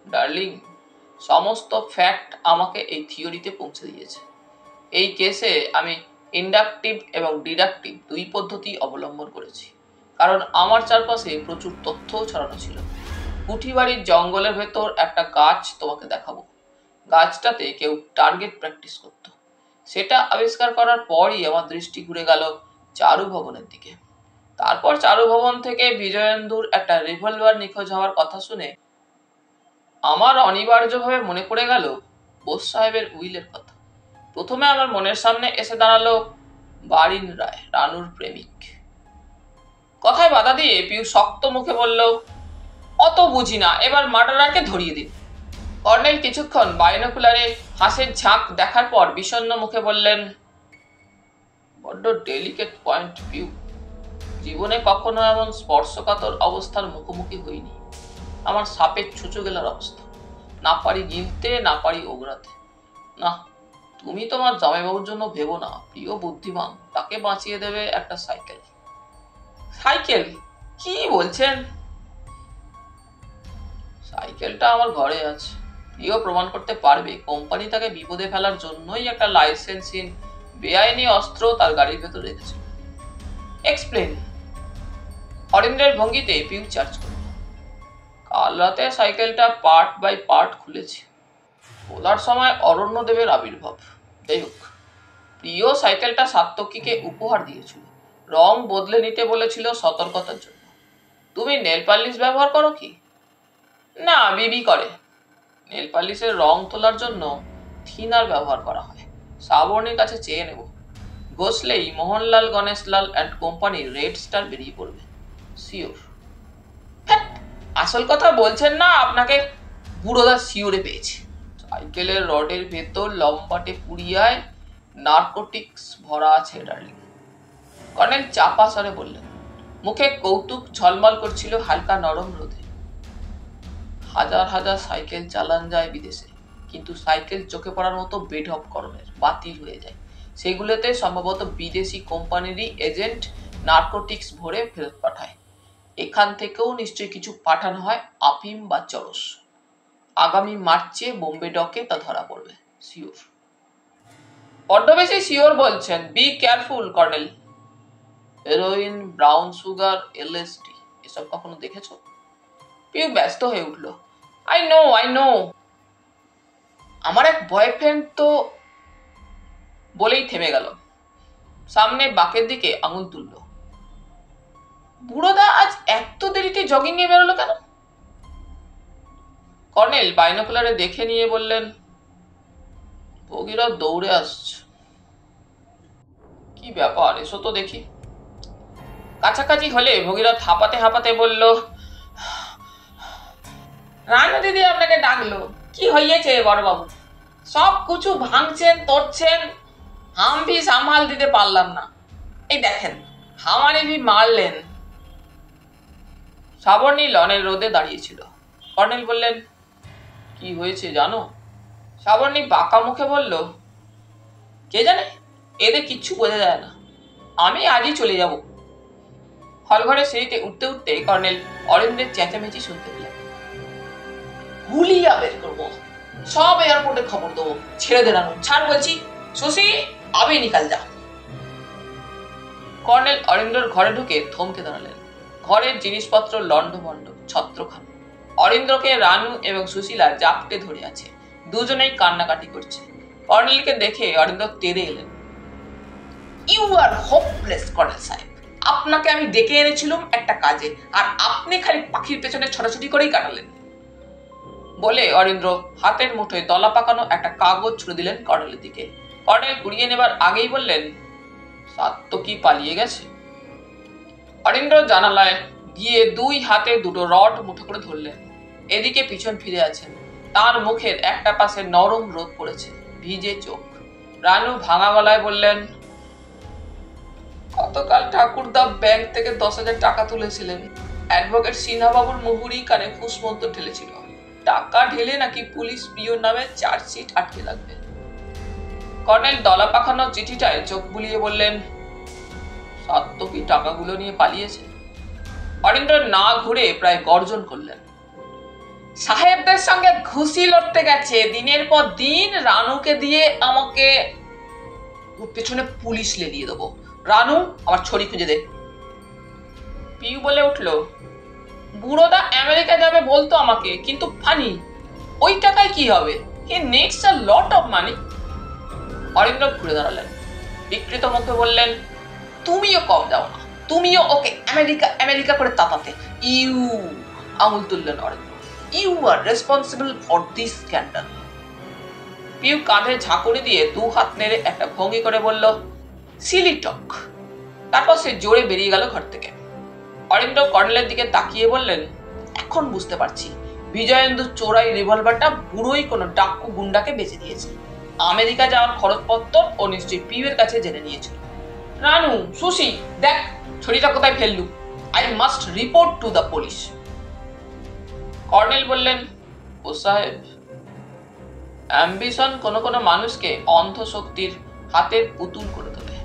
ডার্লিং, সমস্ত ফ্যাক্ট আমাকে এই থিওরিতে পৌঁছে দিয়েছে। এই কেসে আমি ইন্ডাকটিভ এবং ডিডাকটিভ দুই পদ্ধতি অবলম্বন করেছি, কারণ আমার চারপাশে প্রচুর তথ্যও ছড়ানো ছিল। কুঠিবাড়ির জঙ্গলের ভেতর একটা গাছ তোমাকে দেখাবো। গাছটাতে কেউ টার্গেট প্র্যাকটিস করত। সেটা আবিষ্কার করার পরই আমার দৃষ্টি ঘুরে গেল চারু ভবনের দিকে। তারপর চারু ভবন থেকে বিজয়েন্দুর একটা রিভলভার নিখোঁজ হওয়ার কথা শুনে আমার অনিবার্যভাবে মনে পড়ে গেল বোস সাহেবের উইলের কথা। প্রথমে আমার মনের সামনে এসে দাঁড়ালো বারিন রায়, রানুর প্রেমিক। কথায় বাধা দিয়ে পিউ শক্ত মুখে বলল, অত বুঝি না, এবার মার্ডারারকে ধরিয়ে দিন। কর্নেল কিছুক্ষণ বাইনোকুলারে হাসির ঝাঁক দেখার পর বিষণ্ণ মুখে বললেন, বড্ড ডেলিকেট পয়েন্ট পিউ। জীবনে কখনো এমন স্পর্শকাতর অবস্থার মুখোমুখি হইনি। আমার সাপের ছুঁচো গেলার অবস্থা। না পারি গিলতে, না পারি ওগড়াতে। না, তুমি তোমার জামাইবাবুর জন্য ভেবো না, প্রিয় বুদ্ধিমান, তাকে বাঁচিয়ে দেবে একটা সাইকেল। সাইকেল? কি বলছেন? সাইকেলটা আমার ঘরে আছে। প্রিয় প্রমাণ করতে পারবে কোম্পানি তাকে বিপদে ফেলার জন্যই একটা লাইসেন্সহীন বেআইনি অস্ত্র তার গাড়ির ভেতর রেখেছিল। এক্সপ্লেন। অরিন্দ্রের ভঙ্গিতে পিউ চার্জ করল। কাল রাতে সাইকেলটা পার্ট বাই পার্ট খুলেছি। খোলার সময় অরণ্যদেবের আবির্ভাব। যাই হোক, প্রিয় সাইকেলটা সাত্তকীকে উপহার দিয়েছিল। রং বদলে নিতে বলেছিল সতর্কতার জন্য। তুমি নেল পালিশ ব্যবহার করো কি? না, বিবি করে। নেল পালিশের রং তোলার জন্য থিনার ব্যবহার করা হয়। শ্রাবণীর কাছে চেয়ে নেব। ঘষলেই মোহনলাল গণেশলাল অ্যান্ড কোম্পানির রেড স্টার বেরিয়ে পড়বে। শিওর। আসল কথা বলছেন না, আপনাকে বুড়োদা শিওরে পেয়েছে। সাইকেলের রডের ভেতর লম্বাটে পুড়িয়ায় নার্কোটিক্স ভরা আছে ডার্লিং। কর্নেল চাপা স্বরে বললেন। মুখে কৌতুক ঝলমল করছিল হালকা নরম রোদে। হাজার হাজার সাইকেল চালান যায় বিদেশে, কিন্তু সাইকেল চোখে পড়ার মতো বেঢপ করণের, বাতিল হয়ে যায়। সেগুলোতে সম্ভবত বিদেশি কোম্পানিরই এজেন্ট নার্কোটিক্স ভরে ফেরত পাঠায়। এখান থেকেও নিশ্চয়ই কিছু পাঠানো হয় আফিম বা চরস। আগামী মার্চে বোম্বে ডকে তা ধরা পড়বে। শিওর। বড্ড বেশি শিওর বলছেন। Be careful colonel. Heroin, brown sugar, LSD এসব কখনো দেখেছো? পিউ ব্যস্ত হয়ে উঠল। I know. আমার এক বয়ফ্রেন্ড তো, বলেই থেমে গেল। সামনে বাকের দিকে আঙুল তুলল। বুড়োদা আজ এত দেরিতে জগিং এ বেরোলো কেন? কর্নেল বাইনোকুলারে দেখে নিয়ে বললেন, ভগীরথ দৌড়ে আসছে। কি ব্যাপার, এসো তো দেখি। কাছাকাছি হলে ভগীরথ হাঁপাতে হাঁপাতে বলল, রানু দিদি আপনাকে ডাকলো। কি হইয়েছে বড়বাবু? সব কিছু ভাঙছেন, তরছেন, হাম ভি সামাল দিতে পারলাম না। এই দেখেন, হামারে ভি মারলেন। শ্রাবণী লনের রোদে দাঁড়িয়েছিল। কর্নেল বললেন, কি হয়েছে জানো? শ্রাবণী বাঁকা মুখে বলল, কে জানে, এদের কিচ্ছু বোঝা যায় না। আমি আজই চলে যাব। হলঘরে সিঁড়িতে উঠতে উঠতে কর্নেল অরিন্দ্রের চেঁচামেচি শুনতে পেলেন। হুলিয়া বের করবো, সব এয়ারপোর্টে খবর দেবো। ছেড়ে দে রানু, ছাড় বলছি। শশী, আবে নিকাল যা। কর্নেল অরিন্দ্রর ঘরে ঢুকে থমকে দাঁড়ালেন। ঘরের জিনিসপত্র লন্ডভন্ড, ছত্রখান। অরিন্দ্রকে রানু এবং সুশীলা জাপটে ধরে আছে। দুজনেই কান্নাকাটি করছে। কর্নেলকে দেখে অরিন্দ্র তেড়ে এলেন। ইউ আর হোপলেস কর্নেল সাহেব। আপনাকে আমি ডেকে এনেছিলাম একটা কাজে, আর আপনি খালি পাখির পেছনে ছোটাছুটি করেই কাটালেন। বলে অরিন্দ্র হাতের মুঠোয় দলা পাকানো একটা কাগজ ছুড়ে দিলেন কর্নেলের দিকে। কর্নেল কুড়িয়ে নেবার আগেই বললেন, সাত্তকী পালিয়ে গেছে। অরিন্দ্র জানালায় গিয়ে দুই হাতে দুটো রড মুঠো করে ধরলেন। এদিকে পিছন ফিরে আছেন। তার মুখের একটা পাশে নরম রোদ পড়েছে, ভিজে চোখ। রানু ভাঙা গলায় বললেন, গতকাল ঠাকুরদা ব্যাংক থেকে 10,000 টাকা তুলেছিলেন। অ্যাডভোকেট সিনহাবাবুর মুহুরি কানে ফুসমন্ত ঢেলেছিল। টাকা ঢেলে নাকি পুলিশ পিওর নামে চার্জশিট আটকে রাখবে। কর্নেল দলা পাখানো চিঠিটায় চোখ বুলিয়ে বললেন, সাত্তকী টাকাগুলো নিয়ে পালিয়েছে। অরিন্দ্র না ঘুরে প্রায় গর্জন করলেন, সাহেবদের সঙ্গে ঘুষি লড়তে গেছে দিনের পর দিন। রানুকে দিয়ে আমাকে। ওর পেছনে পুলিশ লেলিয়ে দেবো। রানু, আমার ছড়ি খুঁজে দে। পিউ বলে উঠলো, বুড়োদা আমেরিকা যাবে বলতো আমাকে, কিন্তু ফানি, ওই টাকায় কি হবে? হি needs a lot of money. Arindra ঘুরে দাঁড়ালেন, বিকৃত মুখে বললেন, তুমিও কম দাও না, তুমিও ওকে আমেরিকা আমেরিকা করে তাতাতে। ইউ, আঙুল তুললেন Arindra, you are responsible for this scandal. Piu কাঁধে ঝাঁকুনি দিয়ে দু হাত নেড়ে একটা ভঙ্গি করে বলল, সিলি টক। তারপর সে জোরে বেরিয়ে গেল ঘর থেকে। অরিন্দ্র কর্নেলের দিকে তাকিয়ে বললেন, এখন বুঝতে পারছি বিজয়েন্দু চোরাই রিভলভারটা বুড়োই কোনো ডাক্কু গুন্ডাকে বেঁচে দিয়েছে। আমেরিকা যাওয়ার খরচপত্র ও নিশ্চয়ই পিউয়ের কাছে জেনে নিয়েছিল। রানু, সুশি, দেখ ছড়িটা কোথায় ফেললু। I must report to the police. Colonel বললেন, ও সাহেব, অ্যাম্বিশন কোনো কোনো মানুষকে অন্ধ শক্তির হাতের পুতুল করে তোলে।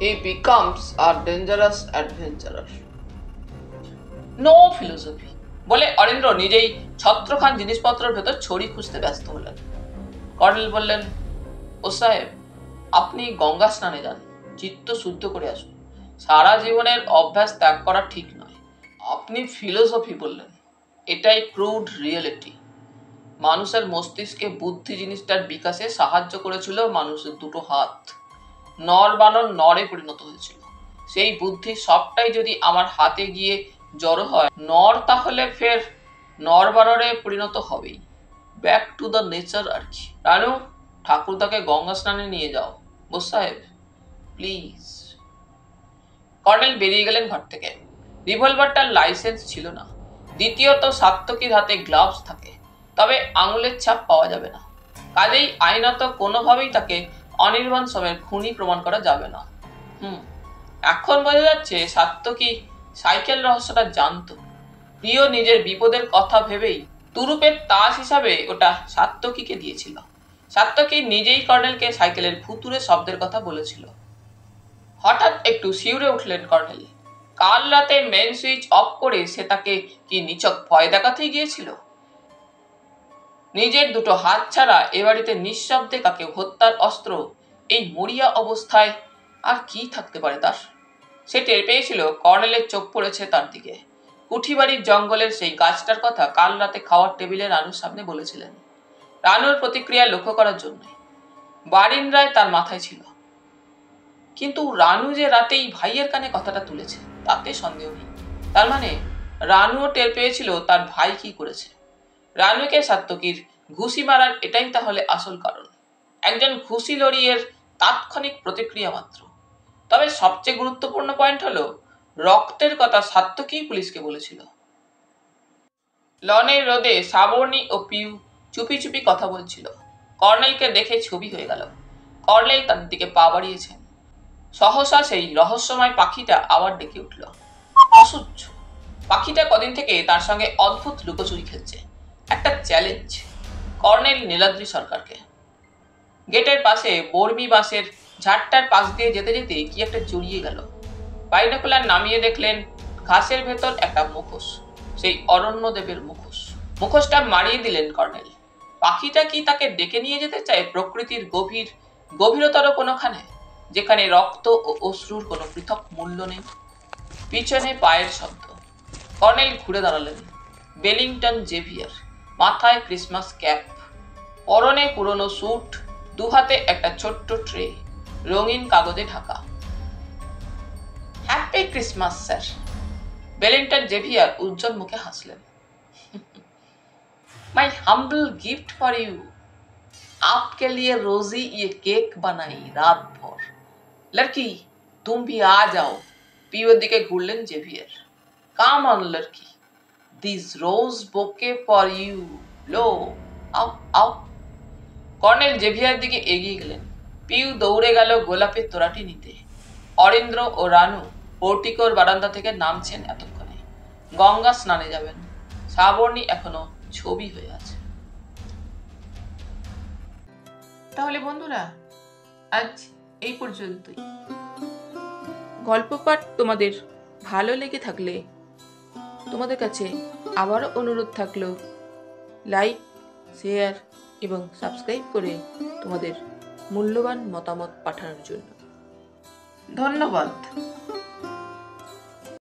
He becomes a dangerous adventurer. No philosophy. বলে অরিন্দ্র নিজেই ছত্রখান জিনিসপত্রের ভেতর ছড়ি খুঁজতে ব্যস্ত হলেন। কর্নেল বললেন, ও সাহেব, আপনি গঙ্গা স্নানে যান, চিত্ত শুদ্ধ করে আসুন। সারা জীবনের অভ্যাস ত্যাগ করা ঠিক নয়। আপনি ফিলোসফি বললেন, এটাই ক্রুড রিয়েলিটি। মানুষের মস্তিষ্কে বুদ্ধি জিনিসটার বিকাশে সাহায্য করেছিল মানুষের দুটো হাত। নর বানর নরে পরিণত হয়েছিল। সেই বুদ্ধি সবটাই যদি আমার হাতে গিয়ে জড়ো হয়, নর তাহলে ফের নর বানরে পরিণত হবেই। ব্যাক টু দ্য নেচার আর কি। রানু, ঠাকুরদাকে গঙ্গা স্নানে নিয়ে যাও। বোস সাহেব, প্লিজ। কর্নেল বেরিয়ে গেলেন ঘর থেকে। রিভলভারটার লাইসেন্স ছিল না। দ্বিতীয়ত, সাত্তকীর হাতে গ্লাভস থাকে, তবে আঙুলের ছাপ পাওয়া যাবে না। কাজেই আইনত কোনোভাবেই তাকে অনির্বাণ সোমের খুনি প্রমাণ করা যাবে না। এখন বোঝা যাচ্ছে সাত্তকী সাইকেল রহস্যটা জানতো। প্রিয় নিজের বিপদের কথা ভেবেই তুরুপের তাস হিসাবে ওটা সাত্তকীকে দিয়েছিল। সাত্তকী নিজেই কর্নেলকে সাইকেলের ভুতুরে শব্দের কথা বলেছিল। হঠাৎ একটু শিউরে উঠলেন কর্নেল। কাল রাতে মেন সুইচ অফ করে সে তাকে কি নিছক ভয় দেখাতেই গিয়েছিল? নিজের দুটো হাত ছাড়া এ বাড়িতে নিঃশব্দে কাকে হত্যার অস্ত্র, এই মরিয়া অবস্থায় আর কি থাকতে পারে তার? সে টের পেয়েছিল কর্নেলের চোখ পড়েছে তার দিকে। কুঠিবাড়ির জঙ্গলের সেই গাছটার কথা কাল রাতে খাওয়ার টেবিলে রানুর সামনে বলেছিলেন। রানুর প্রতিক্রিয়া লক্ষ্য করার জন্য বারিন্দ্রায় তার মাথায় ছিল। কিন্তু রানু যে রাতেই ভাইয়ের কানে কথাটা তুলেছে তাতে সন্দেহ নেই। তার মানে রানুও টের পেয়েছিল তার ভাই কি করেছে। রানুকে সাত্তকীর ঘুষি মারার এটাই তাহলে আসল কারণ। একজন ঘুষি লড়িয়ের তাৎক্ষণিক প্রতিক্রিয়া মাত্র। তবে সবচেয়ে গুরুত্বপূর্ণ পয়েন্ট হলো, রক্তের কথা সাত্তকী পুলিশকে বলেছিল। লনের রোদে সাবর্ণী ও পিউ চুপি চুপি কথা বলছিল। কর্নেলকে দেখে ছবি হয়ে গেল। কর্নেল তার দিকে পা বাড়িয়েছেন। সহসা সেই রহস্যময় পাখিটা আবার ডেকে উঠল। অসহ্য! পাখিটা কদিন থেকে তার সঙ্গে অদ্ভুত লুকোচুরি খেলছে। একটা চ্যালেঞ্জ কর্নেল নীলাদ্রি সরকারকে। গেটের পাশে বর্মি বাঁশের ঝাড়টার পাশ দিয়ে যেতে যেতে কি একটা জড়িয়ে গেল। বাইনোকুলার নামিয়ে দেখলেন ঘাসের ভেতর একটা মুখোশ, সেই অরণ্যদেবের মুখোশ। মুখোশটা মারিয়ে দিলেন কর্নেল। পাখিটা কি তাকে ডেকে নিয়ে যেতে চায় প্রকৃতির গভীরতর কোনোখানে, যেখানে রক্ত ও অশ্রুর কোনো পৃথক মূল্য নেই? পিছনে পায়ের শব্দ। কর্নেল ঘুরে দাঁড়ালেন। বেলিংটন জেভিয়ার, মাথায় ক্রিসমাস ক্যাপ, পরনে পুরনো স্যুট, দুহাতে একটা ছোট্ট ট্রে, রঙিন কাগজে ঢাকা। Happy Christmas sir. Bellington Xavier উজ্জ্বল মুখে হাসলেন। My humble gift for you. आपके लिए रोजी ये केक बनाई रात भर। लड़की, तुम भी आ जाओ। पियूर दिके घुरलेन जेवियर। काम ऑन लड़की, this rose bouquet for you. लो, आओ आओ। কর্নেল জেভিয়ার দিকে এগিয়ে গেলেন। পিউ দৌড়ে গেল গোলাপের তোড়াটি নিতে। অরিন্দ্র ও রানু পোর্টিকোর বারান্দা থেকে নামছেন এতক্ষণে। গঙ্গা স্নানে যাবেন। সাবর্ণী এখনো ছবি হয়ে আছে। তাহলে বন্ধুরা, আজ এই পর্যন্তই। গল্প পাঠ তোমাদের ভালো লেগে থাকলে তোমাদের কাছে আবারও অনুরোধ থাকলো, লাইক, শেয়ার এবং সাবস্ক্রাইব করে তোমাদের মূল্যবান মতামত পাঠানোর জন্য। ধন্যবাদ।